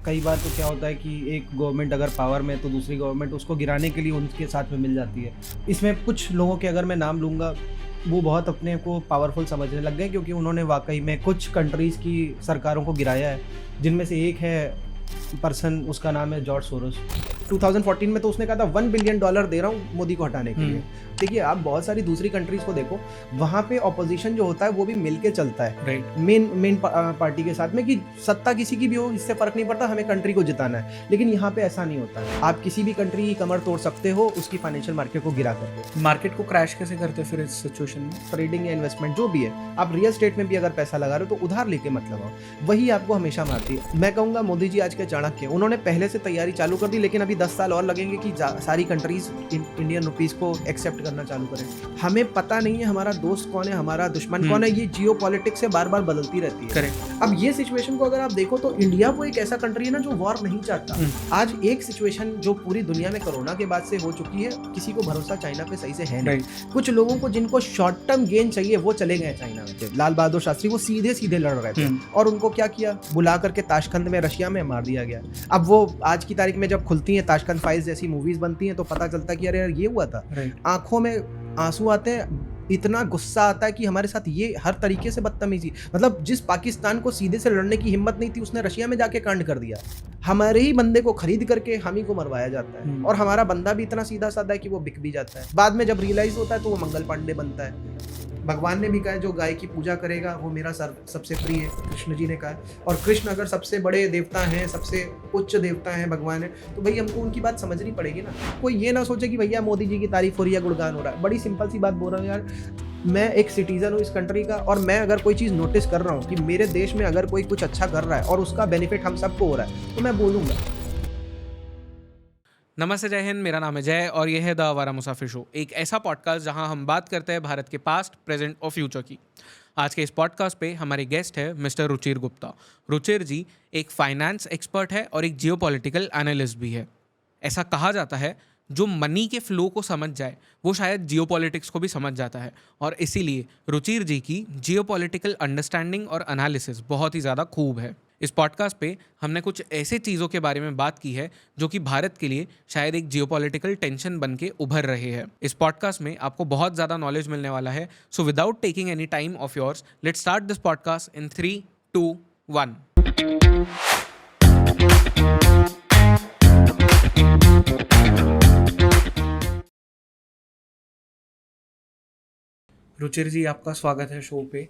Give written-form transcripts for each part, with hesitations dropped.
कई बार तो क्या होता है कि एक गवर्नमेंट अगर पावर में है तो दूसरी गवर्नमेंट उसको गिराने के लिए उनके साथ में मिल जाती है। इसमें कुछ लोगों के अगर मैं नाम लूँगा, वो बहुत अपने को पावरफुल समझने लग गए क्योंकि उन्होंने वाक़ई में कुछ कंट्रीज़ की सरकारों को गिराया है, जिनमें से एक है पर्सन, उसका नाम है जॉर्ज सोरोस। 2014 में तो उसने कहा था $1 बिलियन दे रहा हूँ मोदी को हटाने के लिए। देखिए, आप बहुत सारी दूसरी कंट्रीज़ को देखो, वहाँ पे ऑपोज़िशन जो होता है वो भी मिलके चलता है। राइट। मेन पार्टी के साथ में कि सत्ता किसी की भी हो, इससे फ़र्क नहीं पड़ता, हमें कंट्री को जिताना है। लेकिन यहाँ पे ऐसा नहीं होता है। आप किसी भी कंट्री की कमर तोड़ सकते हो उसकी फाइनेंशियल मार्केट को गिरा करके। मार्केट को क्रैश कैसे करते फिर इस सिचुएशन में? ट्रेडिंग या इन्वेस्टमेंट जो भी है, आप रियल एस्टेट में भी अगर पैसा लगा रहे हो तो उधार लेके मत लगाओ, वही आपको हमेशा मारती है। मैं कहूँगा मोदी जी आज के चाणक्य, उन्होंने पहले से तैयारी चालू कर दी, लेकिन अभी 10 साल और लगेंगे कि सारी कंट्रीज इंडियन रुपीस को एक्सेप्ट करना चालू करें। हमें पता नहीं है हमारा दोस्त कौन है, हमारा दुश्मन कौन है, ये जियो पॉलिटिक्स से बार बार बदलती रहती है। करेक्ट। अब ये सिचुएशन को अगर आप देखो तो इंडिया वो एक ऐसा कंट्री है ना जो वॉर नहीं चाहता। आज एक सिचुएशन जो पूरी दुनिया में कोरोना के बाद से हो चुकी है, किसी को भरोसा चाइना पे सही से है नहीं। कुछ लोगों को जिनको शॉर्ट टर्म गेन चाहिए वो चले गए चाइना में। लाल बहादुर शास्त्री वो सीधे सीधे लड़ रहे थे और उनको क्या किया, बुला करके ताशकंद में रशिया में मार दिया गया। अब वो आज की तारीख में जब खुलती हैं ताशकंद फाइल्स जैसी मूवीज बनती हैं तो पता चलता है कि अरे यार ये हुआ था। आंखों में आंसू आते हैं, इतना गुस्सा आता है कि हमारे साथ ये हर तरीके से बदतमीजी, मतलब जिस पाकिस्तान को सीधे से लड़ने की हिम्मत नहीं थी उसने रशिया में जाके कांड कर दिया। हमारे ही बंदे को खरीद करके हम ही को मरवाया जाता है और हमारा बंदा भी इतना सीधा साधा है कि वो बिक भी जाता है। बाद में जब रियलाइज होता है तो वो मंगल पांडे बनता है। भगवान ने भी कहा है जो गाय की पूजा करेगा वो मेरा सबसे प्रिय है, कृष्ण जी ने कहा है। और कृष्ण अगर सबसे बड़े देवता हैं, सबसे उच्च देवता हैं, भगवान है, तो भाई हमको उनकी बात समझनी पड़ेगी ना। कोई ये ना सोचे कि भैया मोदी जी की तारीफ हो रही है, गुणगान हो रहा है। बड़ी सिंपल सी बात बोल रहा हूँ यार, मैं एक सिटीजन हूँ इस कंट्री का और मैं अगर कोई चीज़ नोटिस कर रहा हूँ कि मेरे देश में अगर कोई कुछ अच्छा कर रहा है और उसका बेनिफिट हम सबको हो रहा है तो मैं बोलूँगा। नमस्ते, जय हिंद। मेरा नाम है जय और यह है द आवारा मुसाफिर शो, एक ऐसा पॉडकास्ट जहां हम बात करते हैं भारत के पास्ट, प्रेजेंट और फ्यूचर की। आज के इस पॉडकास्ट पे हमारे गेस्ट है मिस्टर रुचिर गुप्ता। रुचिर जी एक फाइनेंस एक्सपर्ट है और एक जियोपॉलिटिकल एनालिस्ट भी है। ऐसा कहा जाता है जो मनी के फ्लो को समझ जाए वो शायद जियोपॉलिटिक्स को भी समझ जाता है, और इसीलिए रुचिर जी की जियोपॉलिटिकल अंडरस्टैंडिंग और एनालिसिस बहुत ही ज़्यादा खूब है। इस पॉडकास्ट पे हमने कुछ ऐसे चीज़ों के बारे में बात की है जो कि भारत के लिए शायद एक जियोपॉलिटिकल टेंशन बन के उभर रहे हैं। इस पॉडकास्ट में आपको बहुत ज़्यादा नॉलेज मिलने वाला है। So without taking any time of yours, let's start this podcast in 3, 2, 1। Ruchir जी, आपका स्वागत है शो पे।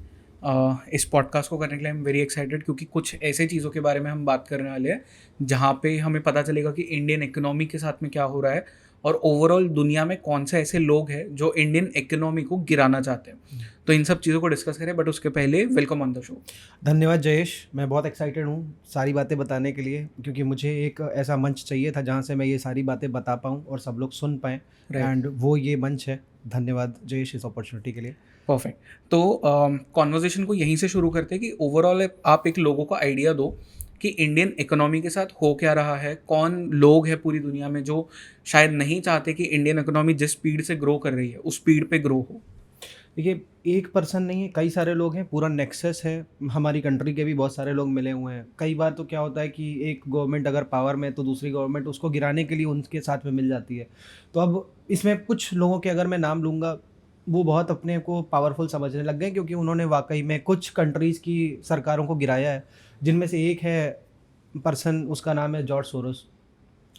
इस पॉडकास्ट को करने के लिए आई एम वेरी एक्साइटेड क्योंकि कुछ ऐसे चीज़ों के बारे में हम बात करने वाले हैं जहाँ पे हमें पता चलेगा कि इंडियन इकोनॉमी के साथ में क्या हो रहा है और ओवरऑल दुनिया में कौन से ऐसे लोग हैं जो इंडियन इकोनॉमी को गिराना चाहते हैं। तो इन सब चीज़ों को डिस्कस करें, बट उसके पहले वेलकम ऑन द शो। धन्यवाद जयेश, मैं बहुत एक्साइटेड हूँ सारी बातें बताने के लिए क्योंकि मुझे एक ऐसा मंच चाहिए था जहाँ से मैं ये सारी बातें बता पाऊँ और सब लोग सुन पाएँ, एंड वो ये मंच है। धन्यवाद जयेश इस अपॉर्चुनिटी के लिए। परफेक्ट। तो कॉन्वर्जेशन को यहीं से शुरू करते हैं कि ओवरऑल आप एक लोगों को आइडिया दो कि इंडियन इकोनॉमी के साथ हो क्या रहा है। कौन लोग हैं पूरी दुनिया में जो शायद नहीं चाहते कि इंडियन इकोनॉमी जिस स्पीड से ग्रो कर रही है उस स्पीड पे ग्रो हो। देखिए, एक पर्सन नहीं है, कई सारे लोग हैं, पूरा नेक्सस है। हमारी कंट्री के भी बहुत सारे लोग मिले हुए हैं। कई बार तो क्या होता है कि एक गवर्नमेंट अगर पावर में है तो दूसरी गवर्नमेंट उसको गिराने के लिए उनके साथ में मिल जाती है। तो अब इसमें कुछ लोगों के अगर मैं नाम लूँगा, वो बहुत अपने को पावरफुल समझने लग गए क्योंकि उन्होंने वाकई में कुछ कंट्रीज़ की सरकारों को गिराया है, जिनमें से एक है पर्सन, उसका नाम है जॉर्ज सोरोस।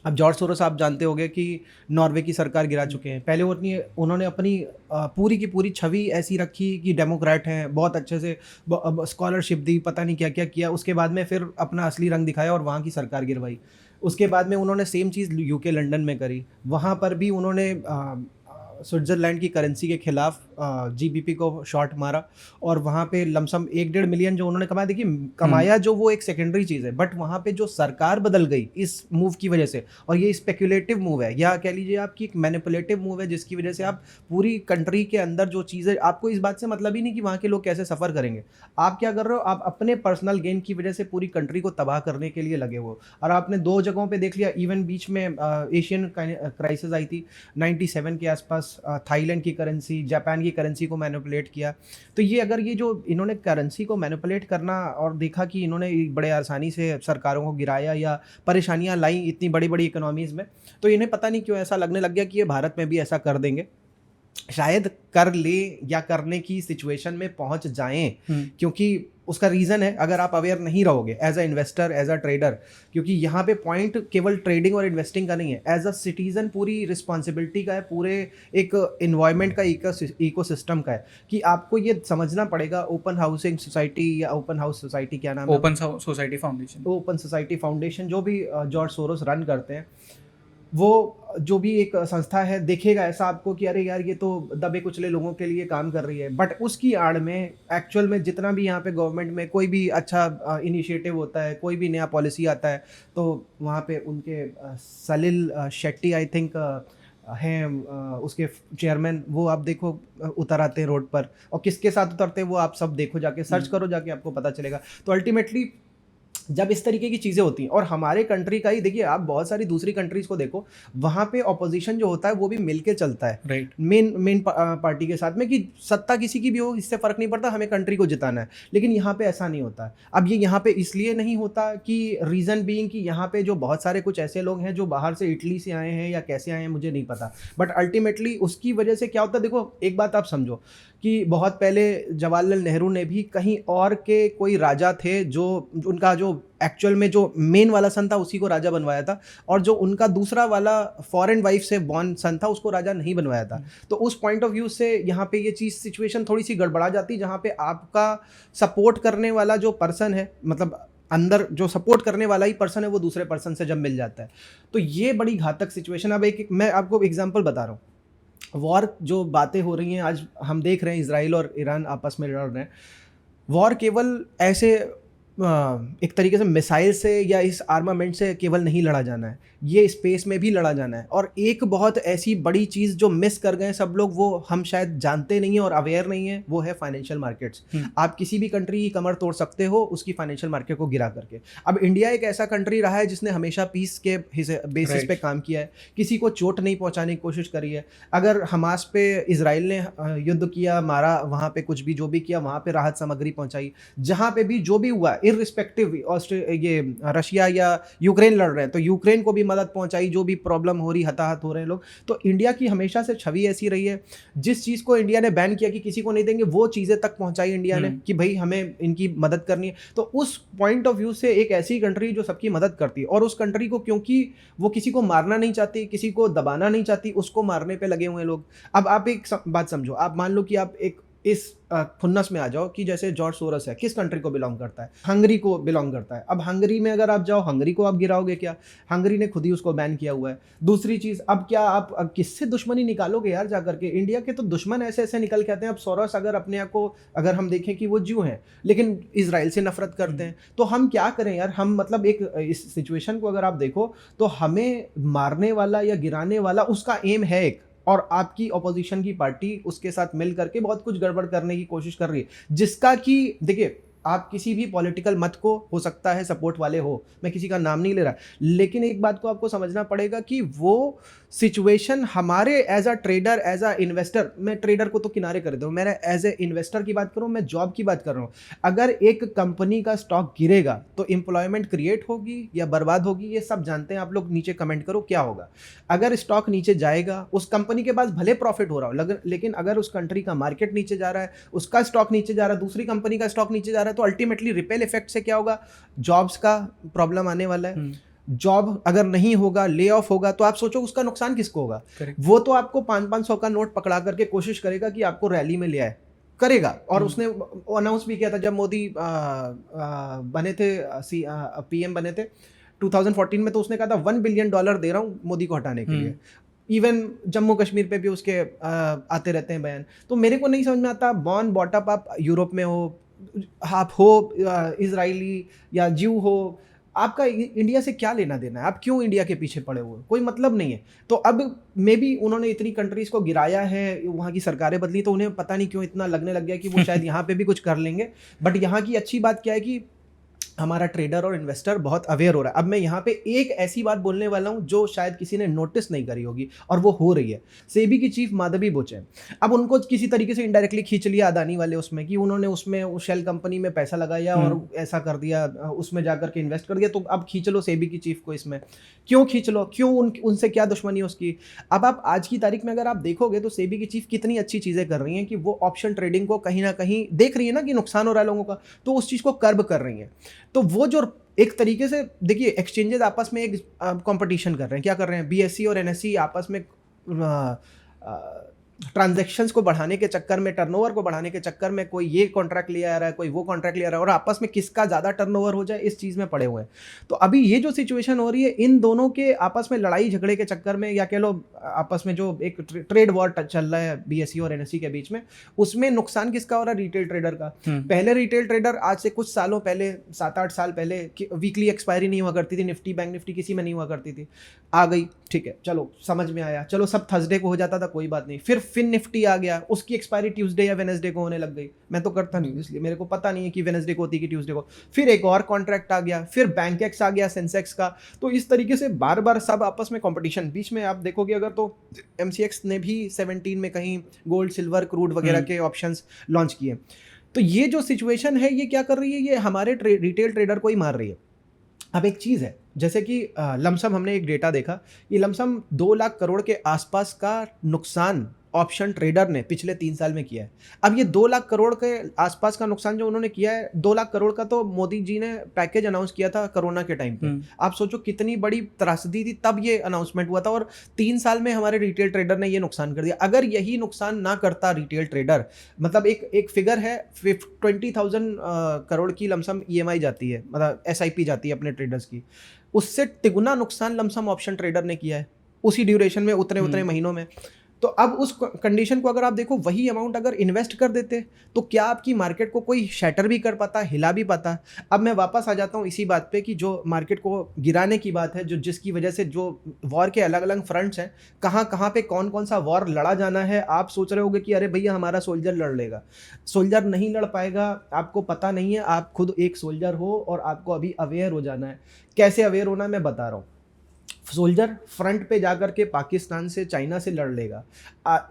अब जॉर्ज सोरोस आप जानते होंगे कि नॉर्वे की सरकार गिरा चुके हैं। पहले उन्होंने अपनी पूरी की पूरी छवि ऐसी रखी कि डेमोक्रेट हैं, बहुत अच्छे से स्कॉलरशिप दी, पता नहीं क्या क्या किया। उसके बाद में फिर अपना असली रंग दिखाया और वहाँ की सरकार गिरवाई। उसके बाद में उन्होंने सेम चीज़ यूके लंदन में करी। वहाँ पर भी उन्होंने स्विट्ज़रलैंड की करेंसी के खिलाफ जीबीपी को शॉट मारा और वहाँ पे लमसम 1-1.5 मिलियन जो उन्होंने कमाया। देखिए, कमाया जो वो एक सेकेंडरी चीज़ है, बट वहाँ पे जो सरकार बदल गई इस मूव की वजह से, और ये स्पेकुलेटिव मूव है या कह लीजिए आपकी एक मैनिपुलेटिव मूव है जिसकी वजह से आप पूरी कंट्री के अंदर जो चीज़ें, आपको इस बात से मतलब ही नहीं कि वहाँ के लोग कैसे सफ़र करेंगे। आप क्या कर रहे हो, आप अपने पर्सनल गेन की वजह से पूरी कंट्री को तबाह करने के लिए लगे हो। और आपने 2 जगहों पर देख लिया, इवन बीच में एशियन क्राइसिस आई थी 97 के आसपास, थाईलैंड की करेंसी, जापान की करेंसी को मैनिपुलेट किया। तो ये अगर ये जो इन्होंने करेंसी को मैनिपुलेट करना और देखा कि इन्होंने बड़े आसानी से सरकारों को गिराया या परेशानियां लाई इतनी बड़ी बड़ी इकोनॉमीज़ में, तो इन्हें पता नहीं क्यों ऐसा लगने लग गया कि ये भारत में भी ऐसा कर देंगे, शायद कर ले या करने की सिचुएशन में पहुंच जाएं। क्योंकि उसका रीज़न है, अगर आप अवेयर नहीं रहोगे as a investor, as a trader, क्योंकि यहाँ पे पॉइंट केवल ट्रेडिंग और इन्वेस्टिंग का नहीं है, एज अ सिटीज़न पूरी रिस्पॉन्सिबिलिटी का है, पूरे एक इन्वायरमेंट का, इकोसिस्टम का है कि आपको ये समझना पड़ेगा। ओपन हाउसिंग सोसाइटी या ओपन हाउस सोसाइटी, क्या नाम है, open society foundation, open society foundation, जो भी जॉर्ज सोरोस रन करते हैं, वो जो भी एक संस्था है देखेगा ऐसा आपको कि अरे यार ये तो दबे कुचले लोगों के लिए काम कर रही है, बट उसकी आड़ में एक्चुअल में जितना भी यहाँ पे गवर्नमेंट में कोई भी अच्छा इनिशिएटिव होता है, कोई भी नया पॉलिसी आता है, तो वहाँ पे उनके सलिल शेट्टी आई थिंक हैं उसके चेयरमैन, वो आप देखो उतर आते हैं रोड पर, और किसके साथ उतरते हैं वो आप सब देखो, जाके सर्च करो, जाके आपको पता चलेगा। तो अल्टीमेटली जब इस तरीके की चीज़ें होती हैं, और हमारे कंट्री का ही देखिए, आप बहुत सारी दूसरी कंट्रीज़ को देखो, वहाँ पे ऑपोजिशन जो होता है वो भी मिलके चलता है, राइट, मेन पार्टी के साथ में, कि सत्ता किसी की भी हो इससे फ़र्क नहीं पड़ता, हमें कंट्री को जिताना है। लेकिन यहाँ पे ऐसा नहीं होता। अब ये यहाँ पे इसलिए नहीं होता कि रीज़न बीइंग कि यहाँ पे जो बहुत सारे कुछ ऐसे लोग हैं जो बाहर से इटली से आए हैं या कैसे आए हैं मुझे नहीं पता, बट अल्टीमेटली उसकी वजह से क्या होता है, देखो एक बात आप समझो कि बहुत पहले जवाहरलाल नेहरू ने भी कहीं और के कोई राजा थे जो उनका जो एक्चुअल में जो मेन वाला सन था उसी को राजा बनवाया था, और जो उनका दूसरा वाला फॉरेन वाइफ से बॉर्न सन था उसको राजा नहीं बनवाया था। तो उस पॉइंट ऑफ व्यू से यहाँ पे ये चीज़ सिचुएशन थोड़ी सी गड़बड़ा जाती, जहाँ पे आपका सपोर्ट करने वाला जो पर्सन है, मतलब अंदर जो सपोर्ट करने वाला ही पर्सन है, वो दूसरे पर्सन से जब मिल जाता है, तो ये बड़ी घातक सिचुएशन। अब एक मैं आपको एग्जाम्पल बता रहा हूँ, वॉर जो बातें हो रही हैं आज हम देख रहे हैं, इजराइल और ईरान आपस में लड़ रहे हैं। वॉर केवल ऐसे एक तरीके से मिसाइल से या इस आर्मामेंट से केवल नहीं लड़ा जाना है, ये स्पेस में भी लड़ा जाना है। और एक बहुत ऐसी बड़ी चीज़ जो मिस कर गए सब लोग, वो हम शायद जानते नहीं हैं और अवेयर नहीं है, वो है फाइनेंशियल मार्केट्स। आप किसी भी कंट्री की कमर तोड़ सकते हो उसकी फाइनेंशियल मार्केट को गिरा करके। अब इंडिया एक ऐसा कंट्री रहा है जिसने हमेशा पीस के बेसिस पे काम किया है, किसी को चोट नहीं पहुंचाने की कोशिश करी है। अगर हमास पे इसराइल ने युद्ध किया, मारा, वहाँ पे कुछ भी जो भी किया, वहाँ पे राहत सामग्री पहुँचाई, जहाँ पे भी जो भी हुआ, इररिस्पेक्टिव ये रशिया या यूक्रेन लड़ रहे हैं तो यूक्रेन को भी मदद पहुंचाई, जो भी प्रॉब्लम हो रही, हताहत हो रहे हैं लोग। तो इंडिया की हमेशा से छवि ऐसी रही है, जिस चीज़ को इंडिया ने बैन किया कि किसी को नहीं देंगे, वो चीज़ें तक पहुंचाई इंडिया ने कि भाई हमें इनकी मदद करनी है। तो उस पॉइंट ऑफ व्यू से एक ऐसी कंट्री जो सबकी मदद करती है, और उस कंट्री को क्योंकि वो किसी को मारना नहीं चाहती, किसी को दबाना नहीं चाहती, उसको मारने पे लगे हुए हैं लोग। अब आप एक बात समझो, आप मान लो कि आप एक इस खुन्नस में आ जाओ कि जैसे जॉर्ज सोरस है, किस कंट्री को बिलोंग करता है, हंगरी को बिलोंग करता है। अब हंगरी में अगर आप जाओ, हंगरी को आप गिराओगे क्या? हंगरी ने खुद ही उसको बैन किया हुआ है। दूसरी चीज़, अब क्या आप किससे दुश्मनी निकालोगे यार जा करके? इंडिया के तो दुश्मन ऐसे ऐसे निकल के आते हैं। अब सोरस अगर अपने आप को अगर हम देखें कि वो ज्यू हैं लेकिन इसराइल से नफरत करते हैं, तो हम क्या करें यार? हम मतलब एक इस सिचुएशन को अगर आप देखो तो हमें मारने वाला या गिराने वाला उसका एम है एक, और आपकी ऑपोजिशन की पार्टी उसके साथ मिल करके बहुत कुछ गड़बड़ करने की कोशिश कर रही है, जिसका कि देखिए आप किसी भी पॉलिटिकल मत को हो सकता है सपोर्ट वाले हो, मैं किसी का नाम नहीं ले रहा, लेकिन एक बात को आपको समझना पड़ेगा कि वो सिचुएशन हमारे as a trader, as a investor, मैं ट्रेडर को तो किनारे कर दूँ, मैं एज ए इन्वेस्टर की बात करूँ, मैं जॉब की बात कर रहा हूँ। अगर एक कंपनी का स्टॉक गिरेगा तो एम्प्लॉयमेंट क्रिएट होगी या बर्बाद होगी, ये सब जानते हैं आप लोग। नीचे कमेंट करो क्या होगा। अगर स्टॉक नीचे जाएगा, उस कंपनी के पास भले प्रॉफिट हो रहा हो, लेकिन अगर उस कंट्री का मार्केट नीचे जा रहा है, उसका स्टॉक नीचे जा रहा है, दूसरी कंपनी का स्टॉक नीचे जा रहा है, तो अल्टीमेटली रिपेल इफेक्ट से क्या होगा? जॉब्स का प्रॉब्लम आने वाला है। जॉब अगर नहीं होगा, ले ऑफ होगा, तो आप सोचो उसका नुकसान किसको होगा? वो तो आपको 500 का नोट पकड़ा करके कोशिश करेगा कि आपको रैली में ले आए, करेगा। और उसने अनाउंस भी किया था जब मोदी बने थे, पीएम बने थे 2014 में, तो उसने कहा था $1 बिलियन दे रहा हूँ मोदी को हटाने के लिए। इवन जम्मू कश्मीर पे भी उसके आते रहते हैं बयान। तो मेरे को नहीं समझ में आता, बॉर्न बॉट अप आप यूरोप में हो, आप हो इजरायली या ज्यू हो, आपका इंडिया से क्या लेना देना है? आप क्यों इंडिया के पीछे पड़े हुए? कोई मतलब नहीं है। तो अब मे बी उन्होंने इतनी कंट्रीज़ को गिराया है, वहाँ की सरकारें बदली, तो उन्हें पता नहीं क्यों इतना लगने लग गया कि वो शायद यहाँ पे भी कुछ कर लेंगे। बट यहाँ की अच्छी बात क्या है कि हमारा ट्रेडर और इन्वेस्टर बहुत अवेयर हो रहा है। अब मैं यहाँ पे एक ऐसी बात बोलने वाला हूँ जो शायद किसी ने नोटिस नहीं करी होगी और वो हो रही है। सेबी की चीफ माधवी बुचे, अब उनको किसी तरीके से इनडायरेक्टली खींच लिया अदानी वाले उसमें, कि उन्होंने उसमें उस शेल कंपनी में पैसा लगाया और ऐसा कर दिया, उसमें जाकर के इन्वेस्ट कर दिया, तो अब खींच लो सेबी की चीफ को इसमें। क्यों खींच लो, क्यों उनसे क्या दुश्मनी है उसकी? अब आप आज की तारीख में अगर आप देखोगे तो सेबी की चीफ कितनी अच्छी चीज़ें कर रही हैं कि वो ऑप्शन ट्रेडिंग को कहीं ना कहीं देख रही है ना कि नुकसान हो रहा है लोगों का, तो उस चीज़ को कर्ब कर रही हैं। तो वो जो एक तरीके से देखिए एक्सचेंजेस आपस में एक कंपटीशन कर रहे हैं, क्या कर रहे हैं, बीएसई और एनएसई आपस में ट्रांजैक्शंस को बढ़ाने के चक्कर में, टर्नओवर को बढ़ाने के चक्कर में, कोई ये कॉन्ट्रैक्ट लिया आ रहा है, कोई वो कॉन्ट्रैक्ट लिया आ रहा है, और आपस में किसका ज़्यादा टर्नओवर हो जाए इस चीज़ में पड़े हुए हैं। तो अभी ये जो सिचुएशन हो रही है, इन दोनों के आपस में लड़ाई झगड़े के चक्कर में, या कह लो आपस में जो एक ट्रेड वॉर चल रहा है बीएसई और एनएसई के बीच में, उसमें नुकसान किसका हो रहा है? रिटेल ट्रेडर का। पहले रिटेल ट्रेडर आज से कुछ सालों पहले, 7-8 साल पहले, वीकली एक्सपायरी नहीं हुआ करती थी, निफ्टी बैंक निफ्टी किसी में नहीं हुआ करती थी, आ गई, ठीक है, चलो समझ में आया, चलो सब थर्सडे को हो जाता था, कोई बात नहीं। फिर फिन निफ्टी आ गया, उसकी एक्सपायरी ट्यूसडे या वेडनेसडे को होने लग गई। मैं तो करता नहीं, इसलिए मेरे को पता नहीं है कि वेडनेसडे को होती कि ट्यूसडे को। फिर एक और कॉन्ट्रैक्ट आ गया, फिर बैंक एक्स आ गया, सेंसेक्स का। तो इस तरीके से बार बार सब आपस में कंपटीशन। बीच में आप देखोगे अगर तो एमसीएक्स ने भी 17 में कहीं गोल्ड सिल्वर क्रूड वगैरह के ऑप्शंस लॉन्च किए। तो ये जो सिचुएशन है, ये क्या कर रही है, ये हमारे रिटेल ट्रेडर को ही मार रही है। अब एक चीज़ है, जैसे कि लमसम हमने एक डेटा देखा, ये लमसम 2 लाख करोड़ के आसपास का नुकसान ऑप्शन ट्रेडर ने पिछले 3 साल में किया है। अब ये 2 लाख करोड़ के आसपास का नुकसान जो उन्होंने किया है, 2 लाख करोड़ का तो मोदी जी ने पैकेज अनाउंस किया था कोरोना के टाइम पे। आप सोचो कितनी बड़ी त्रासदी थी, तब ये अनाउंसमेंट हुआ था, और 3 साल में हमारे रिटेल ट्रेडर ने ये नुकसान कर दिया। अगर यही नुकसान ना करता रिटेल ट्रेडर, मतलब एक फिगर है 20,000 करोड़ की लमसम ईएमआई जाती है, मतलब एसआईपी जाती है अपने ट्रेडर्स की, उससे तिगुना नुकसान लमसम ऑप्शन ट्रेडर ने किया है उसी ड्यूरेशन में, उतने महीनों में। तो अब उस कंडीशन को अगर आप देखो, वही अमाउंट अगर इन्वेस्ट कर देते तो क्या आपकी मार्केट को कोई शैटर भी कर पाता, हिला भी पाता? अब मैं वापस आ जाता हूँ इसी बात पे कि जो मार्केट को गिराने की बात है, जो जिसकी वजह से जो वॉर के अलग अलग फ्रंट्स हैं, कहाँ पे कौन कौन सा वॉर लड़ा जाना है। आप सोच रहे होगे कि अरे भैया हमारा सोल्जर लड़ लेगा, सोल्जर नहीं लड़ पाएगा, आपको पता नहीं है। आप खुद एक सोल्जर हो और आपको अभी अवेयर हो जाना है। कैसे अवेयर होना मैं बता रहा हूँ। सोल्जर फ्रंट पे जाकर के पाकिस्तान से, चाइना से लड़ लेगा,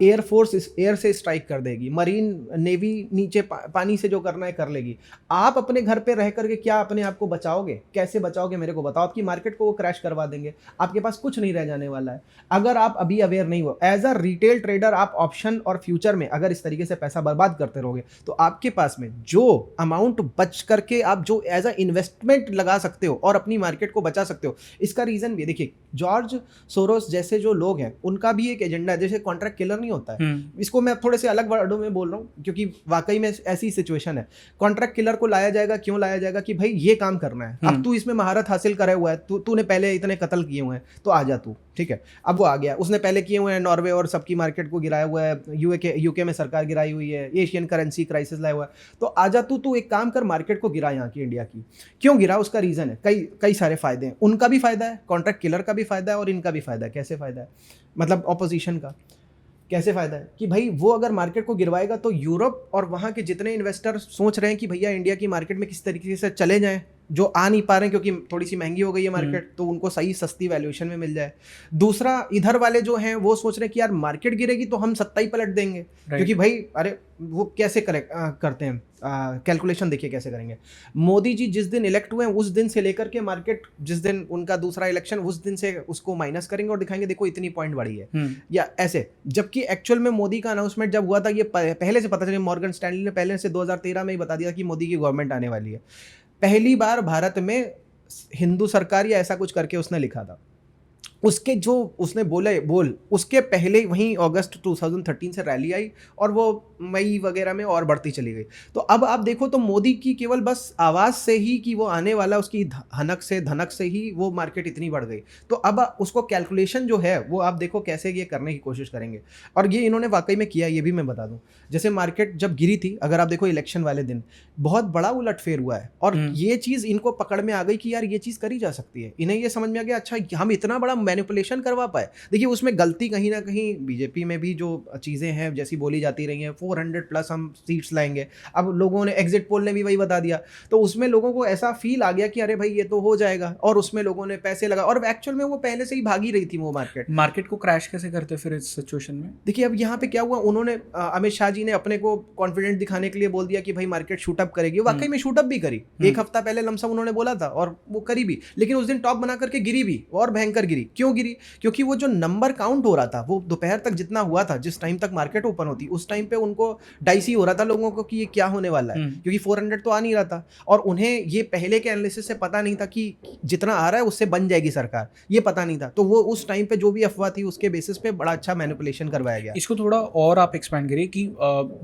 एयरफोर्स एयर से स्ट्राइक कर देगी, मरीन नेवी नीचे पानी से जो करना है कर लेगी। आप अपने घर पे रह करके क्या अपने आप को बचाओगे? कैसे बचाओगे मेरे को बताओ। आपकी मार्केट को वो क्रैश करवा देंगे, आपके पास कुछ नहीं रह जाने वाला है अगर आप अभी अवेयर नहीं हो। एज अ रिटेल ट्रेडर आप ऑप्शन और फ्यूचर में अगर इस तरीके से पैसा बर्बाद करते रहोगे, तो आपके पास में जो अमाउंट बच करके आप जो एज अ इन्वेस्टमेंट लगा सकते हो और अपनी मार्केट को बचा सकते हो, इसका रीजन भी देखिए, जॉर्ज सोरोस जैसे जो लोग हैं उनका भी एक एजेंडा है। जैसे कॉन्ट्रैक्ट किलर नहीं होता है, इसको मैं थोड़े से अलग वर्डों में बोल रहा हूँ क्योंकि वाकई में ऐसी सिचुएशन है। कॉन्ट्रैक्ट किलर को लाया जाएगा, क्यों लाया जाएगा? कि भाई ये काम करना है, अब तू इसमें महारत हासिल करे हुआ है, तूने पहले इतने कत्ल किए हुए हैं, तो आ जा तू, ठीक है। अब वो आ गया, उसने पहले किए हुए हैं, नॉर्वे और सबकी मार्केट को गिराया हुआ है, यूके में सरकार गिराई हुई है, एशियन करेंसी क्राइसिस लाया हुआ है, तो आ जा तू एक काम कर, मार्केट को गिरा यहाँ की, इंडिया की। क्यों गिरा? उसका रीजन है, कई सारे फायदे हैं। उनका भी फायदा है, कॉन्ट्रैक्ट किलर का भी फायदा है और इनका भी फायदा है। कैसे फायदा है? मतलब ऑपोजिशन का कैसे फायदा है कि भाई वो अगर मार्केट को गिरवाएगा तो यूरोप और वहाँ के जितने इन्वेस्टर सोच रहे हैं कि भैया इंडिया की मार्केट में किस तरीके से चले जाएं, जो आ नहीं पा रहे हैं क्योंकि थोड़ी सी महंगी हो गई है मार्केट, तो उनको सही सस्ती वैल्यूएशन में मिल जाए। दूसरा, इधर वाले जो हैं वो सोच रहे हैं कि यार मार्केट गिरेगी तो हम सत्ता ही पलट देंगे, क्योंकि भाई अरे वो कैसे करते हैं, कैलकुलेशन देखिए कैसे करेंगे। मोदी जी जिस दिन इलेक्ट हुए हैं उस दिन से लेकर के मार्केट, जिस दिन उनका दूसरा इलेक्शन, उस दिन से उसको माइनस करेंगे और दिखाएंगे देखो इतनी पॉइंट बढ़ी है, या ऐसे। जबकि एक्चुअल में मोदी का अनाउंसमेंट जब हुआ था, ये पहले से पता चला, मॉर्गन स्टैनली ने पहले से 2013 में ही बता दिया कि मोदी की गवर्नमेंट आने वाली है। पहली बार भारत में हिंदू सरकार या ऐसा कुछ करके उसने लिखा था। उसके जो उसने बोल उसके पहले वहीं अगस्त 2013 से रैली आई और वो मई वगैरह में और बढ़ती चली गई। तो अब आप देखो तो मोदी की केवल बस आवाज़ से ही कि वो आने वाला, उसकी धनक से ही वो मार्केट इतनी बढ़ गई। तो अब उसको कैलकुलेशन जो है वो आप देखो कैसे ये करने की कोशिश करेंगे, और ये इन्होंने वाकई में किया। ये भी मैं बता दूं, जैसे मार्केट जब गिरी थी, अगर आप देखो इलेक्शन वाले दिन बहुत बड़ा उलटफेर हुआ है, और ये चीज़ इनको पकड़ में आ गई कि यार ये चीज़ करी जा सकती है। इन्हें ये समझ में आ गया, अच्छा हम इतना बड़ा मैनिपुलेशन करवा पाए। देखिए उसमें गलती कहीं ना कहीं बीजेपी में भी जो चीज़ें हैं जैसी बोली जाती रही हैं, 400+ हम सीट्स लाएंगे, अब लोगों ने एग्जिट पोल ने भी वही बता दिया, तो उसमें लोगों को ऐसा फील आ गया कि अरे भाई ये तो हो जाएगा, और उसमें लोगों ने पैसे लगा, और एक्चुअल में वो पहले से ही भागी रही थी वो मार्केट को क्रैश कैसे करते फिर इस सिचुएशन में? देखिए अब यहाँ पे क्या हुआ, उन्होंने अमित शाह जी ने अपने को कॉन्फिडेंट दिखाने के लिए बोल दिया कि भाई मार्केट शूटअप करेगी, वाकई में शूटअप भी करी, एक हफ्ता पहले लमसम उन्होंने बोला था और वो करी भी, लेकिन उस दिन टॉप बना करके गिरी भी, और भयंकर गिरी। क्यों गिरी? क्योंकि वो जो नंबर काउंट हो रहा था वो दोपहर तक जितना हुआ था, जिस टाइम तक मार्केट ओपन होती उस टाइम पे उनको डाइसी हो रहा था लोगों को कि ये क्या होने वाला है, क्योंकि 400 तो आ नहीं रहा था, और उन्हें ये पहले के एनालिसिस से पता नहीं था कि जितना आ रहा है उससे बन जाएगी सरकार, ये पता नहीं था, तो वो उस टाइम पे जो भी अफवाह थी उसके बेसिस पे बड़ा अच्छा मैनिपुलेशन करवाया गया। इसको थोड़ा और आप एक्सपैंड करिए कि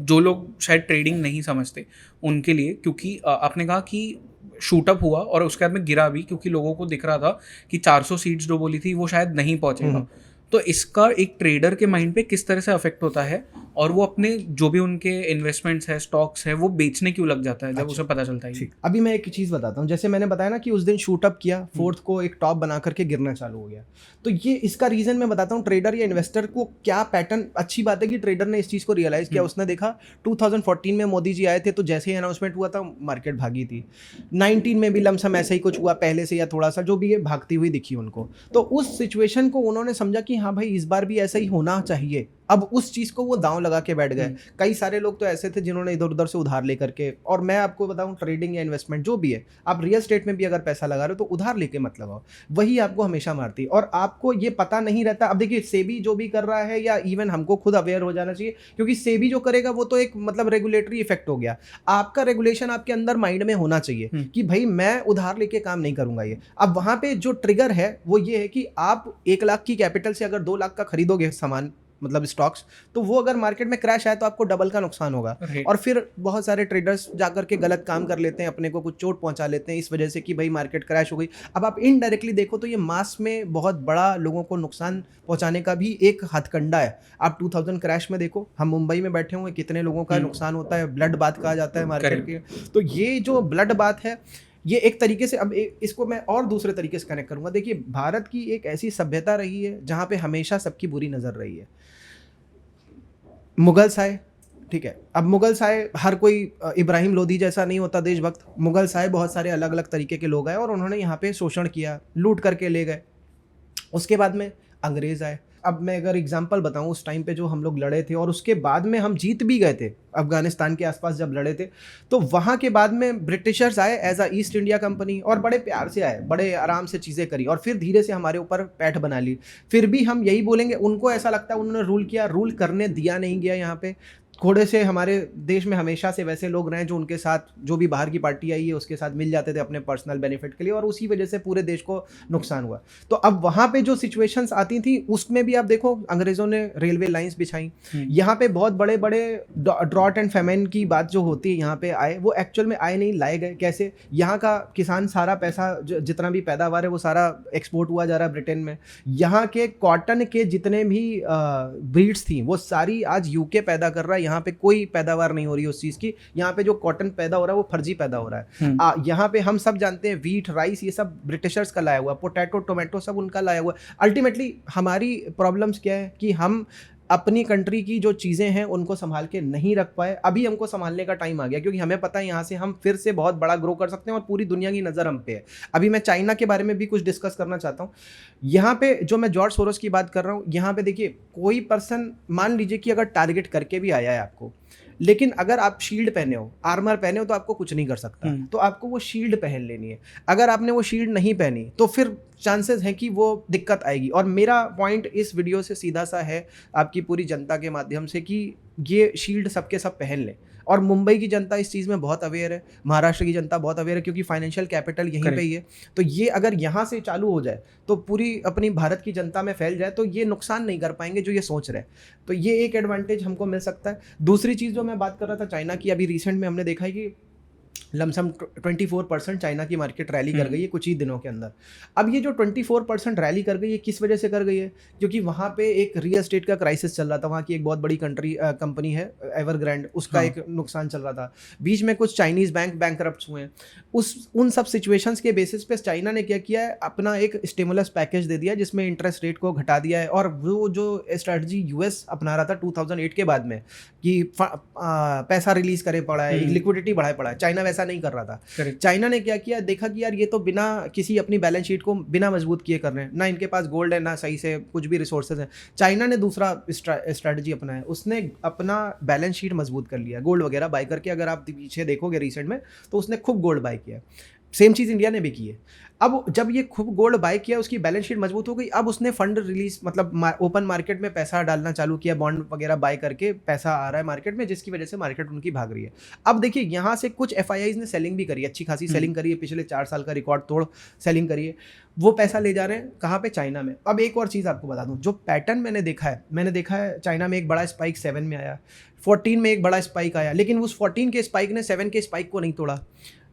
जो लोग शायद ट्रेडिंग नहीं समझते उनके लिए, क्योंकि आपने कहा कि शूटअप हुआ और उसके बाद में गिरा भी, क्योंकि लोगों को दिख रहा था कि 400 सीट्स जो बोली थी वो शायद नहीं पहुंचेगा। तो इसका एक ट्रेडर के माइंड पे किस तरह से अफेक्ट होता है, और वो अपने जो भी उनके इन्वेस्टमेंट्स है, स्टॉक्स है, वो बेचने क्यों लग जाता है जब उसे पता चलता है? अभी मैं एक चीज़ बताता हूँ, जैसे मैंने बताया ना कि उस दिन शूटअप किया, 4th को एक टॉप बना करके गिरना चालू हो गया, तो ये इसका रीज़न मैं बताता हूँ। ट्रेडर या इन्वेस्टर को क्या पैटर्न, अच्छी बात है कि ट्रेडर ने इस चीज़ को रियलाइज़ किया, उसने देखा 2014 में मोदी जी आए थे तो जैसे ही अनाउंसमेंट हुआ था मार्केट भागी थी, 19 में भी लमसम ऐसा ही कुछ हुआ पहले से, या थोड़ा सा जो भी है भागती हुई दिखी उनको, तो उस सिचुएशन को उन्होंने समझा कि हाँ भाई इस बार भी ऐसा ही होना चाहिए, अब उस चीज़ को वो दांव लगा के बैठ गए। कई सारे लोग तो ऐसे थे जिन्होंने इधर उधर से उधार लेकर के, और मैं आपको बताऊं ट्रेडिंग या इन्वेस्टमेंट जो भी है, आप रियल स्टेट में भी अगर पैसा लगा रहे हो तो उधार लेके मत लगाओ, वही आपको हमेशा मारती है, और आपको ये पता नहीं रहता। अब देखिए सेबी जो भी कर रहा है, या इवन हमको खुद अवेयर हो जाना चाहिए, क्योंकि सेबी जो करेगा वो तो एक मतलब रेगुलेटरी इफेक्ट हो गया, आपका रेगुलेशन आपके अंदर माइंड में होना चाहिए कि भाई मैं उधार लेके काम नहीं करूंगा ये। अब वहां पे जो ट्रिगर है वो ये है कि आप 1 लाख की कैपिटल से अगर 2 लाख का खरीदोगे सामान, मतलब स्टॉक्स, तो वो अगर मार्केट में क्रैश आए तो आपको डबल का नुकसान होगा, और फिर बहुत सारे ट्रेडर्स जाकर के गलत काम कर लेते हैं, अपने को कुछ चोट पहुंचा लेते हैं इस वजह से कि भाई मार्केट क्रैश हो गई। अब आप इनडायरेक्टली देखो तो ये मास में बहुत बड़ा लोगों को नुकसान पहुंचाने का भी एक हथकंडा है। आप 2000 क्रैश में देखो, हम मुंबई में बैठे हुए, कितने लोगों का नुकसान होता है, ब्लड बात कहा जाता है मार्केट की। तो ये जो ब्लड बात है, ये एक तरीके से, अब इसको मैं और दूसरे तरीके से कनेक्ट करूंगा। देखिए भारत की एक ऐसी सभ्यता रही है जहाँ पे हमेशा सबकी बुरी नज़र रही है। मुगल्स आए, ठीक है, अब मुगल्स आए, हर कोई इब्राहिम लोधी जैसा नहीं होता देशभक्त, मुगल्स आए, बहुत सारे अलग अलग तरीके के लोग आए और उन्होंने यहाँ पे शोषण किया, लूट करके ले गए। उसके बाद में अंग्रेज़ आए। अब मैं अगर एग्जांपल बताऊं, उस टाइम पे जो हम लोग लड़े थे और उसके बाद में हम जीत भी गए थे, अफगानिस्तान के आसपास जब लड़े थे, तो वहाँ के बाद में ब्रिटिशर्स आए as a East India company, और बड़े प्यार से आए, बड़े आराम से चीज़ें करी, और फिर धीरे से हमारे ऊपर पैठ बना ली। फिर भी हम यही बोलेंगे, उनको ऐसा लगता है उन्होंने रूल किया, रूल करने दिया नहीं गया। यहाँ पे थोड़े से हमारे देश में हमेशा से वैसे लोग रहे जो उनके साथ, जो भी बाहर की पार्टी आई है उसके साथ मिल जाते थे अपने पर्सनल बेनिफिट के लिए, और उसी वजह से पूरे देश को नुकसान हुआ। तो अब वहाँ पे जो सिचुएशंस आती थी उसमें भी आप देखो, अंग्रेज़ों ने रेलवे लाइंस बिछाई, यहाँ पे बहुत बड़े बड़े ड्रॉट एंड फेमेन की बात जो होती है यहाँ पे आए, वो एक्चुअल में आए नहीं, लाए गए। कैसे? यहाँ का किसान सारा पैसा जितना भी पैदावार है वो सारा एक्सपोर्ट हुआ जा रहा है ब्रिटेन में। यहाँ के कॉटन के जितने भी ब्रीड्स थी वो सारी आज यूके पैदा कर रहा है, यहाँ पे कोई पैदावार नहीं हो रही है उस चीज़ की। यहाँ पे जो कॉटन पैदा हो रहा है वो फर्जी पैदा हो रहा है। यहाँ पे हम सब जानते हैं व्हीट, राइस, ये सब ब्रिटिशर्स का लाया हुआ, पोटैटो, टोमेटो सब उनका लाया हुआ। अल्टीमेटली हमारी प्रॉब्लम्स क्या है कि हम अपनी कंट्री की जो चीज़ें हैं उनको संभाल के नहीं रख पाए। अभी हमको संभालने का टाइम आ गया, क्योंकि हमें पता है यहाँ से हम फिर से बहुत बड़ा ग्रो कर सकते हैं और पूरी दुनिया की नज़र हम पे है। अभी मैं चाइना के बारे में भी कुछ डिस्कस करना चाहता हूँ। यहाँ पे जो मैं जॉर्ज सोरोस की बात कर रहा हूँ, यहाँ पे देखिए कोई पर्सन मान लीजिए कि अगर टारगेट करके भी आया है आपको, लेकिन अगर आप शील्ड पहने हो, आर्मर पहने हो, तो आपको कुछ नहीं कर सकता। तो आपको वो शील्ड पहन लेनी है। अगर आपने वो शील्ड नहीं पहनी तो फिर चांसेस हैं कि वो दिक्कत आएगी। और मेरा पॉइंट इस वीडियो से सीधा सा है आपकी पूरी जनता के माध्यम से कि ये शील्ड सबके सब पहन लें। और मुंबई की जनता इस चीज़ में बहुत अवेयर है, महाराष्ट्र की जनता बहुत अवेयर है, क्योंकि फाइनेंशियल कैपिटल यहीं पे ही है। तो ये अगर यहाँ से चालू हो जाए तो पूरी अपनी भारत की जनता में फैल जाए तो ये नुकसान नहीं कर पाएंगे जो ये सोच रहे हैं। तो ये एक एडवांटेज हमको मिल सकता है। दूसरी चीज़ जो मैं बात कर रहा था चाइना की, अभी रिसेंट में हमने देखा है कि लमसम 24% चाइना की मार्केट रैली कर गई है कुछ ही दिनों के अंदर। अब ये जो 24% रैली कर गई है, किस वजह से कर गई है? क्योंकि वहाँ पे एक रियल एस्टेट का क्राइसिस चल रहा था। वहाँ की एक बहुत बड़ी कंपनी है एवरग्रैंड, उसका हाँ। एक नुकसान चल रहा था। बीच में कुछ चाइनीज़ बैंकरप्ट हुए हैं। उन सब सिचुएशंस के बेसिस पे चाइना ने क्या किया है, अपना एक स्टिमुलस पैकेज दे दिया जिसमें इंटरेस्ट रेट को घटा दिया है। और वो जो स्ट्रेटजी यूएस अपना रहा था 2008 के बाद में कि पैसा रिलीज करे पड़ा है, लिक्विडिटी बढ़ाए पड़ा है, चाइना वैसा नहीं कर रहा था। Correct. चाइना ने क्या किया, देखा कि यार ये तो बिना किसी अपनी बैलेंस शीट को बिना मजबूत किए कर रहे हैं, ना इनके पास गोल्ड है ना सही से कुछ भी रिसोर्सेज है। चाइना ने दूसरा स्ट्रैटेजी अपनाया, उसने अपना बैलेंस शीट मजबूत कर लिया गोल्ड वगैरह बाय करके। अगर आप पीछे देखोगे रिसेंट में तो उसने खूब गोल्ड बाय किया। सेम चीज़ इंडिया ने भी की है। अब जब ये खूब गोल्ड बाय किया, उसकी बैलेंस शीट मजबूत हो गई, अब उसने फंड रिलीज मतलब ओपन मार्केट में पैसा डालना चालू किया, बॉन्ड वगैरह बाय करके पैसा आ रहा है मार्केट में, जिसकी वजह से मार्केट उनकी भाग रही है। अब देखिए यहाँ से कुछ एफआईआईज ने सेलिंग भी करी, अच्छी खासी सेलिंग करी है, पिछले 4 साल का रिकॉर्ड तोड़ सेलिंग करी है। वो पैसा ले जा रहे हैं कहाँ पे? चाइना में। अब एक और चीज़ आपको बता दूँ, जो पैटर्न मैंने देखा है चाइना में एक बड़ा स्पाइक 7 में आया, 14 में एक बड़ा स्पाइक आया, लेकिन उस 14 के स्पाइक ने 7 के स्पाइक को नहीं तोड़ा।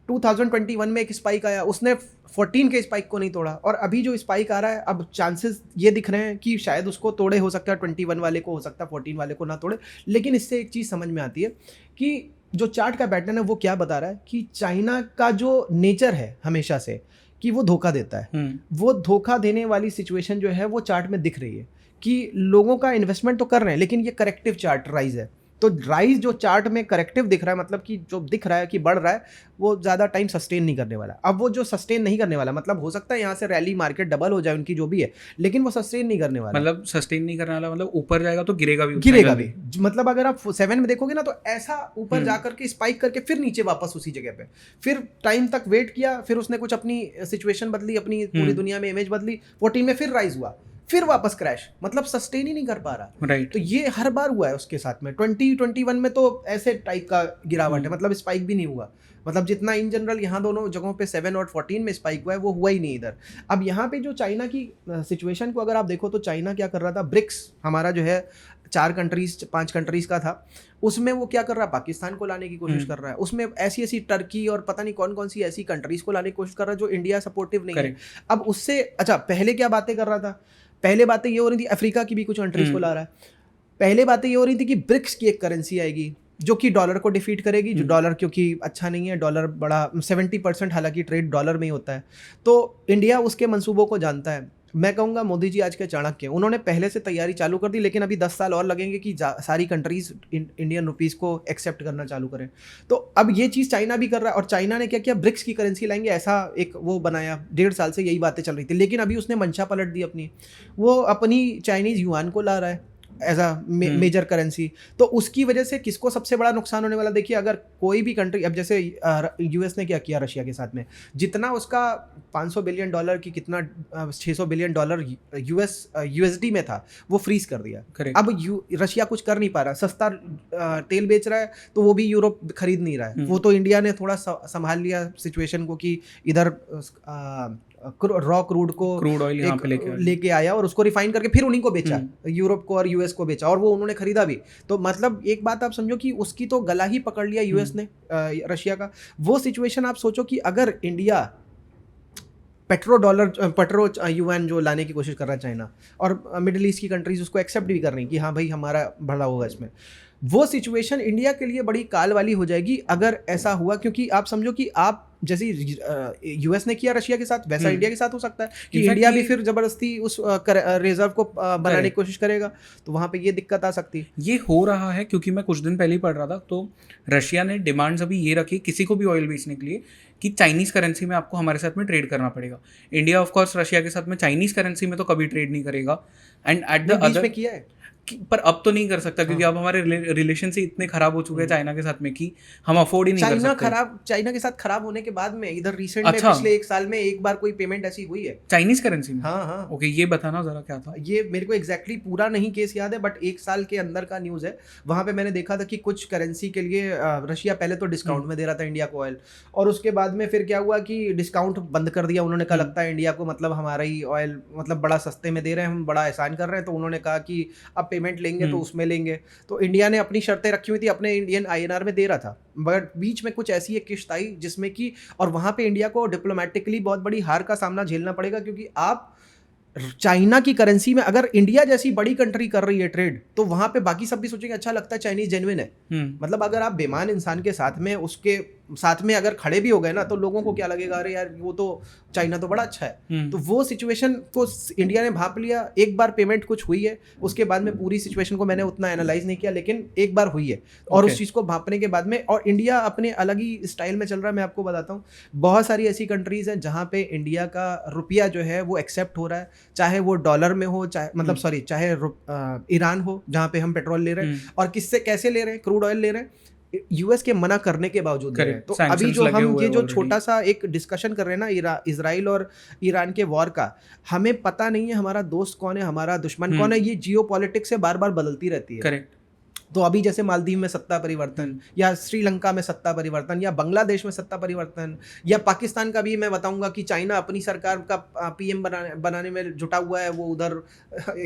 2021 में एक स्पाइक आया, उसने 14 के स्पाइक को नहीं तोड़ा। और अभी जो स्पाइक आ रहा है, अब चांसेस ये दिख रहे हैं कि शायद उसको तोड़े, हो सकता है 21 वाले को, हो सकता है 14 वाले को ना तोड़े। लेकिन इससे एक चीज़ समझ में आती है कि जो चार्ट का पैटर्न है वो क्या बता रहा है कि चाइना का जो नेचर है हमेशा से कि वो धोखा देता है। वो धोखा देने वाली सिचुएशन जो है वो चार्ट में दिख रही है कि लोगों का इन्वेस्टमेंट तो कर रहे हैं, लेकिन ये करेक्टिव चार्ट राइज है। तो राइज जो चार्ट में करेक्टिव दिख रहा है, मतलब कि जो दिख रहा है कि बढ़ रहा है, वो ज़्यादा टाइम सस्टेन नहीं करने वाला। अब वो जो सस्टेन नहीं करने वाला, मतलब हो सकता है यहाँ से रैली मार्केट डबल हो जाए उनकी जो भी है, लेकिन वो सस्टेन नहीं करने वाला। मतलब सस्टेन नहीं करने वाला मतलब ऊपर जाएगा तो गिरेगा भी, गिरेगा भी। मतलब अगर आप 7 में देखोगे ना, तो ऐसा ऊपर जा करके स्पाइक करके फिर नीचे वापस उसी जगह पे, फिर टाइम तक वेट किया, फिर उसने कुछ अपनी सिचुएशन बदली, अपनी पूरी दुनिया में इमेज बदली, 14 में फिर राइज हुआ, फिर वापस क्रैश, मतलब सस्टेन ही नहीं कर पा रहा। राइट। तो ये हर बार हुआ है उसके साथ में। 2021 में तो ऐसे टाइप का गिरावट है, मतलब स्पाइक भी नहीं हुआ। मतलब जितना इन जनरल यहाँ दोनों जगहों पे 7 और 14 में स्पाइक हुआ है, वो हुआ ही नहीं इधर। अब यहाँ पे जो चाइना की सिचुएशन को अगर आप देखो, तो चाइना क्या कर रहा था, ब्रिक्स हमारा जो है 5 कंट्रीज का था, उसमें वो क्या कर रहा है, पाकिस्तान को लाने की कोशिश कर रहा है। उसमें ऐसी टर्की और पता नहीं कौन कौन सी ऐसी कंट्रीज को लाने की कोशिश कर रहा है जो इंडिया सपोर्टिव नहीं है। अब उससे अच्छा पहले क्या बातें कर रहा था, पहले बातें ये हो रही थी अफ्रीका की भी कुछ कंट्रीज को ला रहा है। पहले बातें ये हो रही थी कि ब्रिक्स की एक करेंसी आएगी जो कि डॉलर को डिफीट करेगी, जो डॉलर क्योंकि अच्छा नहीं है, डॉलर बड़ा 70% हालांकि ट्रेड डॉलर में ही होता है। तो इंडिया उसके मंसूबों को जानता है। मैं कहूँगा मोदी जी आज के चाणक्य, उन्होंने पहले से तैयारी चालू कर दी, लेकिन अभी 10 साल और लगेंगे कि सारी कंट्रीज इंडियन रुपीज़ को एक्सेप्ट करना चालू करें। तो अब ये चीज़ चाइना भी कर रहा है, और चाइना ने क्या किया, ब्रिक्स की करेंसी लाएंगे ऐसा एक वो बनाया। 1.5 साल से यही बातें चल रही थी, लेकिन अभी उसने मंशा पलट दी अपनी, वो अपनी चाइनीज़ युआन को ला रहा है एज अ मेजर करेंसी। तो उसकी वजह से किसको सबसे बड़ा नुकसान होने वाला, देखिए अगर कोई भी कंट्री, अब जैसे यूएस ने क्या किया रशिया के साथ में, जितना उसका $500 बिलियन की कितना $600 बिलियन यूएसडी में था, वो फ्रीज कर दिया। अब रशिया कुछ कर नहीं पा रहा, सस्ता तेल बेच रहा है तो वो भी यूरोप खरीद नहीं रहा है। वो तो इंडिया ने थोड़ा संभाल लिया सिचुएशन को कि इधर रॉ क्रूड ऑयल यहाँ पे लेके आया और उसको रिफाइन करके फिर उन्हीं को बेचा, यूरोप को और यूएस को बेचा, और वो उन्होंने खरीदा भी। तो मतलब एक बात आप समझो कि उसकी तो गला ही पकड़ लिया यूएस ने रशिया का। वो सिचुएशन आप सोचो कि अगर इंडिया पेट्रो युआन जो लाने की कोशिश कर रहा है चाइना, और मिडिल ईस्ट की कंट्रीज उसको एक्सेप्ट भी कर रही कि हाँ भाई हमारा भला होगा इसमें, वो सिचुएशन इंडिया के लिए बड़ी काल वाली हो जाएगी अगर ऐसा हुआ। क्योंकि आप समझो कि आप जैसे यूएस ने किया रशिया के साथ, वैसा इंडिया के साथ हो सकता है कि इंडिया भी फिर जबरदस्ती उस रिजर्व को बनाने की कोशिश करेगा, तो वहाँ पे ये दिक्कत आ सकती है। ये हो रहा है क्योंकि मैं कुछ दिन पहले ही पढ़ रहा था, तो रशिया ने डिमांड्स अभी ये रखी किसी को भी ऑयल बेचने के लिए कि चाइनीज़ करेंसी में आपको हमारे साथ में ट्रेड करना पड़ेगा। इंडिया ऑफ कोर्स रशिया के साथ में चाइनीज़ करेंसी में तो कभी ट्रेड नहीं करेगा, एंड एट द अदर में किया है पर अब तो नहीं कर सकता क्योंकि अब हमारे रिलेशन से इतने खराब हो चुके हैं चाइना के साथ में कि हम अफोर्ड ही नहीं कर सकते। चाइना के साथ खराब होने के बाद में इधर रिसेंट में पिछले 1 साल में एक बार कोई पेमेंट ऐसी हुई है चाइनीज करेंसी में? हाँ। ओके, ये बताना जरा क्या था। ये मेरे को एग्जैक्टली पूरा नहीं केस याद है, बट 1 साल के अंदर का न्यूज़ है। वहाँ पे मैंने देखा था कि कुछ करेंसी के लिए रशिया पहले तो डिस्काउंट में दे रहा था इंडिया को ऑयल, और उसके बाद बाद में फिर क्या हुआ कि डिस्काउंट बंद कर दिया उन्होंने कहा, लगता है इंडिया को मतलब हमारा ही ऑयल मतलब बड़ा सस्ते में दे रहे हैं, हम बड़ा एहसान कर रहे हैं, तो उन्होंने कहा कि अब पेमेंट लेंगे तो उसमें लेंगे। तो इंडिया ने अपनी शर्तें रखी हुई थी, अपने इंडियन INR में दे रहा था, बट बीच में कुछ ऐसी एक किश्त आई जिसमें कि, और वहाँ पे इंडिया को डिप्लोमेटिकली बहुत बड़ी हार का सामना झेलना पड़ेगा, क्योंकि आप चाइना की करेंसी में अगर इंडिया जैसी बड़ी कंट्री कर रही है ट्रेड, तो वहां पे बाकी सब भी सोचेंगे अच्छा लगता है चाइनीज जेन्युइन है। मतलब अगर आप बेईमान इंसान के साथ में उसके साथ में अगर खड़े भी हो गए ना, तो लोगों को क्या लगेगा, अरे यार वो तो चाइना तो बड़ा अच्छा है। तो वो सिचुएशन को इंडिया ने भांप लिया। एक बार पेमेंट कुछ हुई है, उसके बाद में पूरी सिचुएशन को मैंने उतना एनालाइज नहीं किया, लेकिन एक बार हुई है, और उस चीज़ को भांपने के बाद में, और इंडिया अपने अलग ही स्टाइल में चल रहा है। मैं आपको बताता हूँ, बहुत सारी ऐसी कंट्रीज हैं जहाँ पे इंडिया का रुपया जो है वो एक्सेप्ट हो रहा है, चाहे वो डॉलर में हो, चाहे मतलब सॉरी चाहे ईरान हो जहाँ पे हम पेट्रोल ले रहे हैं, और किससे कैसे ले रहे हैं, क्रूड ऑयल ले रहे हैं, यूएस के मना करने के बावजूद ले रहे हैं। तो अभी जो हम ये जो छोटा सा एक डिस्कशन कर रहे हैं ना इजराइल और ईरान के वॉर का, हमें पता नहीं है हमारा दोस्त कौन है, हमारा दुश्मन कौन है। ये जियो पॉलिटिक्स से बार बार बदलती रहती है। करेक्ट। तो अभी जैसे मालदीव में सत्ता परिवर्तन, या श्रीलंका में सत्ता परिवर्तन, या बांग्लादेश में सत्ता परिवर्तन, या पाकिस्तान का भी मैं बताऊंगा कि चाइना अपनी सरकार का PM बनाने में जुटा हुआ है, वो उधर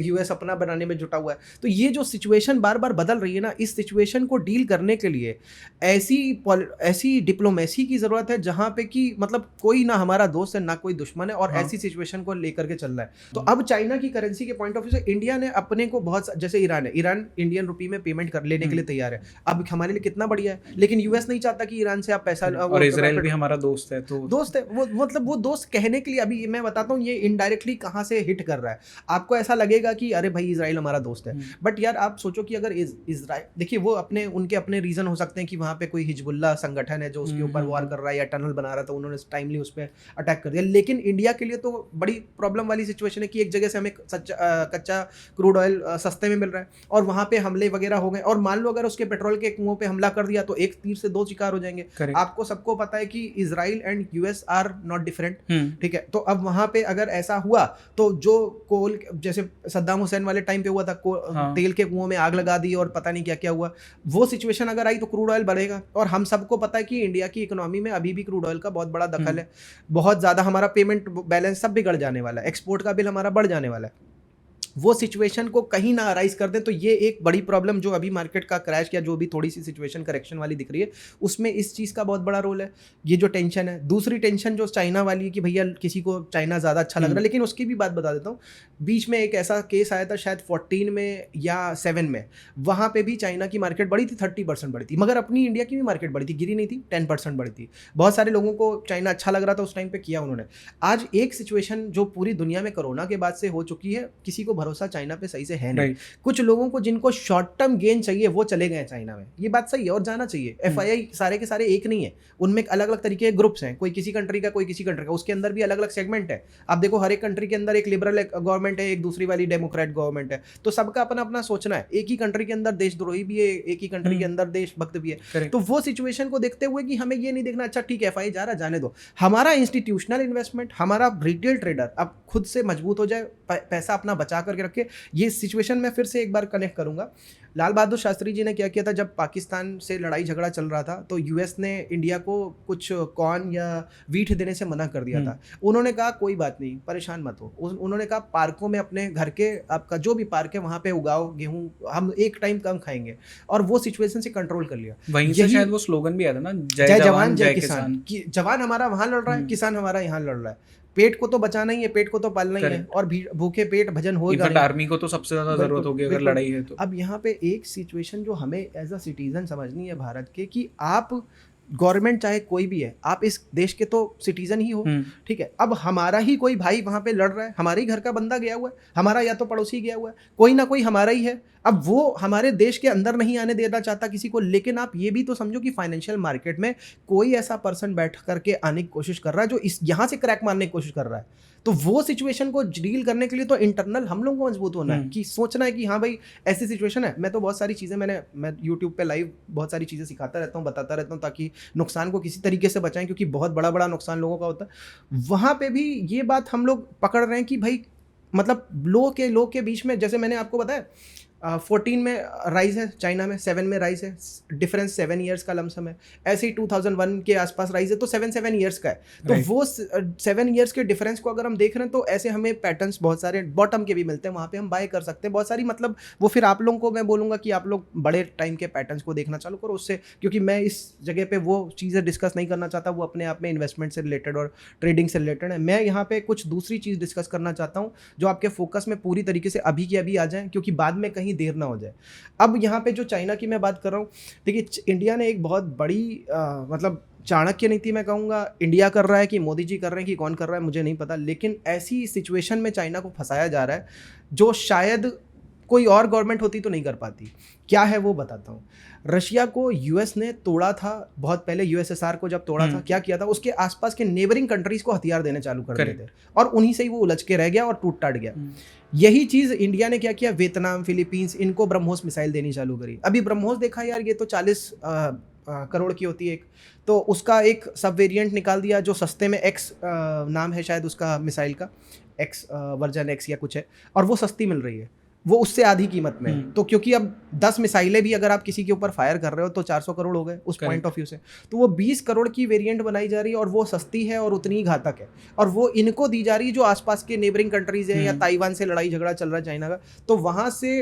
US अपना बनाने में जुटा हुआ है। तो ये जो सिचुएशन बार बार बदल रही है ना, इस सिचुएशन को डील करने के लिए ऐसी डिप्लोमेसी की ज़रूरत है जहाँ पे कि मतलब कोई ना हमारा दोस्त है ना कोई दुश्मन है, और ऐसी सिचुएशन को लेकर के चल रहा है। तो अब चाइना की करेंसी के पॉइंट ऑफ व्यू से इंडिया ने अपने को बहुत, जैसे ईरान है, ईरान इंडियन रुपी में पेमेंट कर लेने के लिए तैयार है। अब हमारे लिए कितना बढ़िया है, लेकिन US नहीं चाहता कि ईरान से आप पैसा, और इजराइल भी हमारा दोस्त है, तो दोस्त है वो, मतलब वो दोस्त कहने के लिए। अभी मैं बताता हूँ ये इनडायरेक्टली कहाँ से हिट कर रहा है। आपको ऐसा लगेगा कि अरे भाई इजराइल हमारा दोस्त है, बट यार आप सोचो कि अगर इजराइल, देखिए वो उनके अपने रीजन हो सकते हैं कि वहाँ पे कोई हिजबुल्ला संगठन है जो उसके ऊपर वॉर कर रहा है या टनल बना रहा था, उन्होंने टाइमली उस पर अटैक कर दिया। लेकिन इंडिया के लिए तो बड़ी प्रॉब्लम वाली सिचुएशन है कि एक जगह से हमें कच्चा क्रूड ऑयल सस्ते में मिल रहा है, और वहाँ पे हमले वगैरह हो गए, और मान लो अगर उसके पेट्रोल के कुओं पे हमला कर दिया तो एक तीर से दो शिकार हो जाएंगे। आपको सबको पता है कि Israel and US are not different, ठीक है। तो अब वहां पे अगर ऐसा हुआ तो जो कोल, जैसे सद्दाम हुसैन वाले टाइम पे हुआ था, तेल के कुओं में आग लगा दी और पता नहीं क्या क्या हुआ, वो सिचुएशन अगर आई तो क्रूड ऑयल बढ़ेगा। और हम सबको पता है कि इंडिया की इकोनॉमी में अभी भी क्रूड ऑयल का बहुत बड़ा दखल है, बहुत ज्यादा। हमारा पेमेंट बैलेंस सब बिगड़ जाने वाला है, एक्सपोर्ट का बिल हमारा बढ़ जाने वाला है। वो सिचुएशन को कहीं ना अराइज कर दें तो ये एक बड़ी प्रॉब्लम, जो अभी मार्केट का क्रैश या जो भी थोड़ी सी सिचुएशन करेक्शन वाली दिख रही है, उसमें इस चीज़ का बहुत बड़ा रोल है, ये जो टेंशन है। दूसरी टेंशन जो चाइना वाली है कि भैया किसी को चाइना ज़्यादा अच्छा लग रहा है, लेकिन उसकी भी बात बता देता हूँ। बीच में एक ऐसा केस आया था शायद 14 में या 7 में, वहाँ पे भी चाइना की मार्केट बढ़ी थी, 30% बढ़ी थी, मगर अपनी इंडिया की भी मार्केट बढ़ी थी, गिरी नहीं थी, 10% बढ़ी थी। बहुत सारे लोगों को चाइना अच्छा लग रहा था उस टाइम पे, किया उन्होंने। आज एक सिचुएशन जो पूरी दुनिया में कोरोना के बाद से हो चुकी है, किसी को भरोसा चाइना पे सही से है नहीं। कुछ लोगों को जिनको शॉर्ट टर्म गेन चाहिए वो चले गए चाइना में, ये बात सही है और जाना चाहिए। FII सारे के सारे एक नहीं है, उनमें अलग अलग तरीके के ग्रुप्स हैं, कोई किसी कंट्री का, कोई किसी कंट्री का, उसके अंदर भी अलग अलग सेगमेंट है। आप देखो हर एक कंट्री के अंदर एक लिबरल गवर्नमेंट है, एक दूसरी वाली डेमोक्रेट गवर्नमेंट है, तो सबका अपना अपना सोचना है। एक ही कंट्री के अंदर देशद्रोही भी है, एक ही कंट्री के अंदर देशभक्त भी है। तो वो सिचुएशन को देखते हुए कि हमें ये नहीं देखना अच्छा ठीक है FII जा रहा, जाने दो, हमारा इंस्टीट्यूशनल इन्वेस्टमेंट, हमारा रिटेल ट्रेडर अब खुद से मजबूत हो जाए, पैसा अपना बचा करके रखे। ये सिचुएशन में फिर से एक बार कनेक्ट करूंगा, लाल बहादुर शास्त्री जी ने क्या किया था जब पाकिस्तान से लड़ाई झगड़ा चल रहा था, तो US ने इंडिया को कुछ कॉर्न या वीट देने से मना कर दिया था। उन्होंने कहा कोई बात नहीं, परेशान मत हो। उन्होंने कहा पार्कों में अपने घर के, आपका जो भी पार्क है वहाँ पे उगाओ गेहूँ, हम एक टाइम कम खाएंगे, और वो सिचुएशन से कंट्रोल कर लिया। वहीं से शायद वो स्लोगन भी आया था ना, जय जवान जय किसान। जवान हमारा वहाँ लड़ रहा है, किसान हमारा यहाँ लड़ रहा है। पेट को तो बचाना ही है, पेट को तो पालना ही है, और भूखे पेट भजन होगा नहीं। आर्मी को तो सबसे ज्यादा जरूरत होगी अगर लड़ाई है तो। अब यहाँ पे एक सिचुएशन जो हमें एज अ सिटीजन समझनी है भारत के, कि आप गवर्नमेंट चाहे कोई भी है, आप इस देश के तो सिटीजन ही हो, ठीक है। अब हमारा ही कोई भाई वहाँ पे लड़ रहा है, हमारे ही घर का बंदा गया हुआ है, हमारा या तो पड़ोसी गया हुआ है, कोई ना कोई हमारा ही है। अब वो हमारे देश के अंदर नहीं आने देना चाहता किसी को, लेकिन आप ये भी तो समझो कि फाइनेंशियल मार्केट में कोई ऐसा पर्सन बैठ करके आने की कोशिश कर रहा है जो इस यहाँ से क्रैक मारने की कोशिश कर रहा है। तो वो सिचुएशन को डील करने के लिए तो इंटरनल हम लोगों को मजबूत होना है, कि सोचना है कि हाँ भाई ऐसी सिचुएशन है। मैं तो बहुत सारी चीज़ें मैं यूट्यूब पे लाइव बहुत सारी चीज़ें सिखाता रहता हूँ, बताता रहता हूँ, ताकि नुकसान को किसी तरीके से बचाएं, क्योंकि बहुत बड़ा बड़ा नुकसान लोगों का होता है। वहाँ पे भी ये बात हम लोग पकड़ रहे हैं कि भाई मतलब लोग के बीच में, जैसे मैंने आपको बताया 14 में राइज है चाइना में, 7 में राइज है, डिफरेंस 7 ईयर्स का लमसम है। ऐसे ही 2001 के आसपास राइज है, तो 7 ईयर्स का है। तो Right. वो 7 ईयर्स के डिफरेंस को अगर हम देख रहे हैं तो ऐसे हमें पैटर्न्स बहुत सारे बॉटम के भी मिलते हैं, वहाँ पे हम बाय कर सकते हैं बहुत सारी। मतलब वो फिर आप लोगों को मैं बोलूँगा कि आप लोग बड़े टाइम के पैटर्न्स को देखना चालू करो उससे, क्योंकि मैं इस जगह पे वो चीज़ें डिस्कस नहीं करना चाहता, वो अपने आप में इन्वेस्टमेंट से रिलेटेड और ट्रेडिंग से रिलेटेड है। मैं यहाँ पे कुछ दूसरी चीज़ डिस्कस करना चाहता हूँ जो आपके फोकस में पूरी तरीके से अभी की अभी आ जाए, क्योंकि बाद में कहीं देर ना हो जाए। अब यहाँ पे जो चाइना की मैं बात कर रहा हूँ, देखिए इंडिया ने एक बहुत बड़ी मतलब चाणक्य नीति मैं कहूँगा इंडिया कर रहा है कि मोदी जी कर रहे हैं कि कौन कर रहा है मुझे नहीं पता, लेकिन ऐसी सिचुएशन में चाइना को फंसाया जा रहा है जो शायद कोई और गवर्नमेंट होती तो नहीं कर पाती। क्या है वो बताता हूँ। रशिया को यूएस ने तोड़ा था बहुत पहले, यूएसएसआर को जब तोड़ा था क्या किया था, उसके आसपास के नेबरिंग कंट्रीज को हथियार देने चालू कर दिए थे और उन्हीं से ही वो उलझ के रह गया और टूट टाट गया। यही चीज़ इंडिया ने क्या किया, वियतनाम, फिलीपींस, इनको ब्रह्मोस मिसाइल देनी चालू करी। अभी ब्रह्मोस देखा यार, ये तो 40 करोड़ की होती है एक, तो उसका एक सब वेरिएंट निकाल दिया जो सस्ते में एक्स नाम है शायद उसका मिसाइल का, एक्स वर्जन एक्स या कुछ है, और वो सस्ती मिल रही है, वो उससे आधी कीमत में। तो क्योंकि अब 10 मिसाइलें भी अगर आप किसी के ऊपर फायर कर रहे हो तो 400 करोड़ हो गए उस पॉइंट ऑफ व्यू से, तो वो 20 करोड़ की वेरिएंट बनाई जा रही है और वो सस्ती है और उतनी ही घातक है, और वो इनको दी जा रही है जो आसपास के नेबरिंग कंट्रीज हैं या ताइवान से लड़ाई झगड़ा चल रहा है चाइना का, तो वहाँ से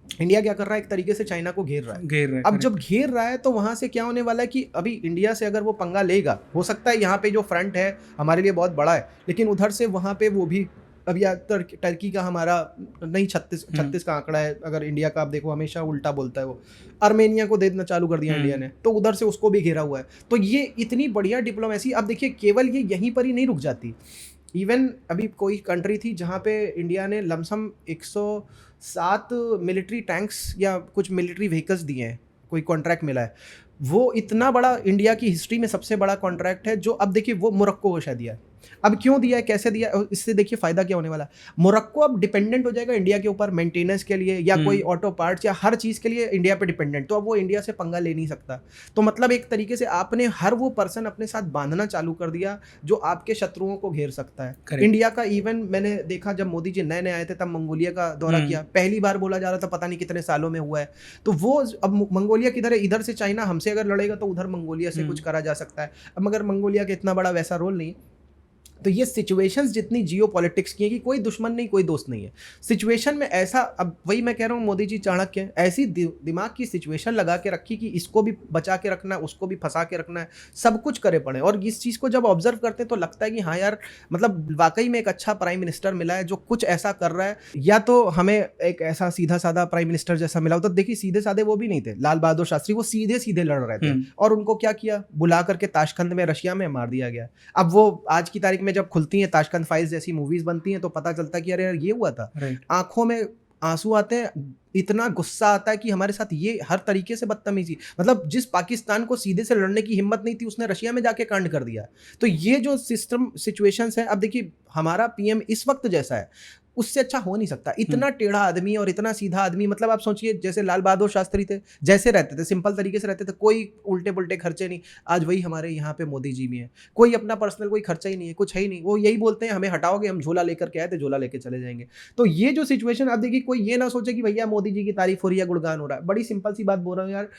इंडिया क्या कर रहा है, एक तरीके से चाइना को घेर रहा है। अब जब घेर रहा है तो वहाँ से क्या होने वाला है कि अभी इंडिया से अगर वो पंगा लेगा, हो सकता है यहाँ पे जो फ्रंट है हमारे लिए बहुत बड़ा है, लेकिन उधर से वहाँ पे वो भी अभी टर्की का हमारा नहीं 36 का आंकड़ा है, अगर इंडिया का आप देखो हमेशा उल्टा बोलता है वो, आर्मेनिया को देना चालू कर दिया इंडिया ने, तो उधर से उसको भी घेरा हुआ है। तो ये इतनी बढ़िया डिप्लोमेसी, अब देखिए केवल ये यहीं पर ही नहीं रुक जाती, इवन अभी कोई कंट्री थी जहाँ पे इंडिया ने लमसम 107 मिलिट्री टैंक्स या कुछ मिलिट्री व्हीकल्स दिए हैं, कोई कॉन्ट्रैक्ट मिला है, वो इतना बड़ा इंडिया की हिस्ट्री में सबसे बड़ा कॉन्ट्रैक्ट है, जो अब देखिए वो मोरक्को को शायद दिया है। अब क्यों दिया है, कैसे दिया है, इससे देखिए फायदा क्या होने वाला है। मोरक्को अब डिपेंडेंट हो जाएगा इंडिया के ऊपर मेंटेनेंस के लिए या कोई ऑटो पार्ट्स या हर चीज़ के लिए इंडिया पे डिपेंडेंट, तो अब वो इंडिया से पंगा ले नहीं सकता। तो मतलब एक तरीके से आपने हर वो पर्सन अपने साथ बांधना चालू कर दिया जो आपके शत्रुओं को घेर सकता है। इंडिया का इवन मैंने देखा जब मोदी जी नए नए आए थे तब मंगोलिया का दौरा किया, पहली बार बोला जा रहा था पता नहीं कितने सालों में हुआ है, तो वो अब मंगोलिया किधर है, इधर से चाइना हमसे अगर लड़ेगा तो उधर मंगोलिया से कुछ करा जा सकता है। अब मगर मंगोलिया का इतना बड़ा वैसा रोल नहीं, तो ये सिचुएशंस जितनी जियो पॉलिटिक्स की है कि कोई दुश्मन नहीं कोई दोस्त नहीं है, सिचुएशन में ऐसा, अब वही मैं कह रहा हूँ मोदी जी चाणक्य ऐसी दिमाग की सिचुएशन लगा के रखी कि इसको भी बचा के रखना है, उसको भी फंसा के रखना है, सब कुछ करे पड़े। और इस चीज़ को जब ऑब्जर्व करते हैं तो लगता है कि हाँ यार, मतलब वाकई में एक अच्छा प्राइम मिनिस्टर मिला है जो कुछ ऐसा कर रहा है। या तो हमें एक ऐसा सीधा साधा प्राइम मिनिस्टर जैसा मिला होता, देखिए सीधे साधे वो भी नहीं थे, लाल बहादुर शास्त्री वो सीधे सीधे लड़ रहे थे, और उनको क्या किया, बुला करके ताशकंद में रशिया में मार दिया गया। अब वो आज की तारीख में जब खुलती हैं ताशकंद फाइल्स जैसी मूवीज बनती हैं तो पता चलता है कि अरे यार ये हुआ था। आंखों में आंसू आते हैं, इतना गुस्सा आता है कि हमारे साथ ये हर तरीके से बदतमीजी, मतलब जिस पाकिस्तान को सीधे से लड़ने की हिम्मत नहीं थी उसने रशिया में जाके कांड कर दिया। तो ये जो सिस्टम सिचुएशंस है, अब देखिए हमारा पीएम इस वक्त जैसा है उससे अच्छा हो नहीं सकता, इतना टेढ़ा आदमी और इतना सीधा आदमी। मतलब आप सोचिए जैसे लाल बहादुर शास्त्री थे, जैसे रहते थे सिंपल तरीके से रहते थे, कोई उल्टे पुल्टे खर्चे नहीं। आज वही हमारे यहाँ पे मोदी जी भी हैं, कोई अपना पर्सनल कोई खर्चा ही नहीं है, कुछ है ही नहीं। वो यही बोलते हैं हमें हटाओगे हम झोला लेकर के आए थे, झोला लेके चले जाएंगे। तो ये जो सिचुएशन, अब देखिए कोई ये ना सोचे कि भैया मोदी जी की तारीफ हो रही है, गुणगान हो रहा है। बड़ी सिंपल सी बात बोल रहा हूँ यार,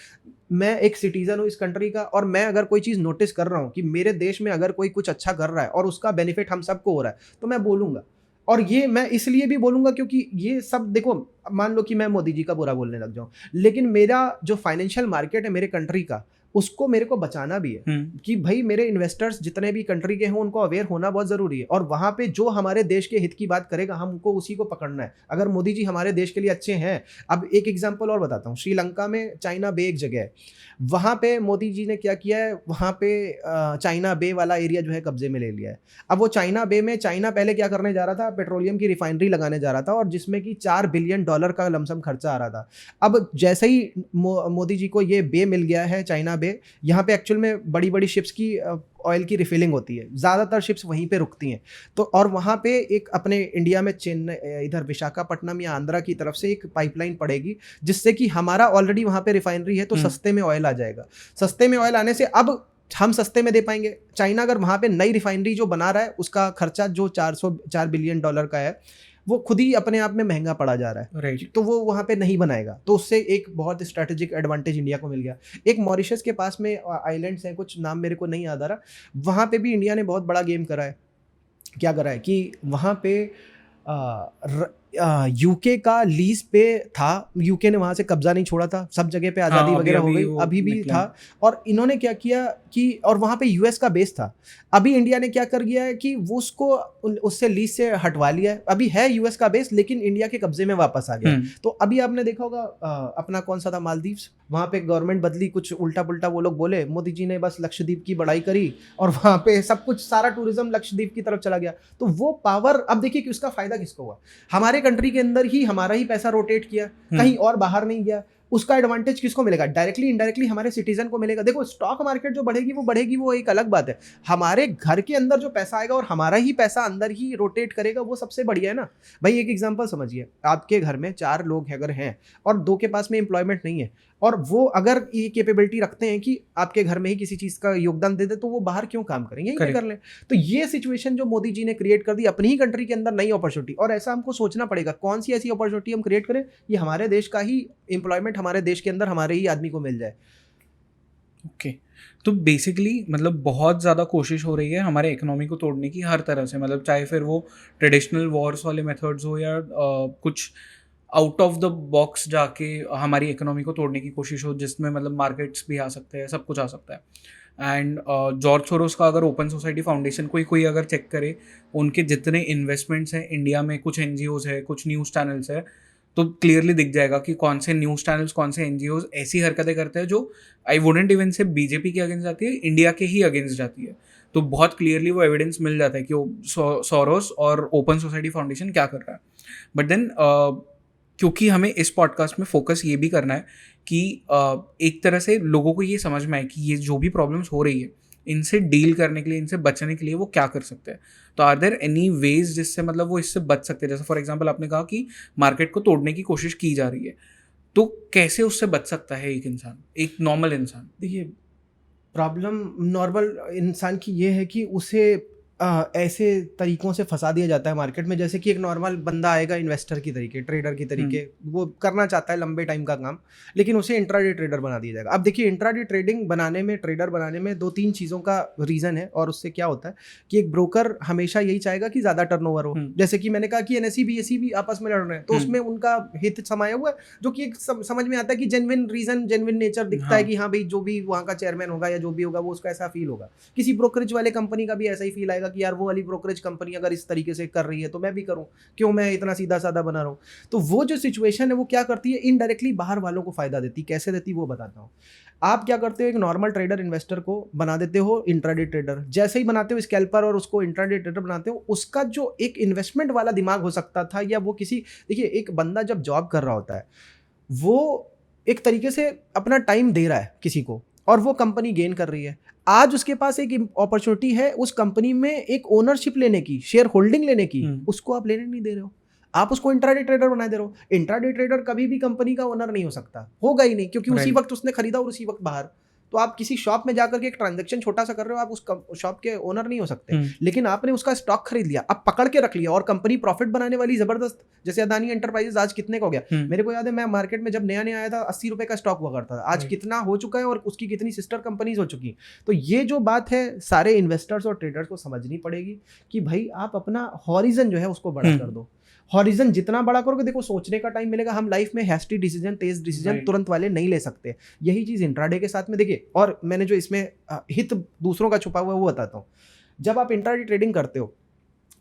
मैं एक सिटीजन हूँ इस कंट्री का, और मैं अगर कोई चीज़ नोटिस कर रहा हूँ कि मेरे देश में अगर कोई कुछ अच्छा कर रहा है और उसका बेनिफिट हम सबको हो रहा है तो मैं बोलूँगा। और ये मैं इसलिए भी बोलूँगा क्योंकि ये सब देखो, मान लो कि मैं मोदी जी का बुरा बोलने लग जाऊँ, लेकिन मेरा जो फाइनेंशियल मार्केट है मेरे कंट्री का, उसको मेरे को बचाना भी है कि भाई मेरे इन्वेस्टर्स जितने भी कंट्री के हों उनको अवेयर होना बहुत ज़रूरी है। और वहाँ पे जो हमारे देश के हित की बात करेगा हमको उसी को पकड़ना है। अगर मोदी जी हमारे देश के लिए अच्छे हैं, अब एक एग्जांपल और बताता हूँ, श्रीलंका में चाइना बे एक जगह है, वहाँ पे मोदी जी ने क्या किया है, वहाँ पे चाइना बे वाला एरिया जो है कब्जे में ले लिया है। अब वो चाइना बे में चाइना पहले क्या करने जा रहा था, पेट्रोलियम की रिफाइनरी लगाने जा रहा था, और जिसमें कि $4 बिलियन का लमसम खर्चा आ रहा था। अब जैसे ही मोदी जी को ये बे मिल गया है, चाइना बे, यहाँ पे एक्चुअल में बड़ी बड़ी शिप्स की ऑयल की रिफिलिंग होती है, ज़्यादातर शिप्स वहीं पे रुकती हैं। तो और वहाँ पे एक अपने इंडिया में चेन्नई, इधर विशाखापट्टनम या आंध्रा की तरफ से एक पाइपलाइन पड़ेगी, जिससे कि हमारा ऑलरेडी वहाँ पे रिफाइनरी है तो सस्ते में ऑयल आ जाएगा। सस्ते में ऑयल आने से अब हम सस्ते में दे पाएंगे। चाइना अगर वहाँ पे नई रिफाइनरी जो बना रहा है उसका खर्चा जो $4 बिलियन का है, वो खुद ही अपने आप में महंगा पड़ा जा रहा है, राइट। तो वो वहाँ पे नहीं बनाएगा। तो उससे एक बहुत स्ट्रैटेजिक एडवांटेज इंडिया को मिल गया। एक मॉरिशस के पास में आइलैंड्स हैं, कुछ नाम मेरे को नहीं याद आ रहा, वहाँ पे भी इंडिया ने बहुत बड़ा गेम करा है। क्या करा है कि वहाँ पे यूके का लीज पे था, यूके ने वहाँ से कब्जा नहीं छोड़ा था, सब जगह पे आज़ादी हाँ, वगैरह हो अभी गई, वो अभी भी निकला था। है। और इन्होंने क्या किया कि, और वहाँ पे यूएस का बेस था, अभी इंडिया ने क्या कर दिया है कि वो उसको उससे लीज से हटवा लिया है, अभी है यूएस का बेस लेकिन इंडिया के कब्जे में वापस आ गया है। तो अभी आपने देखा होगा अपना कौन सा था, मालदीव्स, वहाँ पे गवर्नमेंट बदली, कुछ उल्टा पुल्टा वो लोग बोले, मोदी जी ने बस लक्षद्वीप की बड़ाई करी और वहाँ पे सब कुछ, सारा टूरिज्म लक्षद्वीप की तरफ चला गया। तो वो पावर, अब देखिए कि उसका फायदा किसको हुआ, हमारे कंट्री के अंदर ही हमारा ही पैसा रोटेट किया, कहीं और बाहर नहीं गया। उसका एडवांटेज किसको मिलेगा? डायरेक्टली इनडायरेक्टली हमारे सिटीजन को मिलेगा। देखो स्टॉक मार्केट जो बढ़ेगी वो बढ़ेगी, वो एक अलग बात है, हमारे घर के अंदर जो पैसा आएगा और हमारा ही पैसा अंदर ही रोटेट करेगा, वो सबसे बढ़िया है ना भाई। एक एग्जांपल समझिए, आपके घर में 4 लोग अगर हैं और 2 के पास में एम्प्लॉयमेंट नहीं है, और वो अगर ये कैपेबिलिटी रखते हैं कि आपके घर में ही किसी चीज का योगदान दे दे, तो वो बाहर क्यों काम करें, यहीं पे कर लें। तो ये सिचुएशन जो मोदी जी ने क्रिएट कर दी अपनी ही कंट्री के अंदर, नई अपॉर्चुनिटी, और ऐसा हमको सोचना पड़ेगा कौन सी ऐसी अपॉर्चुनिटी हम क्रिएट करें, ये हमारे देश का ही एम्प्लॉयमेंट हमारे देश के अंदर हमारे ही आदमी को मिल जाए। ओके, तो बेसिकली मतलब बहुत ज़्यादा कोशिश हो रही है हमारे इकोनॉमी को तोड़ने की हर तरह से, मतलब चाहे फिर वो ट्रेडिशनल वॉर्स वाले मेथड्स हो या कुछ आउट ऑफ द बॉक्स जाके हमारी इकोनॉमी को तोड़ने की कोशिश हो, जिसमें मतलब मार्केट्स भी आ सकते हैं, सब कुछ आ सकता है। एंड जॉर्ज सोरोस का अगर ओपन सोसाइटी फाउंडेशन कोई अगर चेक करे, उनके जितने इन्वेस्टमेंट्स हैं इंडिया में, कुछ एनजीओज है, कुछ न्यूज़ चैनल्स है, तो क्लियरली दिख जाएगा कि कौन से न्यूज़ चैनल्स, कौन से एनजीओज ऐसी हरकतें करते हैं जो आई वुडेंट इवन से बीजेपी के अगेंस्ट जाती है, इंडिया के ही अगेंस्ट जाती है। तो बहुत क्लियरली वो एविडेंस मिल जाता है कि वो सोरोस और ओपन सोसाइटी फाउंडेशन क्या कर रहा है। बट देन क्योंकि हमें इस पॉडकास्ट में फोकस ये भी करना है कि एक तरह से लोगों को ये समझ में आए कि ये जो भी प्रॉब्लम्स हो रही है, इनसे डील करने के लिए, इनसे बचने के लिए वो क्या कर सकते हैं। तो आर देयर एनी वेज जिससे मतलब वो इससे बच सकते हैं? जैसे फॉर एग्जांपल आपने कहा कि मार्केट को तोड़ने की कोशिश की जा रही है, तो कैसे उससे बच सकता है एक इंसान, एक नॉर्मल इंसान? देखिए, प्रॉब्लम नॉर्मल इंसान की ये है कि उसे ऐसे तरीकों से फंसा दिया जाता है मार्केट में, जैसे कि एक नॉर्मल बंदा आएगा इन्वेस्टर की तरीके, ट्रेडर की तरीके, वो करना चाहता है लंबे टाइम का काम, लेकिन उसे इंट्राडे ट्रेडर बना दिया जाएगा। अब देखिए, इंट्राडे ट्रेडिंग बनाने में, ट्रेडर बनाने में 2-3 चीज़ों का रीज़न है, और उससे क्या होता है कि एक ब्रोकर हमेशा यही चाहेगा कि ज़्यादा टर्नओवर हो। जैसे कि मैंने कहा कि एनएसई बीएसई भी आपस में लड़ रहे हैं, तो उसमें उनका हित समाया हुआ है, जो कि एक समझ में आता है कि जेन्युइन रीज़न, जेन्युइन नेचर दिखता है कि हाँ भाई, जो भी वहाँ का चेयरमैन होगा या जो भी होगा, वो उसका ऐसा फील होगा। किसी ब्रोकरेज वाले कंपनी का भी ऐसा ही फील आएगा कि यार वो वाली ब्रोकरेज कंपनी अगर इस तरीके से कर रही है तो मैं भी करूं, क्यों मैं इतना सीधा साधा बना रहा हूं। तो वो जो सिचुएशन है वो क्या करती है, इनडायरेक्टली बाहर वालों को फायदा देती। कैसे देती वो बताता हूं। आप क्या करते हो, एक नॉर्मल ट्रेडर इन्वेस्टर को बना देते हो इंट्राडे ट्रेडर। जैसे ही बनाते हो स्कैल्पर और उसको इंट्राडे ट्रेडर बनाते हो, उसका जो एक इन्वेस्टमेंट वाला दिमाग हो सकता था, या वो किसी, देखिए एक बंदा जब जॉब कर रहा होता है, वो एक तरीके से अपना टाइम दे रहा है किसी को, और वो कंपनी गेन कर रही है। आज उसके पास एक अपॉर्चुनिटी है उस कंपनी में एक ओनरशिप लेने की, शेयर होल्डिंग लेने की, उसको आप लेने नहीं दे रहे हो, आप उसको इंट्राडे ट्रेडर बना दे रहे हो। इंट्राडे ट्रेडर कभी भी कंपनी का ओनर नहीं हो सकता, होगा ही नहीं, क्योंकि उसी वक्त उसने खरीदा और उसी वक्त बाहर। तो आप किसी शॉप में जाकर के एक ट्रांजैक्शन छोटा सा कर रहे हो, आप उस शॉप के ओनर नहीं हो सकते, लेकिन आपने उसका स्टॉक खरीद लिया, अब पकड़ के रख लिया, और कंपनी प्रॉफिट बनाने वाली जबरदस्त। जैसे अदानी एंटरप्राइजेस आज कितने का हो गया, मेरे को याद है, मैं मार्केट में जब नया नया आया था 80 रुपए का स्टॉक हुआ करता था, आज कितना हो चुका है, और उसकी कितनी सिस्टर कंपनीज हो चुकी। तो ये जो बात है सारे इन्वेस्टर्स और ट्रेडर्स को समझनी पड़ेगी कि भाई आप अपना हॉरिजन जो है उसको बड़ा कर दो। हॉरिजन जितना बड़ा करोगे, देखो सोचने का टाइम मिलेगा। हम लाइफ में हैस्टी डिसीजन, तेज डिसीजन तुरंत वाले नहीं ले सकते। यही चीज इंट्राडे के साथ में देखिए, और मैंने जो इसमें हित दूसरों का छुपा हुआ है वो बताता हूँ। जब आप इंट्राडे ट्रेडिंग करते हो,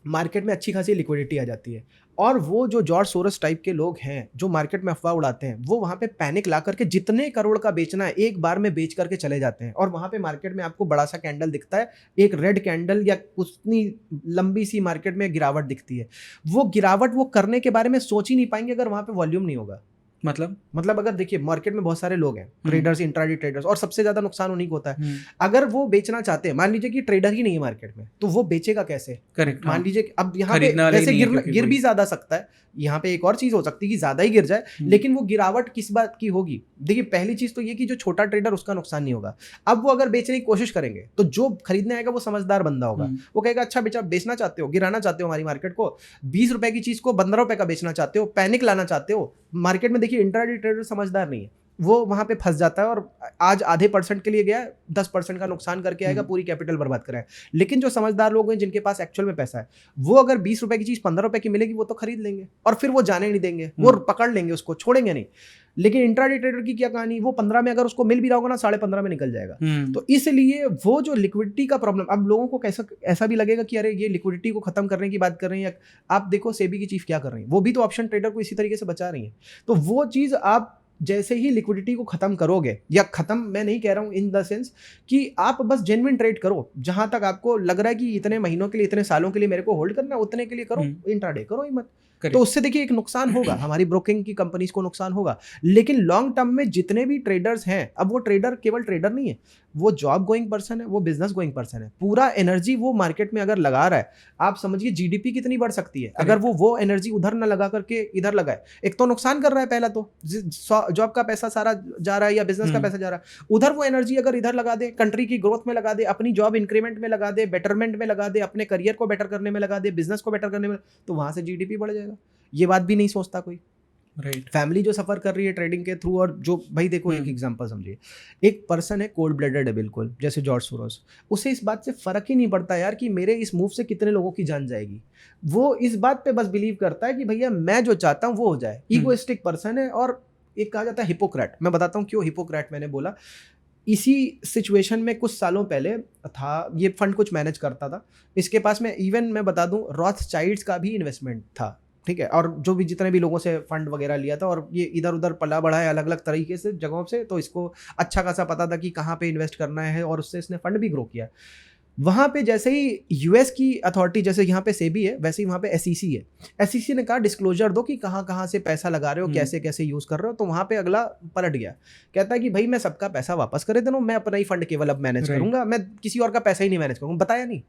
मार्केट में अच्छी खासी लिक्विडिटी आ जाती है, और वो जो जॉर्ज सोरोस टाइप के लोग हैं जो मार्केट में अफवाह उड़ाते हैं, वो वहाँ पे पैनिक ला करके जितने करोड़ का बेचना है एक बार में बेच करके चले जाते हैं, और वहाँ पे मार्केट में आपको बड़ा सा कैंडल दिखता है, एक रेड कैंडल, या उतनी लंबी सी मार्केट में गिरावट दिखती है। वो गिरावट वो करने के बारे में सोच ही नहीं पाएंगे अगर वहाँ पे वॉल्यूम नहीं होगा। मतलब अगर देखिए मार्केट में बहुत सारे लोग हैं, ट्रेडर्स, इंट्राडे ट्रेडर्स, और सबसे ज्यादा नुकसान उन्हीं को होता है। अगर वो बेचना चाहते हैं, मान लीजिए कि ट्रेडर ही नहीं है मार्केट में, तो वो बेचेगा कैसे? करेक्ट, मान लीजिए कि अब यहाँ पे खरीदने वाला ही वैसे नहीं है क्योंकि गिर कोई। भी ज्यादा सकता है, यहाँ पे एक और चीज हो सकती है कि ज्यादा ही गिर जाए, लेकिन वो गिरावट किस बात की होगी? देखिए पहली चीज तो ये कि जो छोटा ट्रेडर उसका नुकसान नहीं होगा। अब वो अगर बेचने की कोशिश करेंगे तो जो खरीदने आएगा वो समझदार बंदा होगा, वो कहेगा अच्छा बेचा, बेचना चाहते हो, गिराना चाहते हो हमारी मार्केट को, 20 रुपए की चीज को 15 रुपए का बेचना चाहते हो, पैनिक लाना चाहते हो मार्केट में। देखिए इंट्राडे ट्रेडर समझदार नहीं है, वो वहां पे फंस जाता है और आज आधे % के लिए गया, 10% का नुकसान करके आएगा, पूरी कैपिटल बर्बाद कराए। लेकिन जो समझदार लोग हैं जिनके पास एक्चुअल में पैसा है, वो अगर 20 रुपए की चीज 15 रुपए की मिलेगी वो तो खरीद लेंगे और फिर वो जाने नहीं देंगे, वो पकड़ लेंगे, उसको छोड़ेंगे नहीं। लेकिन इंट्राडे ट्रेडर की क्या कहानी, वो 15 में अगर उसको मिल भी रहा होगा ना, 15.5 में निकल जाएगा। तो इसलिए वो जो लिक्विडिटी का प्रॉब्लम, अब लोगों को कैसा ऐसा भी लगेगा कि अरे ये लिक्विडिटी को खत्म करने की बात कर रहे हैं, या आप देखो सेबी की चीफ क्या कर रही है, वो भी तो ऑप्शन ट्रेडर को इसी तरीके से बचा रही है। तो वो चीज आप जैसे ही लिक्विडिटी को खत्म करोगे, या खत्म मैं नहीं कह रहा हूं इन द सेंस कि आप बस जेन्युइन ट्रेड करो, जहां तक आपको लग रहा है कि इतने महीनों के लिए, इतने सालों के लिए मेरे को होल्ड करना है, उतने के लिए करो, इंट्राडे करो ही मत। तो उससे देखिए एक नुकसान होगा, हमारी ब्रोकिंग की कंपनीज को नुकसान होगा, लेकिन लॉन्ग टर्म में जितने भी ट्रेडर्स हैं, अब वो ट्रेडर केवल ट्रेडर नहीं है, वो जॉब गोइंग पर्सन है, वो बिजनेस गोइंग पर्सन है, पूरा एनर्जी वो मार्केट में अगर लगा रहा है, आप समझिए जीडीपी कितनी बढ़ सकती है अगर वो एनर्जी उधर ना लगा करके इधर लगाए। एक तो नुकसान कर रहा है, पहला तो जॉब का पैसा सारा जा रहा है या बिजनेस का पैसा जा रहा है, उधर वो एनर्जी अगर इधर लगा दे, कंट्री की ग्रोथ में लगा दे, अपनी जॉब इंक्रीमेंट में लगा दे, बेटरमेंट में लगा दे, अपने करियर को बेटर करने में लगा दे, बिजनेस को बेटर करने में, तो वहां से जीडीपी बढ़ जाएगा। ये बात भी नहीं सोचता कोई। राइट, फैमिली जो सफर कर रही है ट्रेडिंग के थ्रू, और जो भाई देखो एक एग्जांपल समझिए, एक पर्सन है कोल्ड ब्लडेड है बिल्कुल, जैसे जॉर्ज सोरोस, उसे इस बात से फर्क ही नहीं पड़ता यार कि मेरे इस मूव से कितने लोगों की जान जाएगी। वो इस बात पे बस बिलीव करता है कि भैया मैं जो चाहता हूँ वो हो जाए। ईगोइस्टिक पर्सन है, और एक कहा जाता है हिपोक्रेट। मैं बताता हूँ क्यों हिपोक्रेट मैंने बोला। इसी सिचुएशन में कुछ सालों पहले था, ये फंड कुछ मैनेज करता था, इसके पास में इवन मैं बता दूं रॉथस्चाइल्ड्स का भी इन्वेस्टमेंट था, ठीक है, और जो भी जितने भी लोगों से फंड वगैरह लिया था, और ये इधर उधर पला बढ़ा है अलग अलग तरीके से जगहों से, तो इसको अच्छा खासा पता था कि कहाँ पे इन्वेस्ट करना है, और उससे इसने फंड भी ग्रो किया। वहाँ पे जैसे ही यूएस की अथॉरिटी, जैसे यहाँ पे सेबी है, वैसे ही वहाँ पे एसईसी है, एसईसी ने कहा डिस्क्लोजर दो कि कहाँ कहाँ से पैसा लगा रहे हो, कैसे कैसे यूज़ कर रहे हो। तो वहाँ पे अगला पलट गया, कहता है कि भाई मैं सबका पैसा वापस करे दे रहा हूँ, मैं अपना ही फंड केवल अब मैनेज करूंगा, मैं किसी और का पैसा ही नहीं मैनेज करूँगा। बताया नहीं,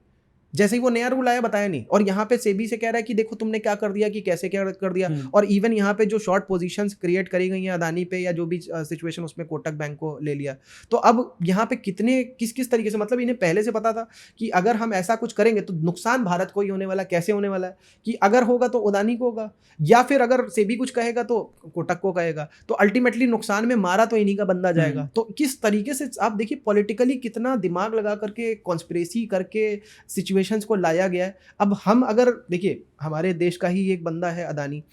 जैसे ही वो नया रूल आया बताया नहीं, और यहाँ पे सेबी से कह रहा है कि देखो तुमने क्या कर दिया, कि कैसे क्या कर दिया। और इवन यहाँ पे जो शॉर्ट पोजीशंस क्रिएट करी गई हैं अदानी पे, या जो भी सिचुएशन, उसमें कोटक बैंक को ले लिया। तो अब यहाँ पे कितने किस किस तरीके से, मतलब इन्हें पहले से पता था कि अगर हम ऐसा कुछ करेंगे तो नुकसान भारत को ही होने वाला। कैसे होने वाला है कि अगर होगा तो अदानी को होगा, या फिर अगर सेबी कुछ कहेगा तो कोटक को कहेगा, तो अल्टीमेटली नुकसान में मारा तो इन्हीं का बंदा जाएगा। तो किस तरीके से आप देखिए पॉलिटिकली कितना दिमाग लगा करके, कॉन्स्पिरेसी करके सिचुएशंस को लाया गया है। अब हम अगर देखिए, हमारे देश का ही एक बंदा है अदानी,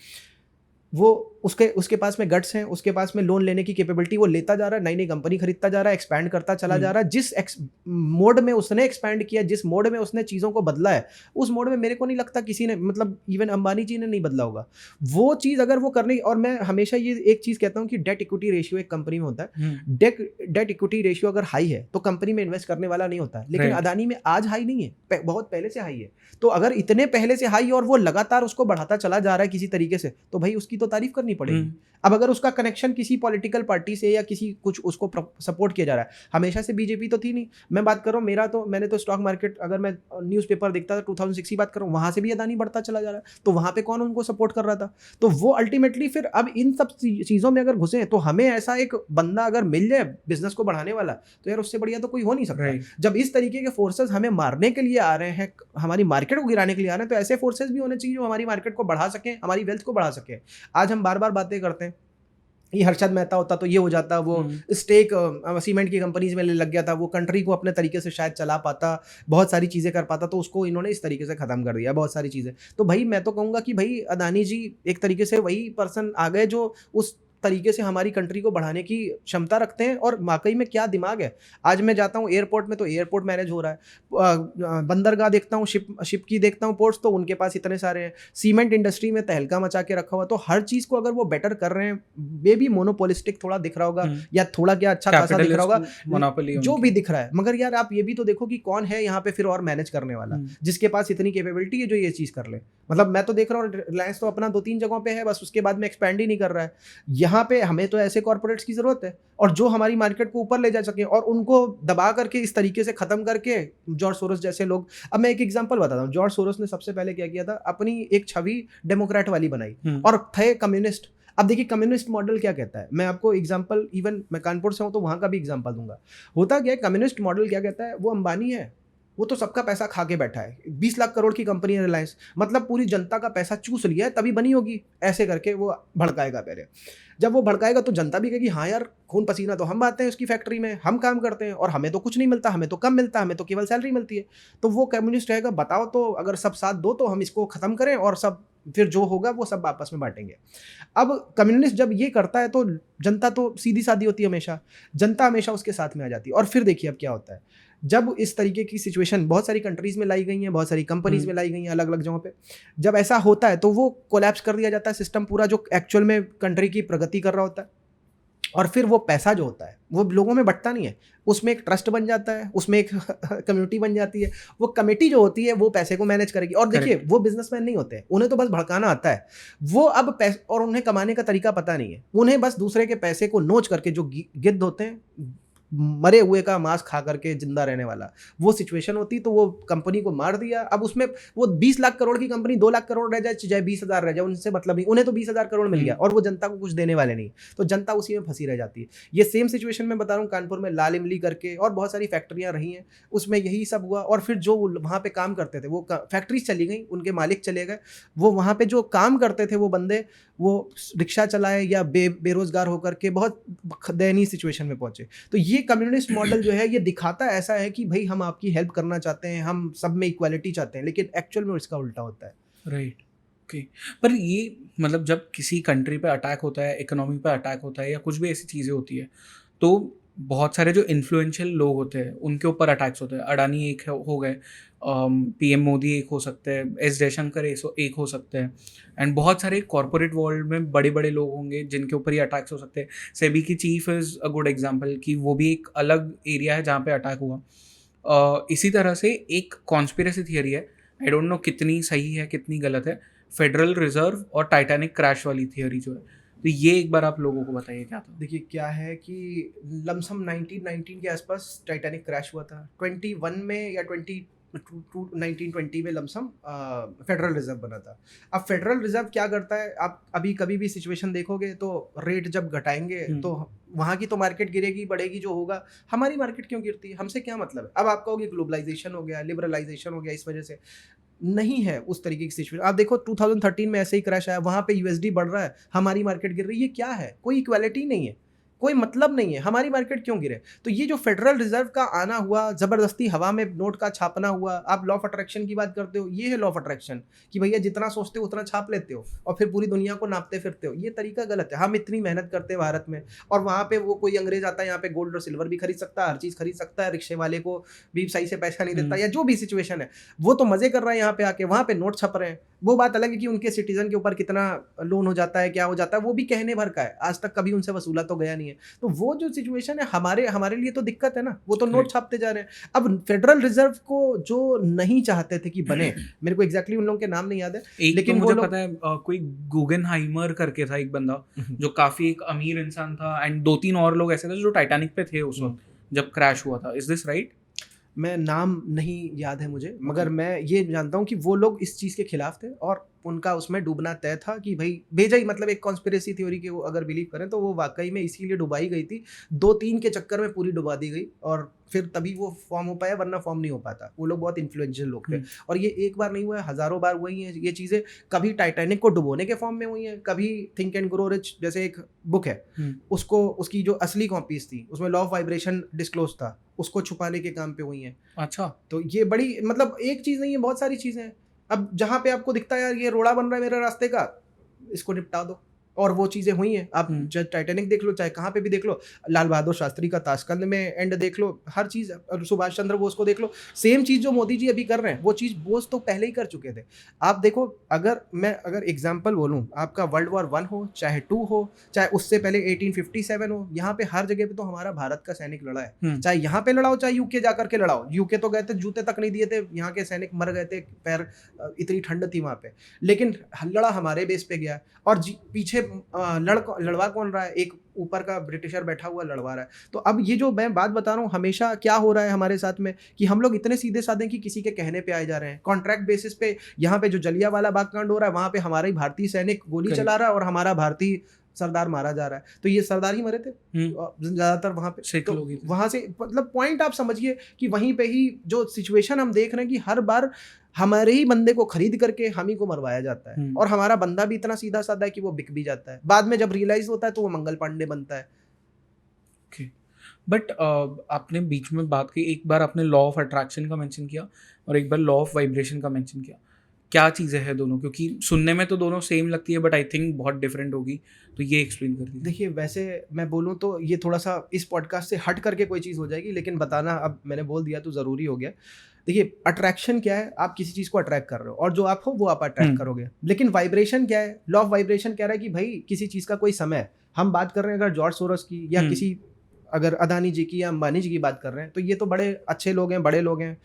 वो उसके पास में गट्स हैं, उसके पास में लोन लेने की कैपेबिलिटी, वो लेता जा रहा है, नई नई कंपनी खरीदता जा रहा है, एक्सपैंड करता चला जा रहा है। जिस मोड में उसने एक्सपैंड किया, जिस मोड में उसने चीज़ों को बदला है, उस मोड में मेरे को नहीं लगता किसी ने, मतलब इवन अंबानी जी ने नहीं बदला होगा वो चीज़ अगर वो करने। और मैं हमेशा ये एक चीज़ कहता हूँ कि डेट इक्विटी रेशियो एक कंपनी में होता है, डेट इक्विटी रेशियो अगर हाई है तो कंपनी में इन्वेस्ट करने वाला नहीं होता है। लेकिन अदानी में आज हाई नहीं है, बहुत पहले से हाई है। तो अगर इतने पहले से हाई और वो लगातार उसको बढ़ाता चला जा रहा है किसी तरीके से, तो भाई उसकी तो तारीफ करनी पड़ेगी। अब अगर उसका कनेक्शन किसी पॉलिटिकल पार्टी से या किसी कुछ उसको सपोर्ट किया जा रहा है, हमेशा से बीजेपी तो थी नहीं। मैं बात कर रहा हूँ, मैंने तो स्टॉक मार्केट, अगर मैं न्यूज़पेपर देखता था 2006 की बात कर रहा हूँ, वहाँ से भी अदानी बढ़ता चला जा रहा है, तो वहाँ पे कौन उनको सपोर्ट कर रहा था? तो वो अल्टीमेटली फिर अब इन सब चीज़ों में अगर घुसे, तो हमें ऐसा एक बंदा अगर मिल जाए बिजनेस को बढ़ाने वाला, तो यार उससे बढ़िया तो कोई हो नहीं सकता। जब इस तरीके के फोर्सेस हमें मारने के लिए आ रहे हैं, हमारी मार्केट को गिराने के लिए आ रहे हैं, तो ऐसे फोर्सेस भी होने चाहिए जो हमारी मार्केट को बढ़ा सकें, हमारी वेल्थ को बढ़ा सकें। आज हम बार बार बातें करते हैं, ये हर्षद मेहता होता तो ये हो जाता, वो स्टेक सीमेंट की कंपनीज में लग गया था, वो कंट्री को अपने तरीके से शायद चला पाता, बहुत सारी चीज़ें कर पाता, तो उसको इन्होंने इस तरीके से ख़त्म कर दिया बहुत सारी चीज़ें। तो भाई मैं तो कहूँगा कि भाई अदानी जी एक तरीके से वही पर्सन आ गए जो उस तरीके से हमारी कंट्री को बढ़ाने की क्षमता रखते हैं, और वाकई में क्या दिमाग है। आज मैं जाता हूँ एयरपोर्ट में तो एयरपोर्ट मैनेज हो रहा है, बंदरगाह देखता हूँ, शिप की देखता हूँ, पोर्ट्स, तो उनके पास इतने सारे हैं। सीमेंट इंडस्ट्री में तहलका मचा के रखा हुआ, तो हर चीज़ को अगर वो बेटर कर रहे हैं, मे भी मोनोपोलिस्टिक थोड़ा दिख रहा होगा, या थोड़ा क्या अच्छा खासा दिख रहा होगा, जो भी दिख रहा है, मगर यार आप ये भी तो देखो कि कौन है यहाँ पे फिर और मैनेज करने वाला, जिसके पास इतनी कैपेबिलिटी है जो ये चीज़ कर ले। मतलब मैं तो देख रहा हूँ रिलायंस तो अपना 2-3 जगहों पे है बस, उसके बाद में एक्सपैंड ही नहीं कर रहा है। यहाँ पे हमें तो ऐसे कॉर्पोरेट्स की ज़रूरत है और जो हमारी मार्केट को ऊपर ले जा सकें और उनको दबा करके इस तरीके से ख़त्म करके जॉर्ज सोरोस जैसे लोग। अब मैं एक एग्ज़ाम्पल बताता हूँ, जॉर्ज सोरोस ने सबसे पहले क्या किया था, अपनी एक छवि डेमोक्रेट वाली बनाई और थे कम्युनिस्ट। अब देखिए कम्युनिस्ट मॉडल क्या कहता है, मैं आपको एग्ज़ाम्पल, इवन मैं कानपुर से हूँ तो वहाँ का भी एग्ज़ाम्पल दूँगा। होता क्या है, कम्युनिस्ट मॉडल क्या कहता है, वो अंबानी है, वो तो सबका पैसा खा के बैठा है। 20 लाख करोड़ की कंपनी है रिलायंस, मतलब पूरी जनता का पैसा चूस लिया है तभी बनी होगी, ऐसे करके वो भड़काएगा पहले। जब वो भड़काएगा तो जनता भी कहेगी हाँ यार, खून पसीना तो हम बहाते हैं उसकी फैक्ट्री में, हम काम करते हैं और हमें तो कुछ नहीं मिलता, हमें तो कम मिलता है, हमें तो केवल सैलरी मिलती है। तो वो कम्युनिस्ट रहेगा, बताओ तो अगर सब साथ दो तो हम इसको ख़त्म करें और सब फिर जो होगा वो सब आपस में बाँटेंगे। अब कम्युनिस्ट जब ये करता है तो जनता तो सीधी-सादी होती है हमेशा, जनता हमेशा उसके साथ में आ जाती है। और फिर देखिए अब क्या होता है, जब इस तरीके की सिचुएशन बहुत सारी कंट्रीज़ में लाई गई हैं, बहुत सारी कंपनीज़ में लाई गई हैं अलग-अलग जगहों पे। जब ऐसा होता है तो वो कोलैप्स कर दिया जाता है सिस्टम पूरा, जो एक्चुअल में कंट्री की प्रगति कर रहा होता है। और फिर वो पैसा जो होता है वो लोगों में बँटता नहीं है, उसमें एक ट्रस्ट बन जाता है, उसमें एक कम्युनिटी बन जाती है। वो कमेटी जो होती है वो पैसे को मैनेज करेगी। और देखिए करेक्ट। वो बिज़नेसमैन नहीं होते हैं, उन्हें तो बस भड़काना आता है। वो अब और उन्हें कमाने का तरीका पता नहीं है। उन्हें बस दूसरे के पैसे को नोच करके, जो गिद्ध होते हैं, मरे हुए का मांस खा करके जिंदा रहने वाला, वो सिचुएशन होती तो वो कंपनी को मार दिया। अब उसमें वो 20 लाख करोड़ की कंपनी 2 लाख करोड़ रह जाए चाहे 20,000 रह जाए, उनसे मतलब नहीं, उन्हें तो 20,000 करोड़ मिल गया और वो जनता को कुछ देने वाले नहीं, तो जनता उसी में फंसी रह जाती है। ये सेम सिचुएशन में बता रहा हूँ, कानपुर में लाल इमली करके और बहुत सारी फैक्ट्रियां रही हैं, उसमें यही सब हुआ। और फिर जो वहाँ पे काम करते थे वो फैक्ट्रीज चली गई, उनके मालिक चले गए, वो वहाँ पे जो काम करते थे वो बंदे, वो रिक्शा चलाए या बेरोजगार होकर के बहुत दयनीय सिचुएशन में पहुंचे। तो ये कम्युनिस्ट मॉडल जो है ये दिखाता ऐसा है कि भाई हम आपकी हेल्प करना चाहते हैं, हम सब में इक्वालिटी चाहते हैं, लेकिन एक्चुअल में इसका उल्टा होता है। राइट। ओके। पर ये मतलब जब किसी कंट्री पे अटैक होता है, इकोनॉमी पे अटैक होता है या कुछ भी ऐसी चीज़ें होती है, तो बहुत सारे जो इन्फ्लुएंशियल लोग होते हैं उनके ऊपर अटैक्स होते हैं। अडानी एक हो गए, पीएम मोदी एक हो सकते हैं, एस जयशंकर एक हो सकते हैं, एंड बहुत सारे कॉरपोरेट वर्ल्ड में बड़े बड़े लोग होंगे जिनके ऊपर ये अटैक्स हो सकते हैं। सेबी की chief is a good example कि वो भी एक अलग एरिया है जहाँ पे अटैक हुआ। इसी तरह से एक कॉन्स्पिरेसी थियरी है, आई डोंट नो कितनी सही है कितनी गलत है, फेडरल रिजर्व और टाइटैनिक क्रैश वाली थियरी जो है। तो ये एक बार आप लोगों को बताइए क्या था। देखिए क्या है कि लमसम 1919 के आसपास टाइटैनिक क्रैश हुआ था, 21 में या 1920 में लमसम फेडरल रिजर्व बना था। अब फेडरल रिजर्व क्या करता है, आप अभी कभी भी सिचुएशन देखोगे तो रेट जब घटाएंगे तो वहाँ की तो मार्केट गिरेगी, बढ़ेगी जो होगा, हमारी मार्केट क्यों गिरती है, हमसे क्या मतलब है। अब आप कहोगे ग्लोबलाइजेशन हो गया, लिबरलाइजेशन हो गया, इस वजह से नहीं है उस तरीके की सिचुएशन। आप देखो 2013 में ऐसे ही क्रैश आया, वहाँ पे यूएसडी बढ़ रहा है, हमारी मार्केट गिर रही है, ये क्या है, कोई इक्वालिटी नहीं है, कोई मतलब नहीं है, हमारी मार्केट क्यों गिरे। तो ये जो फेडरल रिजर्व का आना हुआ, जबरदस्ती हवा में नोट का छापना हुआ, आप लॉ ऑफ अट्रैक्शन की बात करते हो, ये है लॉ ऑफ अट्रैक्शन कि भैया जितना सोचते हो उतना छाप लेते हो और फिर पूरी दुनिया को नापते फिरते हो, ये तरीका गलत है। हम इतनी मेहनत करते हैं भारत में और वहाँ पे वो कोई अंग्रेज आता है, यहाँ पे गोल्ड और सिल्वर भी खरीद सकता है, हर चीज़ खरीद सकता है, रिक्शे वाले को भी सही से पैसा नहीं देता या जो भी सिचुएशन है, वो तो मजे कर रहा है यहाँ पे आके, वहाँ पे नोट छप रहे हैं। वो बात अलग है कि उनके सिटीजन के ऊपर कितना लोन हो जाता है, क्या हो जाता है, वो भी कहने भर का है, आज तक कभी उनसे वसूला तो गया नहीं है। तो वो जो सिचुएशन है हमारे लिए तो दिक्कत है ना, वो तो नोट छापते जा रहे हैं। अब फेडरल रिजर्व को जो नहीं चाहते थे कि बने, मेरे को एग्जैक्टली उन लोगों के नाम नहीं याद है, लेकिन तो मुझे पता है कोई गूगनहाइमर करके था एक बंदा जो काफी एक अमीर इंसान था, एंड 2-3 और लोग ऐसे थे जो टाइटैनिक पे थे उस वक्त जब क्रैश हुआ था। Is this right? मैं नाम नहीं याद है मुझे, मगर मैं ये जानता हूँ कि वो लोग इस चीज़ के खिलाफ थे और उनका उसमें डूबना तय था कि भाई भेजा ही, मतलब एक कॉन्स्पिरेसी थ्योरी के वो अगर बिलीव करें तो वो वाकई में इसीलिए डुबाई गई थी, 2-3 के चक्कर में पूरी डुबा दी गई और फिर तभी वो फॉर्म हो पाया, वरना फॉर्म नहीं हो पाता। वो लोग बहुत इन्फ्लुएंशियल लोग थे और ये एक बार नहीं हुआ है, हज़ारों बार हुई हैं ये चीज़ें। कभी टाइटैनिक को डुबोने के फॉर्म में हुई हैं, कभी थिंक एंड ग्रो रिच जैसे एक बुक है, उसको उसकी जो असली कॉपीज थी उसमें लॉ ऑफ वाइब्रेशन डिस्क्लोज था, उसको छुपाने के काम पे हुई हैं। अच्छा। तो ये बड़ी, मतलब एक चीज़ नहीं है, बहुत सारी चीज़ें हैं। अब जहाँ पे आपको दिखता है यार ये रोड़ा बन रहा है मेरे रास्ते का, इसको निपटा दो, और वो चीज़ें हुई हैं। आप हम्म। चाहे टाइटैनिक देख लो, चाहे कहाँ पे भी देख लो, लाल बहादुर शास्त्री का ताशकंद में एंड देख लो, हर चीज़, और सुभाष चंद्र बोस को देख लो, सेम चीज़ जो मोदी जी अभी कर रहे हैं वो चीज़ बोस तो पहले ही कर चुके थे। आप देखो, अगर एग्जाम्पल बोलूँ, आपका वर्ल्ड वॉर 1 हो, चाहे 2 हो, चाहे उससे पहले 1857 हो, यहाँ पे हर जगह पे तो हमारा भारत का सैनिक लड़ा है। चाहे यहाँ पे लड़ाओ, चाहे यूके जाकर के लड़ाओ। यूके तो गए थे, जूते तक नहीं दिए थे, यहाँ के सैनिक मर गए थे, पैर इतनी ठंड थी वहाँ पे, लेकिन लड़ा हमारे बेस पे गया। और पीछे लड़वा कौन रहा है? एक ऊपर का ब्रिटिशर बैठा हुआ लड़वा रहा है। तो अब ये जो मैं बात बता रहा हूँ, हमेशा क्या हो रहा है हमारे साथ में कि हम लोग इतने सीधे साधे कि किसी के कहने पे आए जा रहे हैं, कॉन्ट्रैक्ट बेसिस पे। यहाँ पे जो जलियांवाला बाग कांड हो रहा है, वहाँ पे हमारा ही भारतीय सैनिक गोली चला रहा है और हमारा भारतीय सरदार मारा जा रहा है। तो ये सरदार ही मरे थे ज्यादातर वहां पे। तो वहां से मतलब पॉइंट आप समझिए कि वहीं पे ही जो सिचुएशन हम देख रहे हैं कि हर बार हमारे ही बंदे को खरीद करके हम ही को मरवाया जाता है, और हमारा बंदा भी इतना सीधा साधा है कि वो बिक भी जाता है। बाद में जब रियलाइज होता है तो वो मंगल पांडे बनता है। बट आपने बीच में बात की, एक बार आपने लॉ ऑफ अट्रैक्शन का मेंशन किया और एक बार लॉ ऑफ वाइब्रेशन का मेंशन किया। क्या चीज़ें हैं दोनों? क्योंकि सुनने में तो दोनों सेम लगती है, बट आई थिंक बहुत डिफरेंट होगी, तो ये एक्सप्लेन कर दीजिए। देखिए, वैसे मैं बोलूँ तो ये थोड़ा सा इस पॉडकास्ट से हट करके कोई चीज़ हो जाएगी, लेकिन बताना अब मैंने बोल दिया तो ज़रूरी हो गया। देखिए, अट्रैक्शन क्या है? आप किसी चीज़ को अट्रैक्ट कर रहे हो, और जो आप हो वो आप अट्रैक्ट करोगे। लेकिन वाइब्रेशन क्या है? लॉ ऑफ वाइब्रेशन कह रहा है कि भाई किसी चीज़ का कोई समय, हम बात कर रहे हैं अगर जॉर्ज सोरोस की, या किसी अगर अदानी जी की या अंबानी जी की बात कर रहे हैं, तो ये तो बड़े अच्छे लोग हैं, बड़े लोग हैं।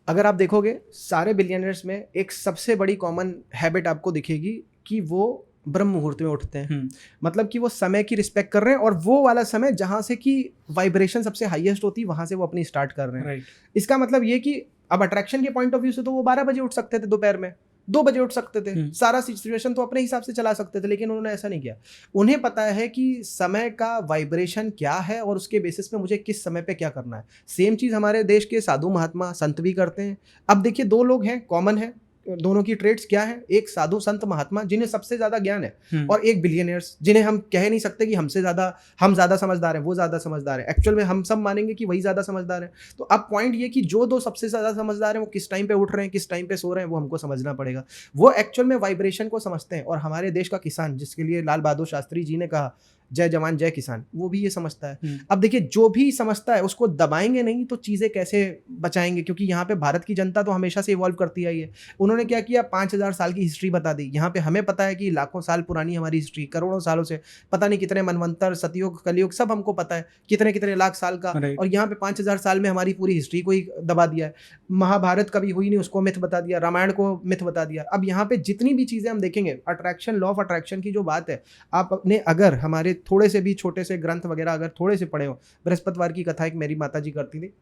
अगर आप देखोगे सारे बिलियनर्स में एक सबसे बड़ी कॉमन हैबिट आपको दिखेगी कि वो ब्रह्म मुहूर्त में उठते हैं। मतलब कि वो समय की रिस्पेक्ट कर रहे हैं, और वो वाला समय जहाँ से कि वाइब्रेशन सबसे हाईएस्ट होती है, वहाँ से वो अपनी स्टार्ट कर रहे हैं। इसका मतलब ये कि अब अट्रैक्शन के पॉइंट ऑफ व्यू से तो वो 12 बजे उठ सकते थे, दोपहर में 2 बजे उठ सकते थे, सारा सिचुएशन तो अपने हिसाब से चला सकते थे, लेकिन उन्होंने ऐसा नहीं किया। उन्हें पता है कि समय का वाइब्रेशन क्या है और उसके बेसिस पे मुझे किस समय पे क्या करना है। सेम चीज़ हमारे देश के साधु महात्मा संत भी करते हैं। अब देखिए, 2 लोग हैं, कॉमन है, दोनों की ट्रेड्स क्या है? एक साधु संत महात्मा जिन्हें सबसे ज्यादा ज्ञान है, और एक बिलियनियर्स जिन्हें हम कह नहीं सकते कि हम ज्यादा समझदार हैं, वो ज्यादा समझदार है। एक्चुअल में हम सब मानेंगे कि वही ज्यादा समझदार है। तो अब पॉइंट ये कि जो 2 सबसे ज्यादा समझदार हैं वो किस टाइम पे उठ रहे हैं, किस टाइम पे सो रहे हैं, वो हमको समझना पड़ेगा। वो एक्चुअल में वाइब्रेशन को समझते हैं। और हमारे देश का किसान, जिसके लिए लाल बहादुर शास्त्री जी ने कहा जय जवान जय किसान, वो भी ये समझता है। अब देखिए, जो भी समझता है उसको दबाएंगे नहीं तो चीज़ें कैसे बचाएंगे? क्योंकि यहाँ पे भारत की जनता तो हमेशा से इवॉल्व करती आई है। उन्होंने क्या किया? 5000 साल की हिस्ट्री बता दी। यहाँ पे हमें पता है कि लाखों साल पुरानी हमारी हिस्ट्री, करोड़ों सालों से, पता नहीं कितने मनवंतर, सतयुग, कलयुग, सब हमको पता है, कितने कितने लाख साल का। और यहाँ पे 5000 साल में हमारी पूरी हिस्ट्री को ही दबा दिया है। महाभारत कभी हुई नहीं, उसको मिथ बता दिया, रामायण को मिथ बता दिया। अब यहाँ पे जितनी भी चीज़ें हम देखेंगे, अट्रैक्शन, लॉ ऑफ अट्रैक्शन की जो बात है, आप अपने अगर हमारे थोड़े से भी छोटे से ग्रंथ वगैरह अगर थोड़े से पढ़े हो, बृहस्पतिवार की कथा एक मेरी माता जी करती थी,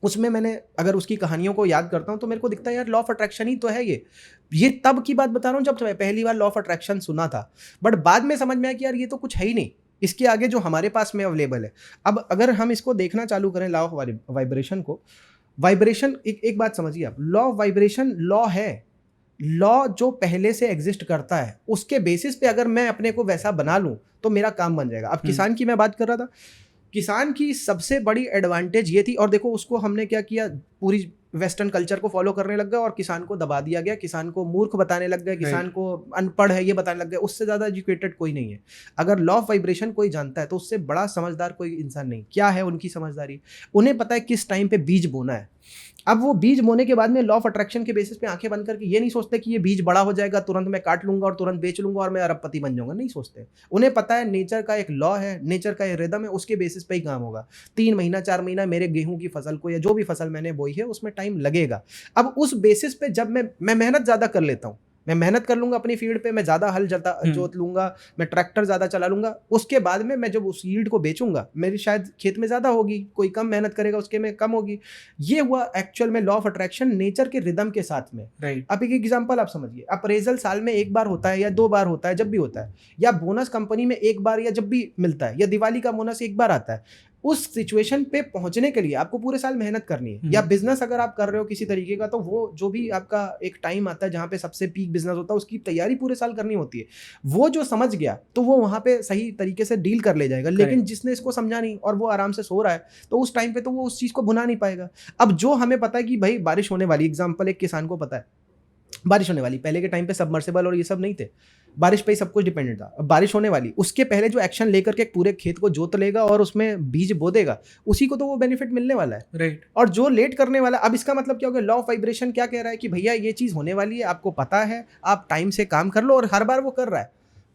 उसमें मैंने अगर उसकी कहानियों को याद करता हूं तो मेरे को दिखता है यार, लॉ ऑफ अट्रैक्शन ही तो है ये तब की बात बता रहा हूं जब पहली बार लॉ ऑफ अट्रैक्शन सुना था। बट बाद में समझ में आया कि यार ये तो कुछ है ही नहीं इसके आगे जो हमारे पास में अवेलेबल है। अब अगर हम इसको देखना चालू करें लॉ ऑफ वाइब्रेशन को, वाइब्रेशन एक बात समझिए आप, लॉ ऑफ वाइब्रेशन लॉ है। लॉ जो पहले से एग्जिस्ट करता है उसके बेसिस पे अगर मैं अपने को वैसा बना लूं तो मेरा काम बन जाएगा। अब किसान की मैं बात कर रहा था, किसान की सबसे बड़ी एडवांटेज ये थी, और देखो उसको हमने क्या किया, पूरी वेस्टर्न कल्चर को फॉलो करने लग गए और किसान को दबा दिया गया, किसान को मूर्ख बताने लग गए, किसान को अनपढ़ है ये बताने लग गए। उससे ज़्यादा एजुकेटेड कोई नहीं है। अगर लॉ ऑफ वाइब्रेशन कोई जानता है तो उससे बड़ा समझदार कोई इंसान नहीं। क्या है उनकी समझदारी? उन्हें पता है किस टाइम पे बीज बोना है। अब वो बीज बोने के बाद में लॉ ऑफ अट्रैक्शन के बेसिस पे आंखें बंद करके ये नहीं सोचते कि ये बीज बड़ा हो जाएगा, तुरंत मैं काट लूंगा और तुरंत बेच लूंगा और मैं अरबपति बन जाऊंगा, नहीं सोचते। उन्हें पता है नेचर का एक लॉ है, नेचर का एक रिदम है, उसके बेसिस पे ही काम होगा। 3 महीना 4 महीना मेरे गेहूं की फसल को या जो भी फसल मैंने बोई है उसमें टाइम लगेगा। अब उस बेसिस पे जब मैं मेहनत ज़्यादा कर लेता हूँ, मैं मेहनत कर लूंगा अपनी फील्ड पे, मैं ज़्यादा हल जोत लूंगा, मैं ट्रैक्टर ज़्यादा चला लूंगा, उसके बाद में मैं जब उस यील्ड को बेचूंगा मेरी शायद खेत में ज़्यादा होगी, कोई कम मेहनत करेगा उसके में कम होगी। ये हुआ एक्चुअल में लॉ ऑफ अट्रैक्शन नेचर के रिदम के साथ में। अब एक एग्जांपल आप समझिए, अप्रेजल साल में 1 बार होता है या 2 बार होता है, जब भी होता है, या बोनस कंपनी में 1 बार या जब भी मिलता है, या दिवाली का बोनस 1 बार आता है। उस सिचुएशन पे पहुंचने के लिए आपको पूरे साल मेहनत करनी है। या बिजनेस अगर आप कर रहे हो किसी तरीके का, तो वो जो भी आपका एक टाइम आता है जहां पे सबसे पीक बिजनेस होता है, उसकी तैयारी पूरे साल करनी होती है। वो जो समझ गया तो वो वहां पे सही तरीके से डील कर ले जाएगा। लेकिन जिसने इसको समझा नहीं और वो आराम से सो रहा है, तो उस टाइम पे तो वो उस चीज को भुना नहीं पाएगा। अब जो हमें पता है कि भाई बारिश होने वाली, एग्जाम्पल एक किसान को पता है बारिश होने वाली, पहले के टाइम पे सबमर्सिबल और ये सब नहीं थे, बारिश पे ही सब कुछ डिपेंडेंट था। अब बारिश होने वाली, उसके पहले जो एक्शन लेकर के पूरे खेत को जोत लेगा और उसमें बीज बो देगा, उसी को तो वो बेनिफिट मिलने वाला है। राइट। और जो लेट करने वाला, अब इसका मतलब क्या हो गया, लॉ ऑफ वाइब्रेशन क्या कह रहा है कि भैया ये चीज़ होने वाली है, आपको पता है, आप टाइम से काम कर लो, और हर बार वो कर रहा है,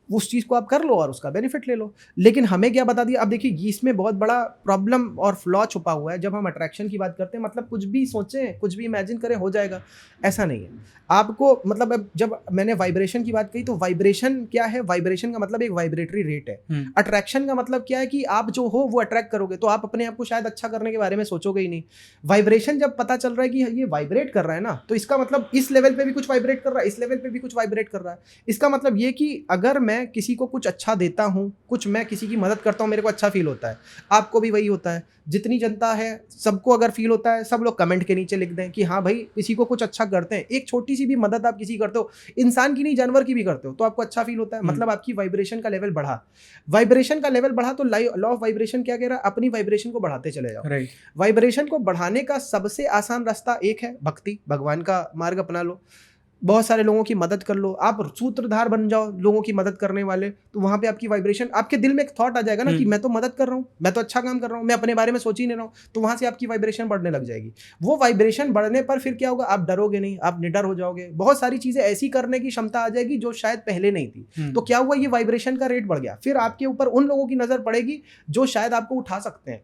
उस चीज़ को आप कर लो और उसका बेनिफिट ले लो। लेकिन हमें क्या बता दिया, अब देखिए इसमें बहुत बड़ा प्रॉब्लम और फ्लॉ छुपा हुआ है। जब हम अट्रैक्शन की बात करते हैं, मतलब कुछ भी सोचें, कुछ भी इमेजिन करें, हो जाएगा, ऐसा नहीं है। आपको मतलब, अब जब मैंने वाइब्रेशन की बात कही, तो वाइब्रेशन क्या है, वाइब्रेशन का मतलब एक वाइब्रेटरी रेट है। अट्रैक्शन का मतलब क्या है कि आप जो हो वो अट्रैक्ट करोगे, तो आप अपने आप को शायद अच्छा करने के बारे में सोचोगे ही नहीं। वाइब्रेशन जब पता चल रहा है कि ये वाइब्रेट कर रहा है ना, तो इसका मतलब इस लेवल पे भी कुछ वाइब्रेट कर रहा है, इस लेवल पे भी कुछ वाइब्रेट कर रहा है। इसका मतलब ये कि अगर मैं किसी को कुछ अच्छा देता हूँ, कुछ मैं किसी की मदद करता हूँ, मेरे को अच्छा फील होता है, आपको भी वही होता है। जितनी जनता है सबको अगर फील होता है, सब लोग कमेंट के नीचे लिख दें कि हाँ भाई किसी को कुछ अच्छा करते हैं, एक छोटी सी भी मदद आप किसी करते हो, इंसान की नहीं जानवर की भी करते हो, तो आपको अच्छा फील होता है, मतलब आपकी वाइब्रेशन का लेवल बढ़ा। वाइब्रेशन का लेवल बढ़ा तो लॉ ऑफ वाइब्रेशन क्या कह रहा है, अपनी वाइब्रेशन को बढ़ाते चले जाओ। राइट। वाइब्रेशन को बढ़ाने का सबसे आसान रास्ता एक है, भक्ति, भगवान का मार्ग अपना लो, बहुत सारे लोगों की मदद कर लो, आप सूत्रधार बन जाओ लोगों की मदद करने वाले, तो वहां पे आपकी वाइब्रेशन, आपके दिल में एक थॉट आ जाएगा ना कि मैं तो मदद कर रहा हूँ, मैं तो अच्छा काम कर रहा हूँ, मैं अपने बारे में सोच ही नहीं रहा हूँ, तो वहां से आपकी वाइब्रेशन बढ़ने लग जाएगी। वो वाइब्रेशन बढ़ने पर फिर क्या होगा, आप डरोगे नहीं, आप निडर हो जाओगे, बहुत सारी चीजें ऐसी करने की क्षमता आ जाएगी जो शायद पहले नहीं थी। तो क्या हुआ, ये वाइब्रेशन का रेट बढ़ गया, फिर आपके ऊपर उन लोगों की नजर पड़ेगी जो शायद आपको उठा सकते हैं।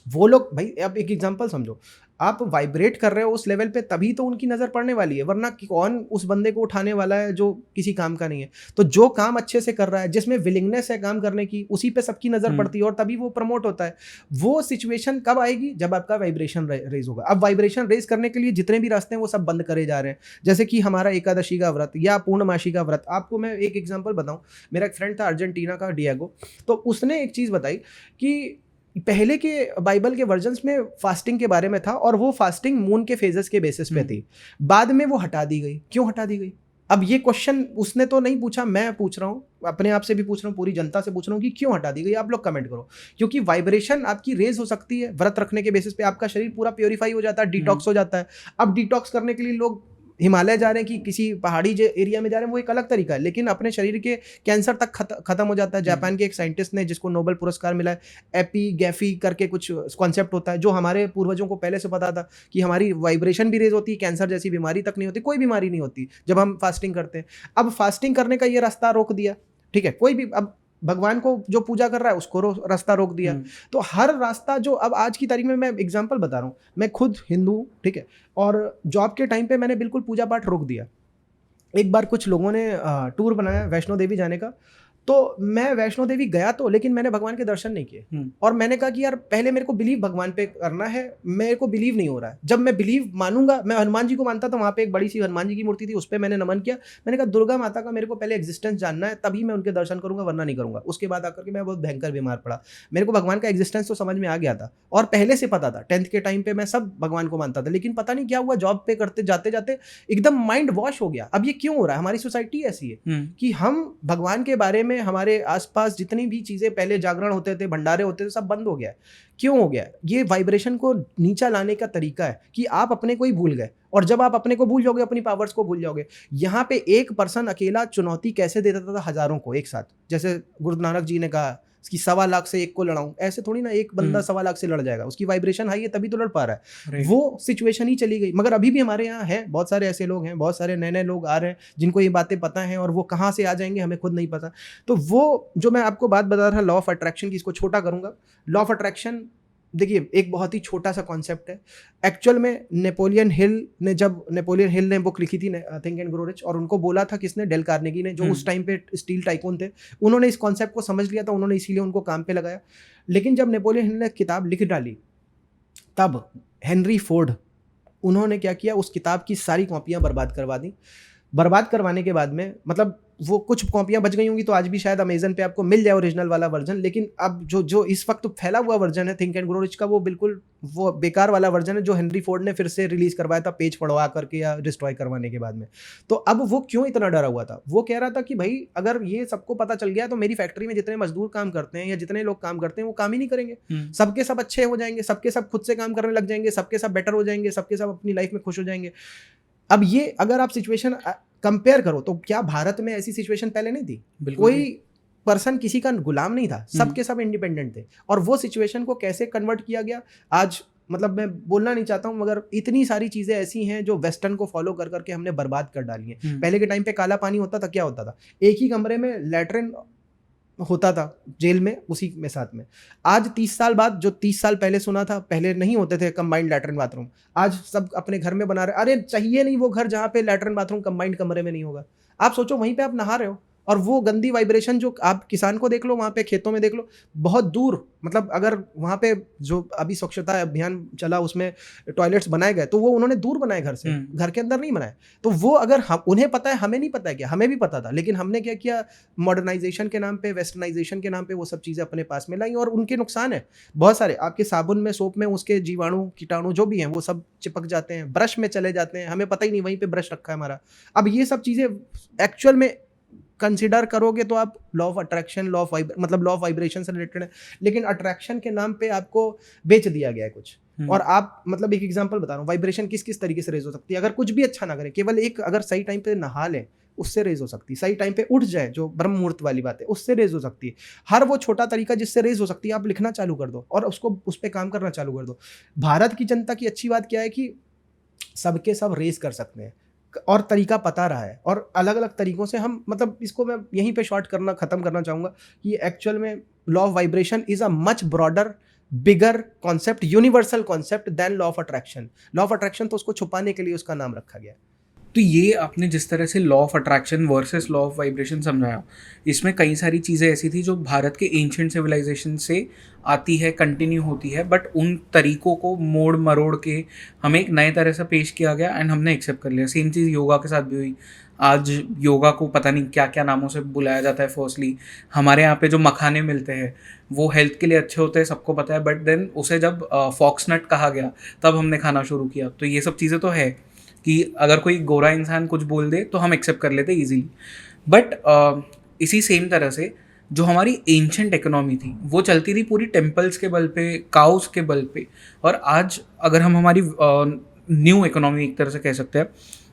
वो लोग, भाई अब एक एग्जांपल समझो, आप वाइब्रेट कर रहे हो उस लेवल पे, तभी तो उनकी नज़र पड़ने वाली है, वरना कौन उस बंदे को उठाने वाला है जो किसी काम का नहीं है। तो जो काम अच्छे से कर रहा है, जिसमें विलिंगनेस है काम करने की, उसी पे सबकी नज़र पड़ती है और तभी वो प्रमोट होता है। वो सिचुएशन कब आएगी, जब आपका वाइब्रेशन रेज होगा। अब वाइब्रेशन रेज करने के लिए जितने भी रास्ते हैं वो सब बंद करे जा रहे हैं, जैसे कि हमारा एकादशी का व्रत या पूर्णमासी का व्रत। आपको मैं एक एग्जाम्पल बताऊँ, मेरा एक फ्रेंड था अर्जेंटीना का, डिएगो, तो उसने एक चीज़ बताई कि पहले के बाइबल के वर्जन्स में फास्टिंग के बारे में था, और वो फास्टिंग मून के फेजेस के बेसिस पे थी, बाद में वो हटा दी गई। क्यों हटा दी गई? अब ये क्वेश्चन उसने तो नहीं पूछा, मैं पूछ रहा हूँ, अपने आप से भी पूछ रहा हूँ, पूरी जनता से पूछ रहा हूँ कि क्यों हटा दी गई। आप लोग कमेंट करो, क्योंकि वाइब्रेशन आपकी रेज हो सकती है व्रत रखने के बेसिस पे, आपका शरीर पूरा प्योरीफाई हो जाता है, डिटॉक्स हो जाता है। अब डिटॉक्स करने के लिए लोग हिमालय जा रहे हैं कि किसी पहाड़ी जो एरिया में जा रहे हैं, वो एक अलग तरीका है, लेकिन अपने शरीर के कैंसर तक खत्म हो जाता है। जापान के एक साइंटिस्ट ने, जिसको नोबेल पुरस्कार मिला है, एपीगैफी करके कुछ कॉन्सेप्ट होता है, जो हमारे पूर्वजों को पहले से पता था कि हमारी वाइब्रेशन भी रेज होती है, कैंसर जैसी बीमारी तक नहीं होती, कोई बीमारी नहीं होती जब हम फास्टिंग करते हैं। अब फास्टिंग करने का ये रास्ता रोक दिया, ठीक है, कोई भी, अब भगवान को जो पूजा कर रहा है उसको रास्ता रोक दिया। तो हर रास्ता जो, अब आज की तारीख में मैं एग्जांपल बता रहा हूँ, मैं खुद हिंदू हूँ, ठीक है, और जॉब के टाइम पे मैंने बिल्कुल पूजा पाठ रोक दिया। एक बार कुछ लोगों ने टूर बनाया वैष्णो देवी जाने का, तो मैं वैष्णो देवी गया तो, लेकिन मैंने भगवान के दर्शन नहीं किए। और मैंने कहा कि यार पहले मेरे को बिलीव भगवान पे करना है, मेरे को बिलीव नहीं हो रहा है। जब मैं बिलीव मानूंगा, मैं हनुमान जी को मानता था, वहाँ पे एक बड़ी सी हनुमान जी की मूर्ति थी, उस पर मैंने नमन किया। मैंने कहा दुर्गा माता का मेरे को पहले एग्जिस्टेंस जानना है, तभी मैं उनके दर्शन करूंगा, वरना नहीं करूंगा। उसके बाद आकर के मैं बहुत भयंकर बीमार पड़ा। मेरे को भगवान का एग्जिस्टेंस तो समझ में आ गया था, और पहले से पता था, 10th के टाइम पे मैं सब भगवान को मानता था, लेकिन पता नहीं क्या हुआ, जॉब पे करते जाते जाते एकदम माइंड वॉश हो गया। अब ये क्यों हो रहा है, हमारी सोसाइटी ऐसी है कि हम भगवान के बारे में, हमारे पास जितनी भी चीजें पहले जागरण होते थे, भंडारे होते थे, सब बंद हो गया है। क्यों हो गया? ये वाइब्रेशन को नीचा लाने का तरीका है कि आप अपने को ही भूल गए, और जब आप अपने को भूल जाओगे, अपनी पावर्स को भूल जाओगे। यहाँ पे एक पर्सन अकेला चुनौती कैसे देता था हजारों को एक साथ, जैसे गुरु नानक जी ने कहा कि 1.25 लाख से एक को लड़ाऊं, ऐसे थोड़ी ना एक बंदा 1.25 लाख से लड़ जाएगा, उसकी वाइब्रेशन हाई है तभी तो लड़ पा रहा है। वो सिचुएशन ही चली गई। मगर अभी भी हमारे यहाँ है, बहुत सारे ऐसे लोग हैं, बहुत सारे नए नए लोग आ रहे हैं जिनको ये बातें पता हैं, और वो कहाँ से आ जाएंगे हमें खुद नहीं पता। तो वो जो मैं आपको बात बता रहा, लॉ ऑफ अट्रैक्शन की, इसको छोटा करूंगा। लॉ ऑफ अट्रैक्शन देखिए एक बहुत ही छोटा सा कॉन्सेप्ट है। एक्चुअल में नेपोलियन हिल ने बुक लिखी थी थिंक एंड ग्रो रिच, और उनको बोला था किसने, डेल कार्नेगी ने, जो उस टाइम पे स्टील टाइकून थे। उन्होंने इस कॉन्सेप्ट को समझ लिया था, उन्होंने इसीलिए उनको काम पे लगाया। लेकिन जब नेपोलियन हिल ने किताब लिख डाली, तब हेनरी फोर्ड, उन्होंने क्या किया, उस किताब की सारी कॉपियां बर्बाद करवा दी। बर्बाद करवाने के बाद में, मतलब वो कुछ कॉपियां बच गई होंगी, तो आज भी शायद अमेजन पे आपको मिल जाए ओरिजिनल वाला वर्जन। लेकिन अब जो इस वक्त फैला हुआ वर्जन है थिंक एंड ग्रो रिच का, वो बिल्कुल वो बेकार वाला वर्जन है, जो हेनरी फोर्ड ने फिर से रिलीज करवाया था, पेज पढ़वा करके या डिस्ट्रॉय करवाने के बाद में। तो अब वो क्यों इतना डरा हुआ था? वो कह रहा था कि भाई अगर ये सबको पता चल गया तो मेरी फैक्ट्री में जितने मजदूर काम करते हैं या जितने लोग काम करते हैं वो काम ही नहीं करेंगे, सबके सब अच्छे हो जाएंगे, सबके सब खुद से काम करने लग जाएंगे, सबके सब बेटर हो जाएंगे, सबके सब अपनी लाइफ में खुश हो जाएंगे। अब ये अगर आप सिचुएशन कंपेयर करो तो क्या भारत में ऐसी सिचुएशन पहले नहीं थी? बिल्कुल कोई पर्सन किसी का गुलाम नहीं था, सबके सब इंडिपेंडेंट थे, और वो सिचुएशन को कैसे कन्वर्ट किया गया आज, मतलब मैं बोलना नहीं चाहता हूँ मगर इतनी सारी चीजें ऐसी हैं जो वेस्टर्न को फॉलो कर करके हमने बर्बाद कर डाली हैं। पहले के टाइम पे काला पानी होता था, क्या होता था? एक ही कमरे में लैट्रिन होता था जेल में, उसी में साथ में। आज 30 साल बाद, जो 30 साल पहले सुना था, पहले नहीं होते थे कंबाइंड लैट्रिन बाथरूम, आज सब अपने घर में बना रहे। अरे चाहिए नहीं वो घर जहाँ पे लैट्रिन बाथरूम कंबाइंड कमरे में नहीं होगा। आप सोचो वहीं पे आप नहा रहे हो और वो गंदी वाइब्रेशन, जो आप किसान को देख लो, वहाँ पे खेतों में देख लो, बहुत दूर, मतलब अगर वहाँ पे जो अभी स्वच्छता अभियान चला उसमें टॉयलेट्स बनाए गए तो वो उन्होंने दूर बनाए घर से, घर के अंदर नहीं बनाए। तो वो अगर हम, उन्हें पता है, हमें नहीं पता है क्या? हमें भी पता था, लेकिन हमने क्या किया, मॉडर्नाइजेशन के नाम पे, वेस्टर्नाइजेशन के नाम पे वो सब चीज़ें अपने पास में लाई, और उनके नुकसान है बहुत सारे। आपके साबुन में, सोप में उसके जीवाणु कीटाणु जो भी हैं वो सब चिपक जाते हैं, ब्रश में चले जाते हैं, हमें पता ही नहीं वहीं पे ब्रश रखा है हमारा। अब ये सब चीज़ें एक्चुअल में कंसिडर करोगे तो आप लॉ ऑफ अट्रैक्शन, मतलब लॉ ऑफ वाइब्रेशन से रिलेटेड है, लेकिन अट्रैक्शन के नाम पे आपको बेच दिया गया है कुछ। और आप, मतलब एक एग्जांपल बता रहा हूँ, वाइब्रेशन किस किस तरीके से रेज हो सकती है। अगर कुछ भी अच्छा ना करे, केवल एक, अगर सही टाइम पे नहा ले उससे रेज हो सकती है, सही टाइम पे उठ जाए, जो ब्रह्म मुहूर्त वाली बात है, उससे रेज हो सकती है। हर वो छोटा तरीका जिससे रेज हो सकती है, आप लिखना चालू कर दो और उसको, उस पर काम करना चालू कर दो। भारत की जनता की अच्छी बात क्या है कि सबके सब रेज कर सकते हैं, और तरीका पता रहा है, और अलग अलग तरीकों से हम, मतलब इसको मैं यहीं पे शॉर्ट करना, ख़त्म करना चाहूँगा कि एक्चुअल में law of vibration is a much broader, bigger concept, universal concept then law of attraction. Law of attraction तो उसको छुपाने के लिए उसका नाम रखा गया। तो ये आपने जिस तरह से law of attraction versus law of vibration समझाया, इसमें कई सारी चीज़ें ऐसी थी जो भारत के एंशिएंट सिविलाइजेशन से आती है, कंटिन्यू होती है, बट उन तरीकों को मोड़ मरोड़ के हमें एक नए तरह से पेश किया गया एंड हमने एक्सेप्ट कर लिया। सेम चीज़ योगा के साथ भी हुई। आज योगा को पता नहीं क्या क्या नामों से बुलाया जाता है। फर्स्टली हमारे यहाँ पे जो मखाने मिलते हैं वो हेल्थ के लिए अच्छे होते हैं, सबको पता है, बट देन उसे जब फॉक्सनट कहा गया तब हमने खाना शुरू किया। तो ये सब चीज़ें तो है कि अगर कोई गोरा इंसान कुछ बोल दे तो हम एक्सेप्ट कर लेते इजीली। बट इसी सेम तरह से जो हमारी एंशंट इकोनॉमी थी वो चलती थी पूरी टेम्पल्स के बल पे, काउस के बल पे, और आज अगर हम हमारी न्यू इकोनॉमी एक तरह से कह सकते हैं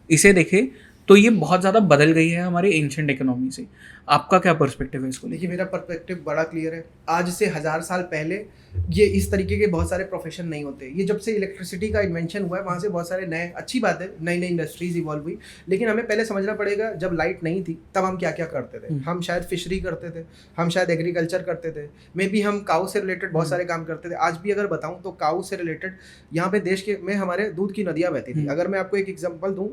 इसे देखें तो ये बहुत ज़्यादा बदल गई है हमारे एंशंट इकोनॉमी से। आपका क्या पर्सपेक्टिव है इसको? देखिए, मेरा पर्सपेक्टिव बड़ा क्लियर है। आज से 1000 साल पहले ये इस तरीके के बहुत सारे प्रोफेशन नहीं होते। ये जब से इलेक्ट्रिसिटी का इन्वेंशन हुआ है वहाँ से बहुत सारे नए, अच्छी बात है, नई नई इंडस्ट्रीज इवॉल्व हुई, लेकिन हमें पहले समझना पड़ेगा जब लाइट नहीं थी तब हम क्या क्या करते थे। हम शायद फिशरी करते थे, हम शायद एग्रीकल्चर करते थे, मे बी हम काऊ से रिलेटेड बहुत सारे काम करते थे। आज भी अगर बताऊँ तो काऊ से रिलेटेड यहाँ पे देश के में हमारे दूध की नदियाँ बहती थी। अगर मैं आपको एक एग्जाम्पल दूँ,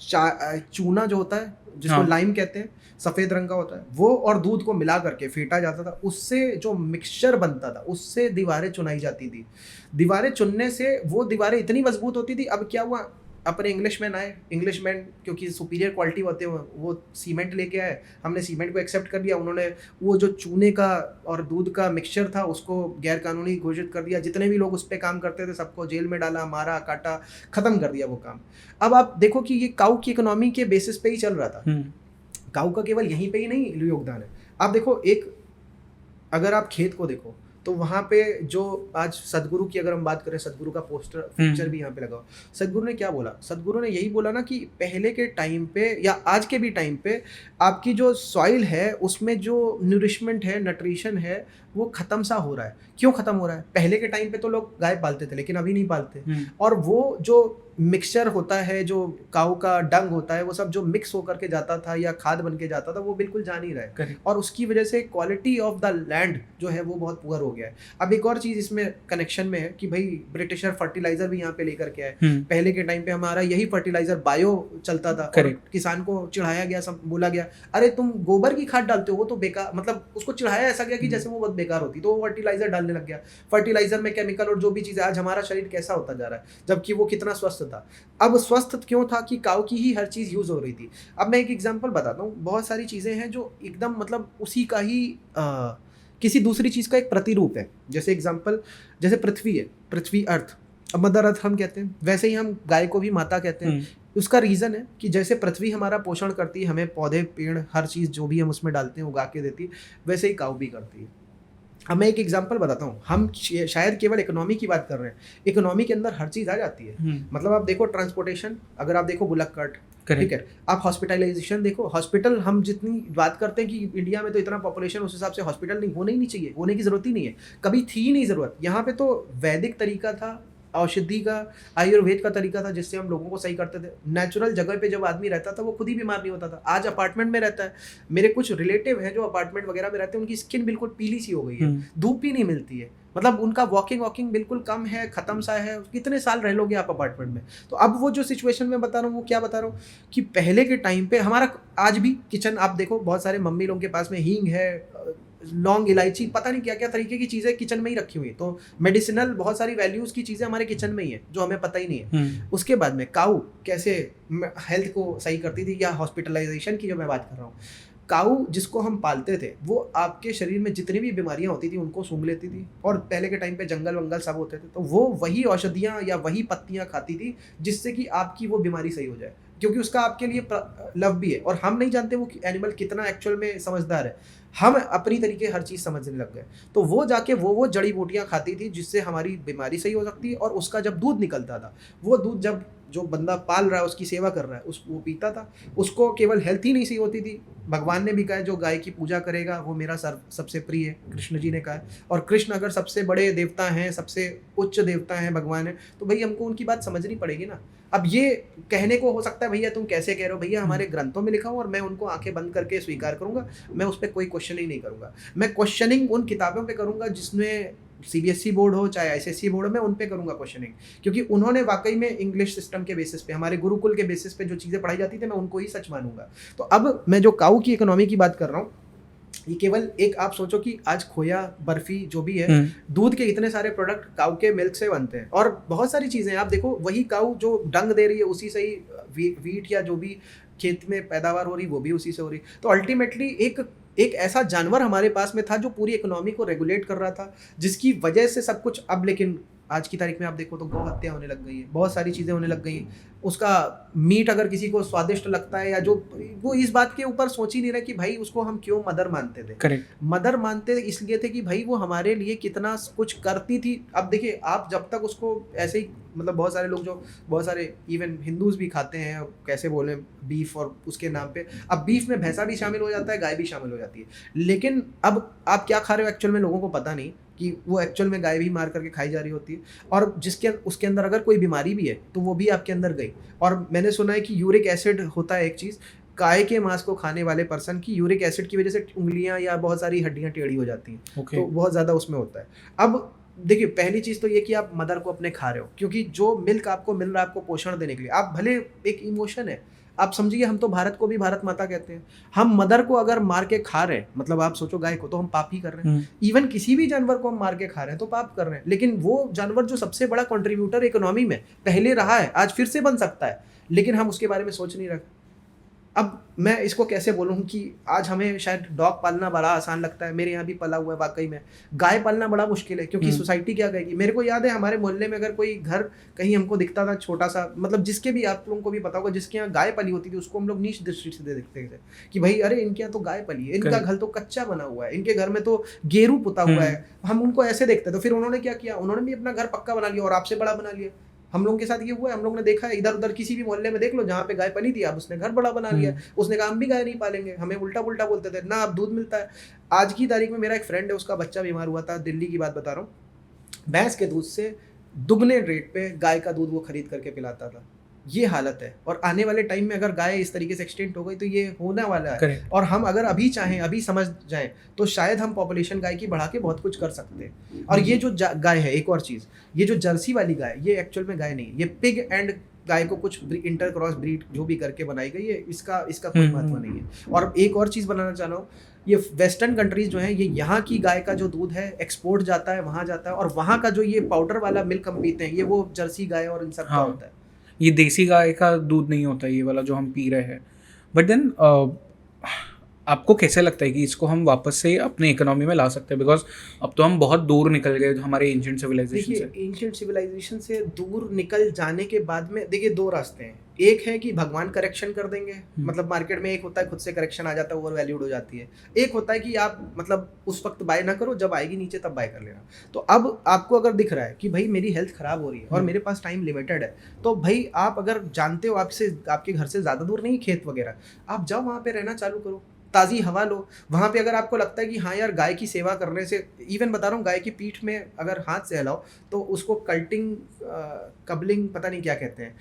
चूना जो होता है जिसको लाइम कहते हैं, सफ़ेद रंग का होता है, वो और दूध को मिला करके फेंटा जाता था, उससे जो मिक्सचर बनता था उससे दीवारें चुनाई जाती थी। दीवारें चुनने से वो दीवारें इतनी मजबूत होती थी। अब क्या हुआ, अपने इंग्लिशमैन आए, इंग्लिशमैन क्योंकि सुपीरियर क्वालिटी होते हैं वो सीमेंट लेके आए, हमने सीमेंट को एक्सेप्ट कर लिया, उन्होंने वो जो चूने का और दूध का मिक्सचर था उसको गैर कानूनी घोषित कर दिया। जितने भी लोग उस पर काम करते थे सबको जेल में डाला, मारा, काटा, ख़त्म कर दिया वो काम। अब आप देखो कि ये काऊ की इकोनॉमी के बेसिस पे ही चल रहा था। काऊ का केवल यहीं पे ही नहीं योगदान है। आप देखो, एक अगर आप खेत को देखो तो वहाँ पे जो आज सदगुरु की अगर हम बात करें, सदगुरु का पोस्टर पिक्चर भी यहाँ पे लगा हो। सदगुरु ने क्या बोला? सदगुरु ने यही बोला ना कि पहले के टाइम पे या आज के भी टाइम पे आपकी जो सॉइल है उसमें जो न्यूरिशमेंट है, न्यूट्रिशन है, वो ख़त्म सा हो रहा है। क्यों ख़त्म हो रहा है? पहले के टाइम पे तो लोग गाय पालते थे लेकिन अभी नहीं पालते, और वो जो मिक्सचर होता है, जो काऊ का डंग होता है, वो सब जो मिक्स होकर के जाता था या खाद बन के जाता था, वो बिल्कुल जा नहीं रहा है, और उसकी वजह से क्वालिटी ऑफ द लैंड जो है वो बहुत पुअर हो गया है। अब एक और चीज़ इसमें कनेक्शन में है कि भाई ब्रिटिशर फर्टिलाइजर भी यहाँ पे लेकर के आए। पहले के टाइम पे हमारा यही फर्टिलाइजर बायो चलता था, किसान को चिढ़ाया गया, सब बोला गया अरे तुम गोबर की खाद डालते हो वो तो बेकार, मतलब उसको चिढ़ाया ऐसा गया कि जैसे वो बहुत बेकार होती, तो वो फर्टिलाइजर डालने लग गया। फर्टिलाइजर में केमिकल और जो भी चीज़, आज हमारा शरीर कैसा होता जा रहा है जबकि वो कितना स्वस्थ था। अब स्वस्थ क्यों था कि काऊ की ही हर चीज़ यूज़ हो रही थी। अब मैं एक एग्जांपल बताता हूँ, बहुत सारी चीज़ें हैं जो एकदम मतलब उसी का ही किसी दूसरी चीज़ का एक प्रतिरूप है। जैसे एग्जांपल, जैसे पृथ्वी है, पृथ्वी अर्थ, अब मदर अर्थ हम कहते हैं, वैसे ही हम गाय को भी माता कहते हैं। उसका रीज़न है कि जैसे पृथ्वी हमारा पोषण करती है, हमें पौधे पेड़ हर चीज़ जो भी हम उसमें डालते हैं उगा के देती है, वैसे ही काऊ भी करती है। अब मैं एक एग्जांपल बताता हूँ, हम शायद केवल इकोनॉमी की बात कर रहे हैं, इकोनॉमी के अंदर हर चीज़ आ जाती है। मतलब आप देखो ट्रांसपोर्टेशन, अगर आप देखो बुलक कार्ट, ठीक है, आप हॉस्पिटलाइजेशन देखो, हॉस्पिटल हम जितनी बात करते हैं कि इंडिया में तो इतना पॉपुलेशन, उस हिसाब से हॉस्पिटल नहीं होने ही नहीं चाहिए, होने की ज़रूरत ही नहीं है, कभी थी ही नहीं ज़रूरत। यहाँ पे तो वैदिक तरीका था, औषधि का, आयुर्वेद का तरीका था, जिससे हम लोगों को सही करते थे। नेचुरल जगह पे जब आदमी रहता था वो खुद ही बीमार नहीं होता था। आज अपार्टमेंट में रहता है, मेरे कुछ रिलेटिव हैं जो अपार्टमेंट वगैरह में रहते हैं, उनकी स्किन बिल्कुल पीली सी हो गई है, धूप भी नहीं मिलती है, मतलब उनका वॉकिंग बिल्कुल कम है, खत्म सा है। कितने साल रह लोगे आप अपार्टमेंट में? तो अब वो जो सिचुएशन में बता रहा हूँ, वो क्या बता रहा हूँ कि पहले के टाइम पे हमारा आज भी किचन आप देखो, बहुत सारे मम्मी लोगों के पास में हींग है, लौंग, इलायची, पता नहीं क्या क्या तरीके की चीज़ें किचन में ही रखी हुई है। तो मेडिसिनल बहुत सारी वैल्यूज़ की चीज़ें हमारे किचन में ही है, जो हमें पता ही नहीं है। उसके बाद में काऊ कैसे हेल्थ को सही करती थी, या हॉस्पिटलाइजेशन की जो मैं बात कर रहा हूँ, काऊ जिसको हम पालते थे वो आपके शरीर में जितनी भी बीमारियां होती थी उनको सूंघ लेती थी, और पहले के टाइम पे जंगल वंगल सब होते थे, तो वो वही औषधियाँ या वही पत्तियाँ खाती थी जिससे कि आपकी वो बीमारी सही हो जाए, क्योंकि उसका आपके लिए लव भी है। और हम नहीं जानते वो एनिमल कितना एक्चुअल में समझदार है, हम अपनी तरीके हर चीज़ समझने लग गए। तो वो जाके वो जड़ी बूटियाँ खाती थी जिससे हमारी बीमारी सही हो सकती है, और उसका जब दूध निकलता था, वो दूध जब जो बंदा पाल रहा है, उसकी सेवा कर रहा है, वो पीता था, उसको केवल हेल्थ ही नहीं सही होती थी। भगवान ने भी कहा है जो गाय की पूजा करेगा वो मेरा सबसे प्रिय है, कृष्ण जी ने कहा है। और कृष्ण अगर सबसे बड़े देवता हैं, सबसे उच्च देवता हैं, भगवान है, तो भाई हमको उनकी बात समझनी पड़ेगी ना। अब ये कहने को हो सकता है भैया तुम कैसे कह रहे हो, भैया हमारे ग्रंथों में लिखा हो और मैं उनको आंखें बंद करके स्वीकार करूंगा, मैं उस पर कोई क्वेश्चन ही नहीं करूंगा। मैं क्वेश्चनिंग उन किताबों पे करूंगा जिसमें सीबीएसई बोर्ड हो चाहे आईसीएसई बोर्ड हो, मैं उन पे करूंगा क्वेश्चनिंग, क्योंकि उन्होंने वाकई में इंग्लिश सिस्टम के बेसिस पे, हमारे गुरुकुल के बेसिस पे जो चीज़ें पढ़ाई जाती थी, मैं उनको ही सच मानूंगा। तो अब मैं जो काऊ की इकोनॉमी की बात कर रहा हूँ, ये केवल एक, आप सोचो कि आज खोया, बर्फी जो भी है, दूध के इतने सारे प्रोडक्ट काऊ के मिल्क से बनते हैं, और बहुत सारी चीज़ें आप देखो, वही काऊ जो डंग दे रही है उसी से ही वीट या जो भी खेत में पैदावार हो रही वो भी उसी से हो रही। तो अल्टीमेटली एक ऐसा जानवर हमारे पास में था जो पूरी इकोनॉमी को रेगुलेट कर रहा था, जिसकी वजह से सब कुछ। अब लेकिन आज की तारीख में आप देखो तो गौ हत्या होने लग गई है, बहुत सारी चीज़ें होने लग गई हैं। उसका मीट अगर किसी को स्वादिष्ट लगता है, या जो, वो इस बात के ऊपर सोच ही नहीं रहा कि भाई उसको हम क्यों मदर मानते थे। करेक्ट, मदर मानते इसलिए थे कि भाई वो हमारे लिए कितना कुछ करती थी। अब देखिए, आप जब तक उसको ऐसे ही, मतलब बहुत सारे लोग जो, बहुत सारे इवन हिंदूज भी खाते हैं, कैसे बोले, बीफ, और उसके नाम पे अब बीफ में भैंसा भी शामिल हो जाता है, गाय भी शामिल हो जाती है। लेकिन अब आप क्या खा रहे हो एक्चुअल में लोगों को पता नहीं कि वो एक्चुअल में गाय भी मार करके खाई जा रही होती है, और जिसके उसके अंदर अगर कोई बीमारी भी है तो वो भी आपके अंदर गई। और मैंने सुना है कि यूरिक एसिड होता है एक चीज़, गाय के मांस को खाने वाले पर्सन की यूरिक एसिड की वजह से उंगलियां या बहुत सारी हड्डियां टेढ़ी हो जाती हैं। तो बहुत ज़्यादा उसमें होता है। अब देखिए, पहली चीज़ तो ये कि आप मदर को अपने खा रहे हो, क्योंकि जो मिल्क आपको मिल रहा है आपको पोषण देने के लिए, आप भले, एक इमोशन है, आप समझिए, हम तो भारत को भी भारत माता कहते हैं, हम मदर को अगर मार के खा रहे हैं, मतलब आप सोचो गाय को, तो हम पाप ही कर रहे हैं। इवन किसी भी जानवर को हम मार के खा रहे हैं तो पाप कर रहे हैं। लेकिन वो जानवर जो सबसे बड़ा कंट्रीब्यूटर इकोनॉमी में पहले रहा है, आज फिर से बन सकता है, लेकिन हम उसके बारे में सोच नहीं रहे। अब मैं इसको कैसे बोलूँ कि आज हमें शायद डॉग पालना बड़ा आसान लगता है, मेरे यहाँ भी पला हुआ है, वाकई में गाय पालना बड़ा मुश्किल है, क्योंकि सोसाइटी क्या कहेगी। मेरे को याद है हमारे मोहल्ले में अगर कोई घर कहीं हमको दिखता था छोटा सा, मतलब जिसके भी, आप लोगों को भी पता होगा, जिसके यहाँ गाय पली होती थी उसको हम लोग नीच दृष्टि से देखते थे कि भाई अरे इनके यहाँ तो गाय पली है, इनका घर तो कच्चा बना हुआ है, इनके घर में तो गेरू पुता हुआ है, हम उनको ऐसे देखते। तो फिर उन्होंने क्या किया, उन्होंने भी अपना घर पक्का बना लिया और आपसे बड़ा बना लिया। हम लोगों के साथ ये हुआ है, हम लोग ने देखा है, इधर उधर किसी भी मोहल्ले में देख लो जहाँ पे गाय पली थी, अब उसने घर बड़ा बना लिया। उसने कहा हम भी गाय नहीं पालेंगे, हमें उल्टा पुल्टा बोलते थे ना, अब दूध मिलता है। आज की तारीख में मेरा एक फ्रेंड है, उसका बच्चा बीमार हुआ था, दिल्ली की बात बता रहा हूँ, भैंस के दूध से दुगने रेट पे गाय का दूध वो खरीद करके पिलाता था। ये हालत है, और आने वाले टाइम में अगर गाय इस तरीके से एक्सटेंट हो गई तो ये होने वाला है। और हम अगर अभी चाहें, अभी समझ जाएं, तो शायद हम पॉपुलेशन गाय की बढ़ा के बहुत कुछ कर सकते हैं। और ये जो गाय है, एक और चीज़, ये जो जर्सी वाली गाय, ये एक्चुअल में गाय नहीं, ये पिग एंड गाय को कुछ इंटर क्रॉस ब्रीड जो भी करके बनाई गई है, इसका कोई महत्व नहीं है। और एक और चीज़ बनाना चाह रहा हूँ, ये वेस्टर्न कंट्रीज जो हैं, ये यहाँ की गाय का जो दूध है एक्सपोर्ट जाता है, वहाँ जाता है, और वहाँ का जो ये पाउडर वाला मिल्क हम पीते हैं, ये वो जर्सी गाय और इन सब का होता है। ये देसी गाय का दूध नहीं होता ये वाला जो हम पी रहे हैं। बट देन आपको कैसे लगता है कि इसको हम वापस से अपने इकोनॉमी में ला सकते हैं? बिकॉज अब तो हम बहुत दूर निकल गए हमारे एंशिएंट सिविलाइजेशन से। देखिए, एंशिएंट सिविलाइजेशन से दूर निकल जाने के बाद में देखिए दो रास्ते हैं। एक है कि भगवान करेक्शन कर देंगे, मतलब मार्केट में एक होता है खुद से करेक्शन आ जाता है, ओवर वैल्यूड हो जाती है। एक होता है कि आप मतलब उस वक्त बाय ना करो, जब आएगी नीचे तब बाय कर लेना। तो अब आपको अगर दिख रहा है कि भाई मेरी हेल्थ खराब हो रही है और मेरे पास टाइम लिमिटेड है, तो भाई आप अगर जानते हो आपसे आपके घर से ज़्यादा दूर नहीं खेत वगैरह, आप जाओ वहाँ पे रहना चालू करो, ताज़ी हवा लो। वहाँ पे अगर आपको लगता है कि हाँ यार गाय की सेवा करने से, इवन बता रहा हूँ, गाय की पीठ में अगर हाथ से हिलाओ तो उसको कल्टिंग कबलिंग पता नहीं क्या कहते हैं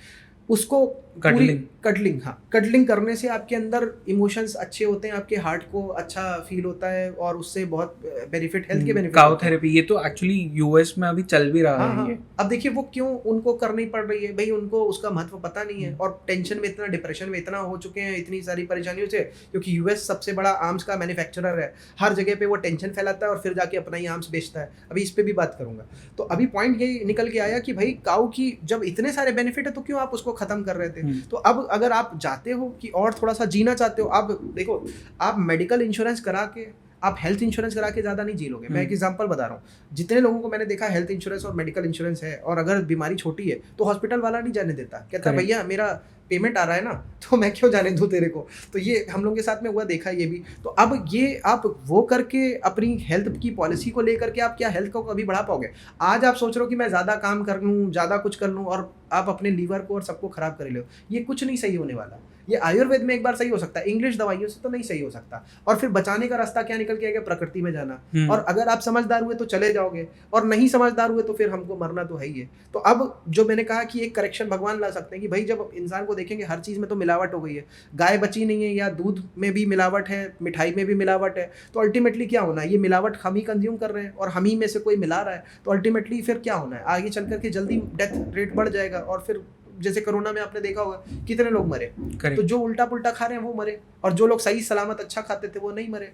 उसको, कडलिंग, कडलिंग, हाँ कडलिंग करने से आपके अंदर इमोशंस अच्छे होते हैं, आपके हार्ट को अच्छा फील होता है और उससे बहुत बेनिफिट, हेल्थ के बेनिफिट काउ होते हैं। थेरेपी, ये तो एक्चुअली यूएस में अभी चल भी रहा हाँ है हाँ। ये। अब देखिए वो क्यों उनको करनी पड़ रही है, भाई उनको उसका महत्व पता नहीं है और टेंशन में इतना, डिप्रेशन में इतना हो चुके हैं इतनी सारी परेशानियों से, क्योंकि यूएस सबसे बड़ा आर्म्स का मैन्युफैक्चरर है। हर जगह पे वो टेंशन फैलाता है और फिर जाके अपना ही आर्म्स बेचता है। अभी इस पे भी बात करूंगा। तो अभी पॉइंट ये निकल के आया कि भाई काऊ की जब इतने सारे बेनिफिट है तो क्यों आप उसको खत्म कर रहे थे। तो अब अगर आप चाहते हो कि और थोड़ा सा जीना चाहते हो, आप देखो, आप मेडिकल इंश्योरेंस करा के, आप हेल्थ इंश्योरेंस करा के ज़्यादा नहीं जी लोगे। मैं एक एग्जांपल बता रहा हूँ, जितने लोगों को मैंने देखा हेल्थ इंश्योरेंस और मेडिकल इंश्योरेंस है और अगर बीमारी छोटी है तो हॉस्पिटल वाला नहीं जाने देता, कहता Correct. भैया मेरा पेमेंट आ रहा है ना, तो मैं क्यों जाने दूँ तेरे को। तो ये हम लोगों के साथ में हुआ, देखा ये भी। तो अब ये आप वो करके अपनी हेल्थ की पॉलिसी को लेकर के आप क्या हेल्थ को कभी बढ़ा पाओगे। आज आप सोच रहे हो कि मैं ज़्यादा काम कर लूँ, ज़्यादा कुछ कर लूँ और आप अपने लीवर को और सबको खराब कर लो, ये कुछ नहीं सही होने वाला। ये आयुर्वेद में एक बार सही हो सकता है, इंग्लिश दवाइयों से तो नहीं सही हो सकता। और फिर बचाने का रास्ता क्या निकल के आएगा, प्रकृति में जाना। और अगर आप समझदार हुए तो चले जाओगे और नहीं समझदार हुए तो फिर हमको मरना तो है ही है। तो अब जो मैंने कहा कि एक करेक्शन भगवान ला सकते हैं कि भाई जब इंसान को देखेंगे हर चीज़ में तो मिलावट हो गई है, गाय बची नहीं है या दूध में भी मिलावट है, मिठाई में भी मिलावट है, तो अल्टीमेटली क्या होना है, ये मिलावट हम ही कंज्यूम कर रहे हैं और हम ही में से कोई मिला रहा है, तो अल्टीमेटली फिर क्या होना है, आगे चल करके जल्दी डेथ रेट बढ़ जाएगा। और फिर जैसे कोरोना में आपने देखा होगा कितने लोग मरे। तो जो उल्टा पुल्टा खा रहे हैं वो मरे और जो लोग सही सलामत अच्छा खाते थे वो नहीं मरे।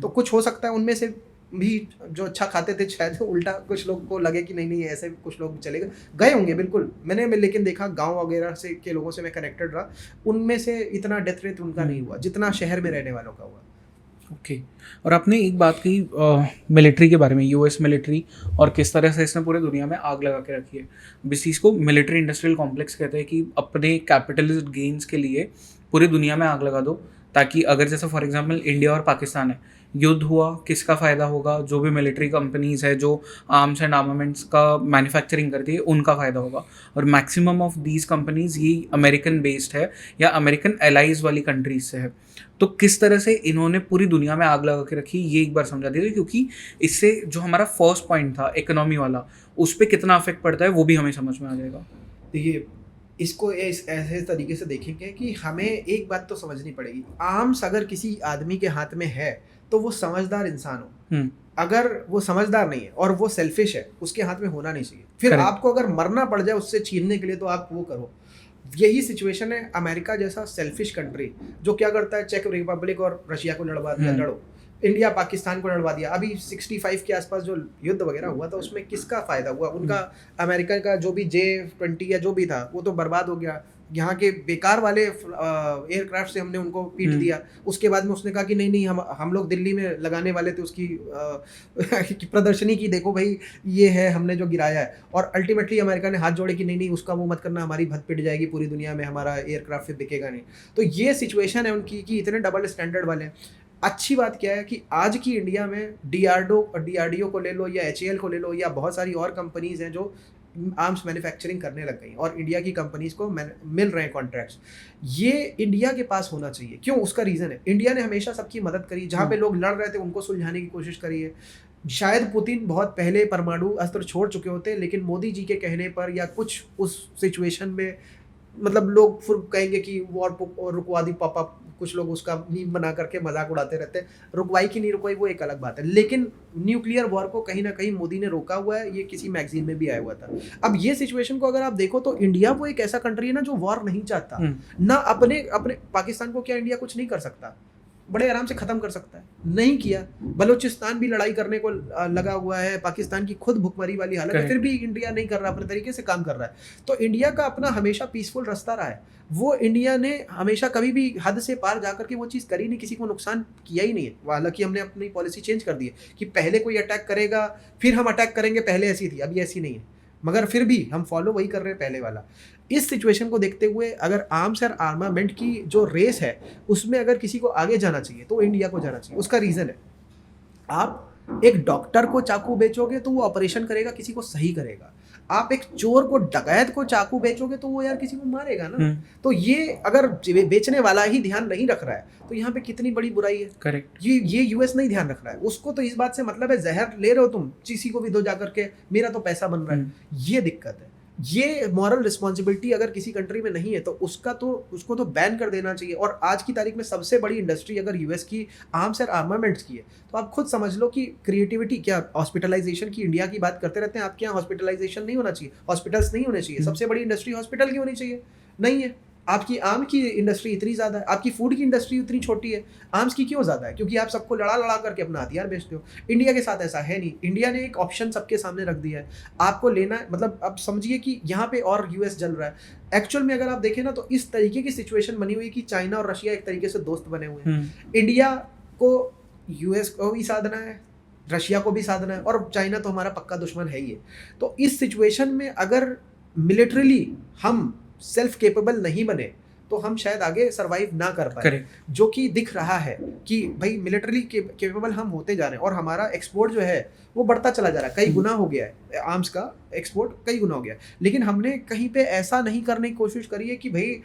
तो कुछ हो सकता है उनमें से भी जो अच्छा खाते थे शायद उल्टा कुछ लोग को लगे कि नहीं नहीं ऐसे भी कुछ लोग चले गए होंगे, बिल्कुल मैंने लेकिन देखा गांव वगैरह से के लोगों से मैं कनेक्टेड रहा, उनमें से इतना डेथ रेट उनका नहीं हुआ जितना शहर में रहने वालों का हुआ। ओके। और आपने एक बात कही मिलिट्री के बारे में, यूएस मिलिट्री, और किस तरह से इसने पूरे दुनिया में आग लगा के रखी है। इस चीज़ को मिलिट्री इंडस्ट्रियल कॉम्प्लेक्स कहते हैं कि अपने कैपिटलिस्ट गेन्स के लिए पूरी दुनिया में आग लगा दो, ताकि अगर जैसे फॉर एग्जांपल इंडिया और पाकिस्तान है, युद्ध हुआ किसका फ़ायदा होगा, जो भी मिलिट्री कंपनीज है जो आर्म्स एंड आर्मामेंट्स का मैन्युफैक्चरिंग करती है उनका फ़ायदा होगा। और मैक्सिमम ऑफ दीज कंपनीज ये अमेरिकन बेस्ड है या अमेरिकन एलाइज वाली कंट्रीज से है। तो किस तरह से इन्होंने पूरी दुनिया में आग लगा के रखी, ये एक बार समझा दीजिए, क्योंकि इससे जो हमारा फर्स्ट पॉइंट था इकोनॉमी वाला, उस पर कितना अफेक्ट पड़ता है वो भी हमें समझ में आ जाएगा। देखिए इसको ऐसे तरीके से देखेंगे कि हमें एक बात तो समझनी पड़ेगी, आर्म्स अगर किसी आदमी के हाथ में है तो वो समझदार इंसान हो। अगर वो समझदार नहीं है और वो सेल्फिश है, उसके हाथ में होना नहीं चाहिए। फिर Correct. आपको अगर मरना पड़ जाए उससे छीनने के लिए तो आप वो करो। यही सिचुएशन है अमेरिका जैसा सेल्फिश कंट्री जो क्या करता है, चेक रिपब्लिक और रशिया को लड़वा दिया, लड़ो। इंडिया पाकिस्तान को लड़वा दिया। अभी 65 के आसपास जो युद्ध वगैरह हुआ था उसमें किसका फायदा हुआ, उनका अमेरिका का जो भी J-20 या जो भी था वो तो बर्बाद हो गया। यहाँ के बेकार वाले एयरक्राफ्ट से हमने उनको पीट दिया। उसके बाद में उसने कहा कि नहीं नहीं हम लोग दिल्ली में लगाने वाले थे उसकी प्रदर्शनी की, देखो भाई ये है हमने जो गिराया है। और अल्टीमेटली अमेरिका ने हाथ जोड़े कि नहीं नहीं उसका वो मत करना, हमारी भत पिट जाएगी पूरी दुनिया में, हमारा एयरक्राफ्ट फिर बिकेगा नहीं। तो ये सिचुएशन है उनकी कि इतने डबल स्टैंडर्ड वाले हैं। अच्छी बात क्या है कि आज की इंडिया में DRDO को ले लो या HAL को ले लो या बहुत सारी और कंपनीज हैं जो आर्म्स मैन्युफैक्चरिंग करने लग गई और इंडिया की कंपनीज को मिल रहे हैं कॉन्ट्रैक्ट्स। ये इंडिया के पास होना चाहिए। क्यों? उसका रीज़न है इंडिया ने हमेशा सबकी मदद करी, जहाँ पे लोग लड़ रहे थे उनको सुलझाने की कोशिश करी है। शायद पुतिन बहुत पहले परमाणु अस्त्र छोड़ चुके होते, लेकिन मोदी जी के कहने पर या कुछ उस सिचुएशन में मतलब लोग फिर कहेंगे कि वॉर रुकवा दी पापा, कुछ लोग उसका मीम बना करके मजाक उड़ाते रहते हैं। रुकवाई की नहीं रुकवाई वो एक अलग बात है, लेकिन न्यूक्लियर वॉर को कहीं ना कहीं मोदी ने रोका हुआ है, ये किसी मैगजीन में भी आया हुआ था। अब ये सिचुएशन को अगर आप देखो तो इंडिया वो एक ऐसा कंट्री है ना जो वॉर नहीं चाहता ना। अपने पाकिस्तान को क्या इंडिया कुछ नहीं कर सकता? बड़े आराम से ख़त्म कर सकता है, नहीं किया। बलूचिस्तान भी लड़ाई करने को लगा हुआ है, पाकिस्तान की खुद भुखमरी वाली हालत है, फिर भी इंडिया नहीं कर रहा, अपने तरीके से काम कर रहा है। तो इंडिया का अपना हमेशा पीसफुल रास्ता रहा है। वो इंडिया ने हमेशा कभी भी हद से पार जा करके वो चीज़ करी नहीं, किसी को नुकसान किया ही नहीं है। हालांकि हमने अपनी पॉलिसी चेंज कर दी है कि पहले कोई अटैक करेगा फिर हम अटैक करेंगे, पहले ऐसी थी, अभी ऐसी नहीं है। मगर फिर भी हम फॉलो वही कर रहे हैं पहले वाला। इस सिचुएशन को देखते हुए अगर आर्म्स और आर्मामेंट की जो रेस है उसमें अगर किसी को आगे जाना चाहिए तो इंडिया को जाना चाहिए। उसका रीज़न है, आप एक डॉक्टर को चाकू बेचोगे तो वो ऑपरेशन करेगा, किसी को सही करेगा। आप एक चोर को, डकैत को चाकू बेचोगे तो वो यार किसी को मारेगा ना। तो ये अगर बेचने वाला ही ध्यान नहीं रख रहा है तो यहाँ पे कितनी बड़ी बुराई है। करेक्ट। ये यूएस नहीं ध्यान रख रहा है, उसको तो इस बात से मतलब है जहर ले रहे हो तुम, किसी को भी दो जाकर के, मेरा तो पैसा बन रहा है। ये दिक्कत है। ये मॉरल रिस्पॉन्सिबिलिटी अगर किसी कंट्री में नहीं है तो उसको तो बैन कर देना चाहिए। और आज की तारीख में सबसे बड़ी इंडस्ट्री अगर यूएस की आर्म्स और आर्मामेंट्स की है तो आप खुद समझ लो कि क्रिएटिविटी क्या, हॉस्पिटलाइजेशन की इंडिया की बात करते रहते हैं, आपके यहाँ हॉस्पिटलाइजेशन नहीं होना चाहिए, हॉस्पिटल्स नहीं होने चाहिए। सबसे बड़ी इंडस्ट्री हॉस्पिटल की होनी चाहिए, नहीं है। आपकी आर्म की इंडस्ट्री इतनी ज़्यादा है, आपकी फूड की इंडस्ट्री उतनी छोटी है, आर्म्स की क्यों ज़्यादा है? क्योंकि आप सबको लड़ा लड़ा करके अपना हथियार बेचते हो। इंडिया के साथ ऐसा है नहीं। इंडिया ने एक ऑप्शन सबके सामने रख दिया है, आपको लेना है, मतलब अब समझिए कि यहाँ पे और यूएस जल रहा है। एक्चुअल में अगर आप देखें ना तो इस तरीके की सिचुएशन बनी हुई कि चाइना और रशिया एक तरीके से दोस्त बने हुए हैं। इंडिया को यूएस को भी साधना है, रशिया को भी साधना है, और चाइना तो हमारा पक्का दुश्मन है ही है। तो इस सिचुएशन में अगर मिलिट्रीली हम सेल्फ केपेबल नहीं बने तो हम शायद आगे सरवाइव ना कर पाए, जो कि दिख रहा है कि भाई मिलिट्री केपेबल हम होते जा रहे हैं और हमारा एक्सपोर्ट जो है वो बढ़ता चला जा रहा है। कई गुना हो गया है आर्म्स का एक्सपोर्ट, कई गुना हो गया है। लेकिन हमने कहीं पे ऐसा नहीं करने की कोशिश करी है कि भाई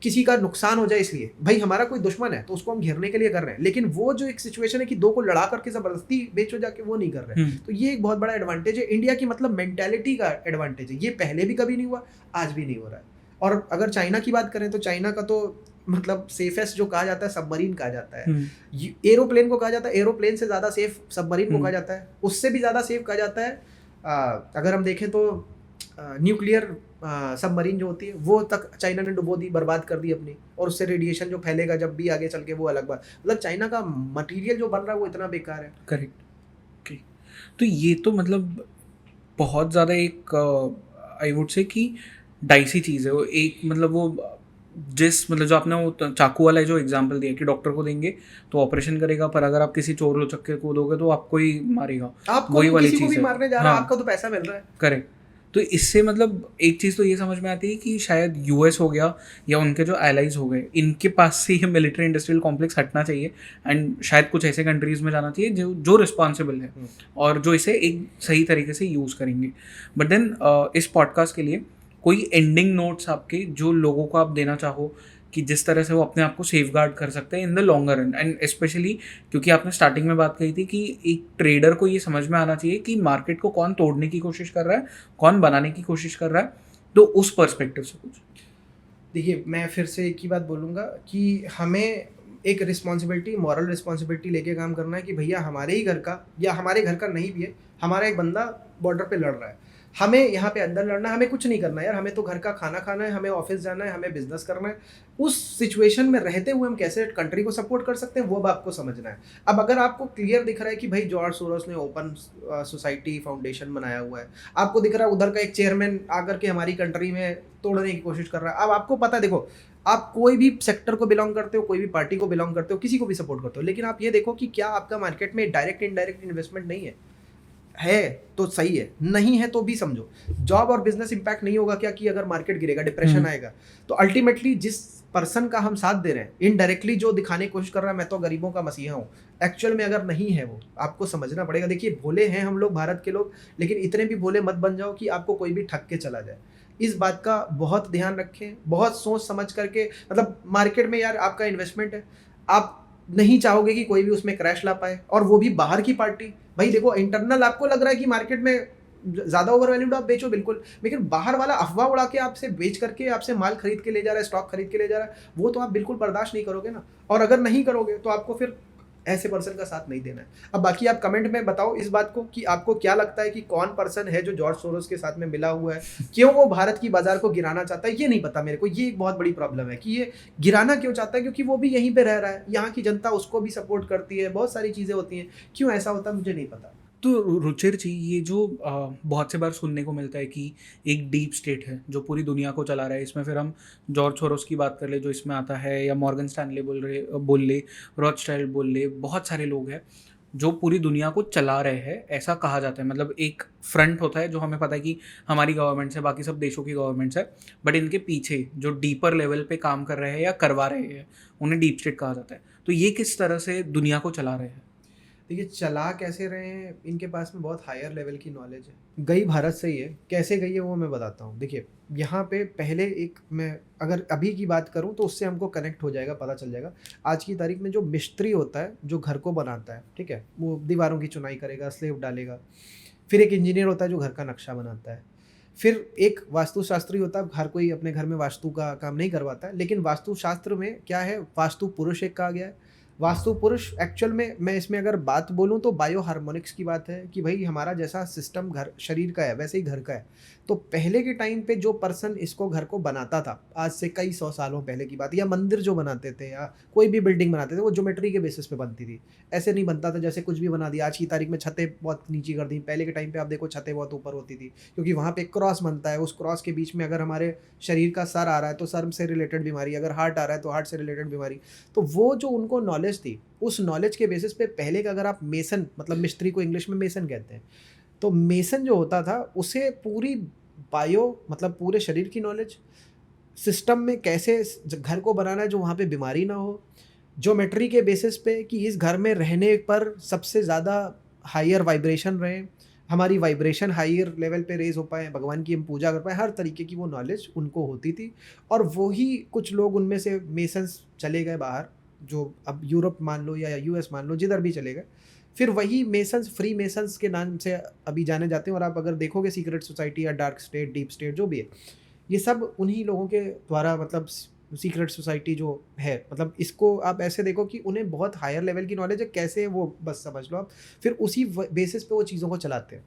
किसी का नुकसान हो जाए, इसलिए भाई हमारा कोई दुश्मन है तो उसको हम घेरने के लिए कर रहे हैं। लेकिन वो जो एक सिचुएशन है कि दो को लड़ा करके जबरदस्ती बेचो जाके, वो नहीं कर रहे हैं। तो ये एक बहुत बड़ा एडवांटेज है इंडिया की, मतलब मेंटेलिटी का एडवांटेज है। ये पहले भी कभी नहीं हुआ, आज भी नहीं हो रहा है। और अगर चाइना की बात करें तो चाइना का तो मतलब सेफेस्ट जो कहा जाता है सबमरीन कहा जाता है, एरोप्लेन को कहा जाता है, एरोप्लेन से ज़्यादा सेफ सबमरीन को कहा जाता है, उससे भी ज़्यादा सेफ कहा जाता है अगर हम देखें तो न्यूक्लियर सबमरीन जो होती है वो तक चाइना ने डुबो दी, बर्बाद कर दी अपनी, और उससे रेडिएशन जो फैलेगा जब भी आगे चल के वो अलग बात। मतलब चाइना का मटेरियल जो बन रहा है वो इतना बेकार है। करेक्ट। तो ये तो मतलब बहुत ज़्यादा एक आई वुड से कि डाइसी चीज़ है वो। एक मतलब वो जिस मतलब जो आपने वो चाकू वाला जो एग्जांपल दिया कि डॉक्टर को देंगे तो ऑपरेशन करेगा, पर अगर आप किसी चोर लोचक्के को दोगे तो आपको ही मारेगा, आपको वही वाली चीज़ है। मारने जा रहा है, आपका तो पैसा मिल रहा है। करेक्ट। तो इससे मतलब एक चीज़ तो ये समझ में आती है कि शायद यूएस हो गया या उनके जो एलाइज हो गए, इनके पास से ये मिलिट्री इंडस्ट्रियल कॉम्प्लेक्स हटना चाहिए एंड शायद कुछ ऐसे कंट्रीज़ में जाना चाहिए जो रिस्पॉन्सिबल है और जो इसे एक सही तरीके से यूज़ करेंगे। बट देन इस पॉडकास्ट के लिए कोई एंडिंग नोट्स आपके जो लोगों को आप देना चाहो कि जिस तरह से वो अपने आप को सेफ गार्ड कर सकते हैं in the longer run, and specially क्योंकि आपने स्टार्टिंग में बात कही थी कि एक ट्रेडर को ये समझ में आना चाहिए कि मार्केट को कौन तोड़ने की कोशिश कर रहा है, कौन बनाने की कोशिश कर रहा है, तो उस पर्सपेक्टिव से कुछ। देखिए, मैं फिर से एक ही बात बोलूँगा कि हमें एक रिस्पॉन्सिबिलिटी, मॉरल रिस्पॉन्सिबिलिटी लेके काम करना है कि भैया हमारे ही घर का या हमारे घर का नहीं भी है, हमारा एक बंदा बॉर्डर पे लड़ रहा है, हमें यहाँ पे अंदर लड़ना है, हमें कुछ नहीं करना है यार, हमें तो घर का खाना खाना है, हमें ऑफिस जाना है, हमें बिजनेस करना है। उस सिचुएशन में रहते हुए हम कैसे कंट्री को सपोर्ट कर सकते हैं वो अब आपको समझना है। अब अगर आपको क्लियर दिख रहा है कि भाई जॉर्ज सोरोस ने ओपन सोसाइटी फाउंडेशन बनाया हुआ है, आपको दिख रहा है उधर का एक चेयरमैन आकर के हमारी कंट्री में तोड़ने की कोशिश कर रहा है, अब आपको पता है, देखो आप कोई भी सेक्टर को बिलोंग करते हो, कोई भी पार्टी को बिलोंग करते हो, किसी को भी सपोर्ट करते हो, लेकिन आप ये देखो कि क्या आपका मार्केट में डायरेक्ट इनडायरेक्ट इन्वेस्टमेंट नहीं है तो सही है, नहीं है तो भी समझो जॉब और बिजनेस इंपैक्ट नहीं होगा क्या कि अगर मार्केट गिरेगा, डिप्रेशन आएगा। तो अल्टीमेटली जिस पर्सन का हम साथ दे रहे हैं, इनडायरेक्टली जो दिखाने की कोशिश कर रहा है मैं तो गरीबों का मसीहा हूँ, एक्चुअल में अगर नहीं है वो आपको समझना पड़ेगा। देखिए, भोले हैं हम लोग भारत के लोग, लेकिन इतने भी भोले मत बन जाओ कि आपको कोई भी ठग के चला जाए। इस बात का बहुत ध्यान रखें, बहुत सोच समझ करके, मतलब मार्केट में यार आपका इन्वेस्टमेंट है, आप नहीं चाहोगे कि कोई भी उसमें क्रैश ला पाए, और वो भी बाहर की पार्टी। भाई देखो, इंटरनल आपको लग रहा है कि मार्केट में ज़्यादा ओवर वैल्यूड आप बेचो बिल्कुल, लेकिन बाहर वाला अफवाह उड़ा के आपसे बेच करके आपसे माल खरीद के ले जा रहा है, स्टॉक खरीद के ले जा रहा है, वो तो आप बिल्कुल बर्दाश्त नहीं करोगे ना। और अगर नहीं करोगे तो आपको फिर ऐसे पर्सन का साथ नहीं देना है। अब बाकी आप कमेंट में बताओ इस बात को कि आपको क्या लगता है कि कौन पर्सन है जो जॉर्ज सोरोस के साथ में मिला हुआ है, क्यों वो भारत की बाजार को गिराना चाहता है, ये नहीं पता मेरे को। ये एक बहुत बड़ी प्रॉब्लम है कि ये गिराना क्यों चाहता है, क्योंकि वो भी यहीं पे रह रहा है, यहाँ की जनता उसको भी सपोर्ट करती है, बहुत सारी चीज़ें होती हैं, क्यों ऐसा होता है मुझे नहीं पता। तो रुचिर जी, ये जो बहुत से बार सुनने को मिलता है कि एक डीप स्टेट है जो पूरी दुनिया को चला रहा है, इसमें फिर हम जॉर्ज सोरोस की बात कर ले जो इसमें आता है, या मॉर्गन स्टैनले बोल ले, रॉथस्चाइल्ड बोल ले, बहुत सारे लोग हैं। जो पूरी दुनिया को चला रहे हैं, ऐसा कहा जाता है। मतलब एक फ्रंट होता है जो हमें पता है कि हमारी गवर्नमेंट्स है, बाकी सब देशों की गवर्नमेंट्स है, बट इनके पीछे जो डीपर लेवल पे काम कर रहे हैं या करवा रहे हैं, उन्हें डीप स्टेट कहा जाता है। तो ये किस तरह से दुनिया को चला रहे हैं? देखिए चला कैसे रहे हैं, इनके पास में बहुत हायर लेवल की नॉलेज है। गई भारत से ही है, कैसे गई है वो मैं बताता हूँ। देखिए यहाँ पे पहले एक, मैं अगर अभी की बात करूँ तो उससे हमको कनेक्ट हो जाएगा, पता चल जाएगा। आज की तारीख में जो मिस्त्री होता है, जो घर को बनाता है, ठीक है, वो दीवारों की चुनाई करेगा, स्लेब डालेगा। फिर एक इंजीनियर होता है जो घर का नक्शा बनाता है। फिर एक वास्तुशास्त्री होता है, हर कोई अपने घर में वास्तु का काम नहीं करवाता है, लेकिन वास्तुशास्त्र में क्या है, वास्तु पुरुष एक कहा गया है। वास्तु पुरुष एक्चुअल में, मैं इसमें अगर बात बोलूँ तो बायो हार्मोनिक्स की बात है कि भाई हमारा जैसा सिस्टम घर शरीर का है वैसे ही घर का है। तो पहले के टाइम पे जो पर्सन इसको घर को बनाता था, आज से कई 100 सालों पहले की बात, या मंदिर जो बनाते थे या कोई भी बिल्डिंग बनाते थे, वो ज्योमेट्री के बेसिस पे बनती थी। ऐसे नहीं बनता था जैसे कुछ भी बना दिया। आज की तारीख में छतें बहुत नीची कर दी, पहले के टाइम पे आप देखो छतें बहुत ऊपर होती थी, क्योंकि वहाँ पे क्रॉस बनता है। उस क्रॉस के बीच में अगर हमारे शरीर का सर आ रहा है तो सर से रिलेटेड बीमारी, अगर हार्ट आ रहा है तो हार्ट से रिलेटेड बीमारी। तो वो जो उनको नॉलेज थी, उस नॉलेज के बेसिस पे पहले का, अगर आप मेसन, मतलब मिस्त्री को इंग्लिश में मेसन कहते हैं, तो मेसन जो होता था उसे पूरी बायो, मतलब पूरे शरीर की नॉलेज, सिस्टम में कैसे घर को बनाना है जो वहाँ पे बीमारी ना हो, ज्योमेट्री के बेसिस पे कि इस घर में रहने पर सबसे ज़्यादा हायर वाइब्रेशन रहे, हमारी वाइब्रेशन हायर लेवल पे रेज हो पाए, भगवान की हम पूजा कर पाए, हर तरीके की वो नॉलेज उनको होती थी। और वही कुछ लोग उनमें से मेसन्स चले गए बाहर, जो अब यूरोप मान लो या यूएस मान लो, जिधर भी चले गए। फिर वही मेसन्स फ्री मेसन्स के नाम से अभी जाने जाते हैं। और आप अगर देखोगे सीक्रेट सोसाइटी या डार्क स्टेट, डीप स्टेट, जो भी है, ये सब उन्हीं लोगों के द्वारा, मतलब सीक्रेट सोसाइटी जो है, मतलब इसको आप ऐसे देखो कि उन्हें बहुत हायर लेवल की नॉलेज है, कैसे वो बस समझ लो आप। फिर उसी बेसिस पे वो चीज़ों को चलाते हैं।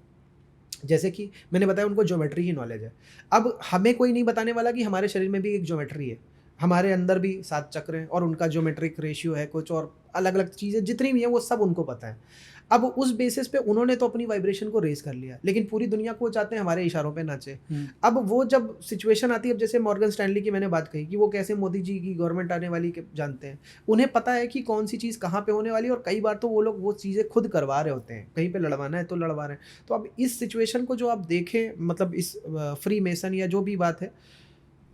जैसे कि मैंने बताया उनको ज्योमेट्री की नॉलेज है। अब हमें कोई नहीं बताने वाला कि हमारे शरीर में भी एक ज्योमेट्री है, हमारे अंदर भी 7 चक्र हैं और उनका ज्योमेट्रिक रेशियो है कुछ, और अलग अलग चीज़ें जितनी भी हैं वो सब उनको पता है। अब उस बेसिस पे उन्होंने तो अपनी वाइब्रेशन को रेज कर लिया, लेकिन पूरी दुनिया को वो चाहते हैं हमारे इशारों पे नाचे। अब वो जब सिचुएशन आती है, अब जैसे मॉर्गन स्टैनली की मैंने बात कही कि वो कैसे मोदी जी की गवर्नमेंट आने वाली के जानते हैं, उन्हें पता है कि कौन सी चीज़ कहाँ पे होने वाली है, और कई बार तो वो लोग वो चीज़ें खुद करवा रहे होते हैं, कहीं पे लड़वाना है तो लड़वा रहे हैं। तो अब इस सिचुएशन को जो आप देखें, मतलब इस फ्री मेसन या जो भी बात है,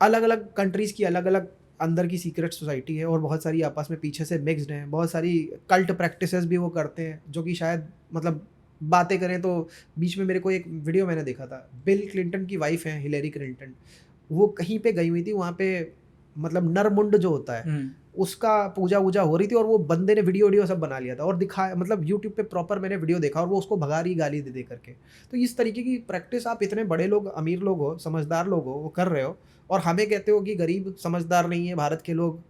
अलग अलग कंट्रीज़ की अलग अलग अंदर की सीक्रेट सोसाइटी है, और बहुत सारी आपस में पीछे से मिक्स्ड हैं। बहुत सारी कल्ट प्रैक्टिसेस भी वो करते हैं, जो कि शायद, मतलब बातें करें तो, बीच में मेरे को एक वीडियो मैंने देखा था, बिल क्लिंटन की वाइफ है हिलेरी क्लिंटन, वो कहीं पे गई हुई थी, वहाँ पे मतलब नरमुंड जो होता है उसका पूजा वूजा हो रही थी, और वो बंदे ने वीडियो सब बना लिया था और दिखाया, मतलब यूट्यूब पे प्रॉपर मैंने वीडियो देखा, और वो उसको भगा रही गाली दे दे करके। तो इस तरीके की प्रैक्टिस आप, इतने बड़े लोग, अमीर लोग हो, समझदार लोग हो, वो कर रहे हो, और हमें कहते हो कि गरीब समझदार नहीं है, भारत के लोग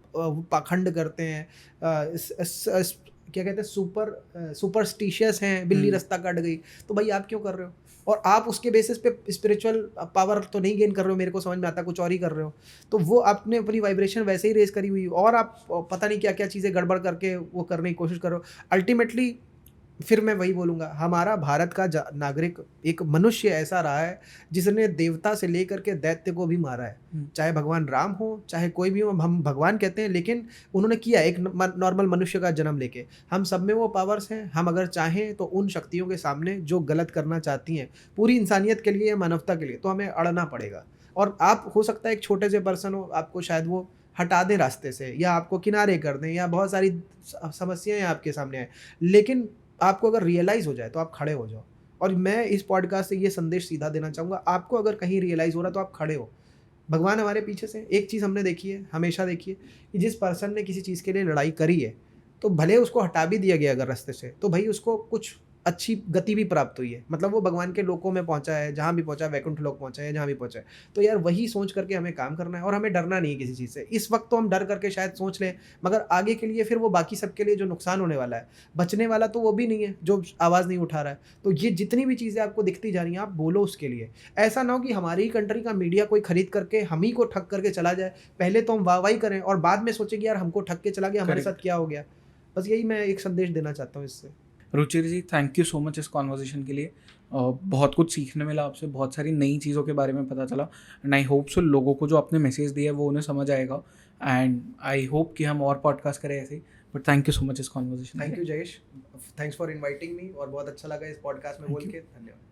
पाखंड करते हैं, क्या कहते हैं, सुपरस्टिशियस हैं, बिल्ली रास्ता काट गई। तो भाई आप क्यों कर रहे हो? और आप उसके बेसिस पे स्पिरिचुअल पावर तो नहीं गेन कर रहे हो, मेरे को समझ में आता, कुछ और ही कर रहे हो। तो वो आपने अपनी वाइब्रेशन वैसे ही रेज करी हुई, और आप पता नहीं क्या क्या चीज़ें गड़बड़ करके वो करने की कोशिश कर रहे हो। अल्टीमेटली फिर मैं वही बोलूँगा, हमारा भारत का नागरिक एक मनुष्य ऐसा रहा है जिसने देवता से लेकर के दैत्य को भी मारा है। चाहे भगवान राम हो, चाहे कोई भी हो, हम भगवान कहते हैं, लेकिन उन्होंने किया एक नॉर्मल मनुष्य का जन्म लेके। हम सब में वो पावर्स हैं, हम अगर चाहें तो उन शक्तियों के सामने जो गलत करना चाहती हैं पूरी इंसानियत के लिए या मानवता के लिए, तो हमें अड़ना पड़ेगा। और आप, हो सकता है एक छोटे से पर्सन हो, आपको शायद वो हटा दें रास्ते से, या आपको किनारे कर दें, या बहुत सारी समस्याएं आपके सामने आए, लेकिन आपको अगर रियलाइज़ हो जाए तो आप खड़े हो जाओ। और मैं इस पॉडकास्ट से ये संदेश सीधा देना चाहूँगा, आपको अगर कहीं रियलाइज़ हो रहा है तो आप खड़े हो। भगवान हमारे पीछे से। एक चीज़ हमने देखी है, हमेशा देखी है, कि जिस पर्सन ने किसी चीज़ के लिए लड़ाई करी है, तो भले उसको हटा भी दिया गया अगर रास्ते से, तो भाई उसको कुछ अच्छी गति भी प्राप्त हुई है, मतलब वो भगवान के लोकों में पहुंचा है, जहाँ भी पहुंचा है, वैकुंठ लोक पहुंचा है, जहाँ भी पहुंचा है। तो यार वही सोच करके हमें काम करना है, और हमें डरना नहीं है किसी चीज़ से। इस वक्त तो हम डर करके शायद सोच लें, मगर आगे के लिए फिर वो बाकी सबके लिए जो नुकसान होने वाला है, बचने वाला तो वो भी नहीं है जो आवाज़ नहीं उठा रहा है। तो ये जितनी भी चीज़ें आपको दिखती जा रही हैं, आप बोलो उसके लिए। ऐसा ना हो कि हमारी ही कंट्री का मीडिया कोई खरीद करके हम ही को ठग करके चला जाए, पहले तो हम वाहवाही करें और बाद में सोचें कि यार हमको ठग के चला गया, हमारे साथ क्या हो गया। बस यही मैं एक संदेश देना चाहता हूँ इससे। रुचिर जी, थैंक यू सो मच इस कॉन्वर्जेशन के लिए। बहुत कुछ सीखने मिला आपसे, बहुत सारी नई चीज़ों के बारे में पता चला, एंड आई होप सो लोगों को जो आपने मैसेज दिया है वो उन्हें समझ आएगा, एंड आई होप कि हम और पॉडकास्ट करें ऐसे ही। But thank you so much इस conversation. Thank you Jayesh. Thanks for inviting me और बहुत अच्छा लगा इस पॉडकास्ट में बोल के। धन्यवाद।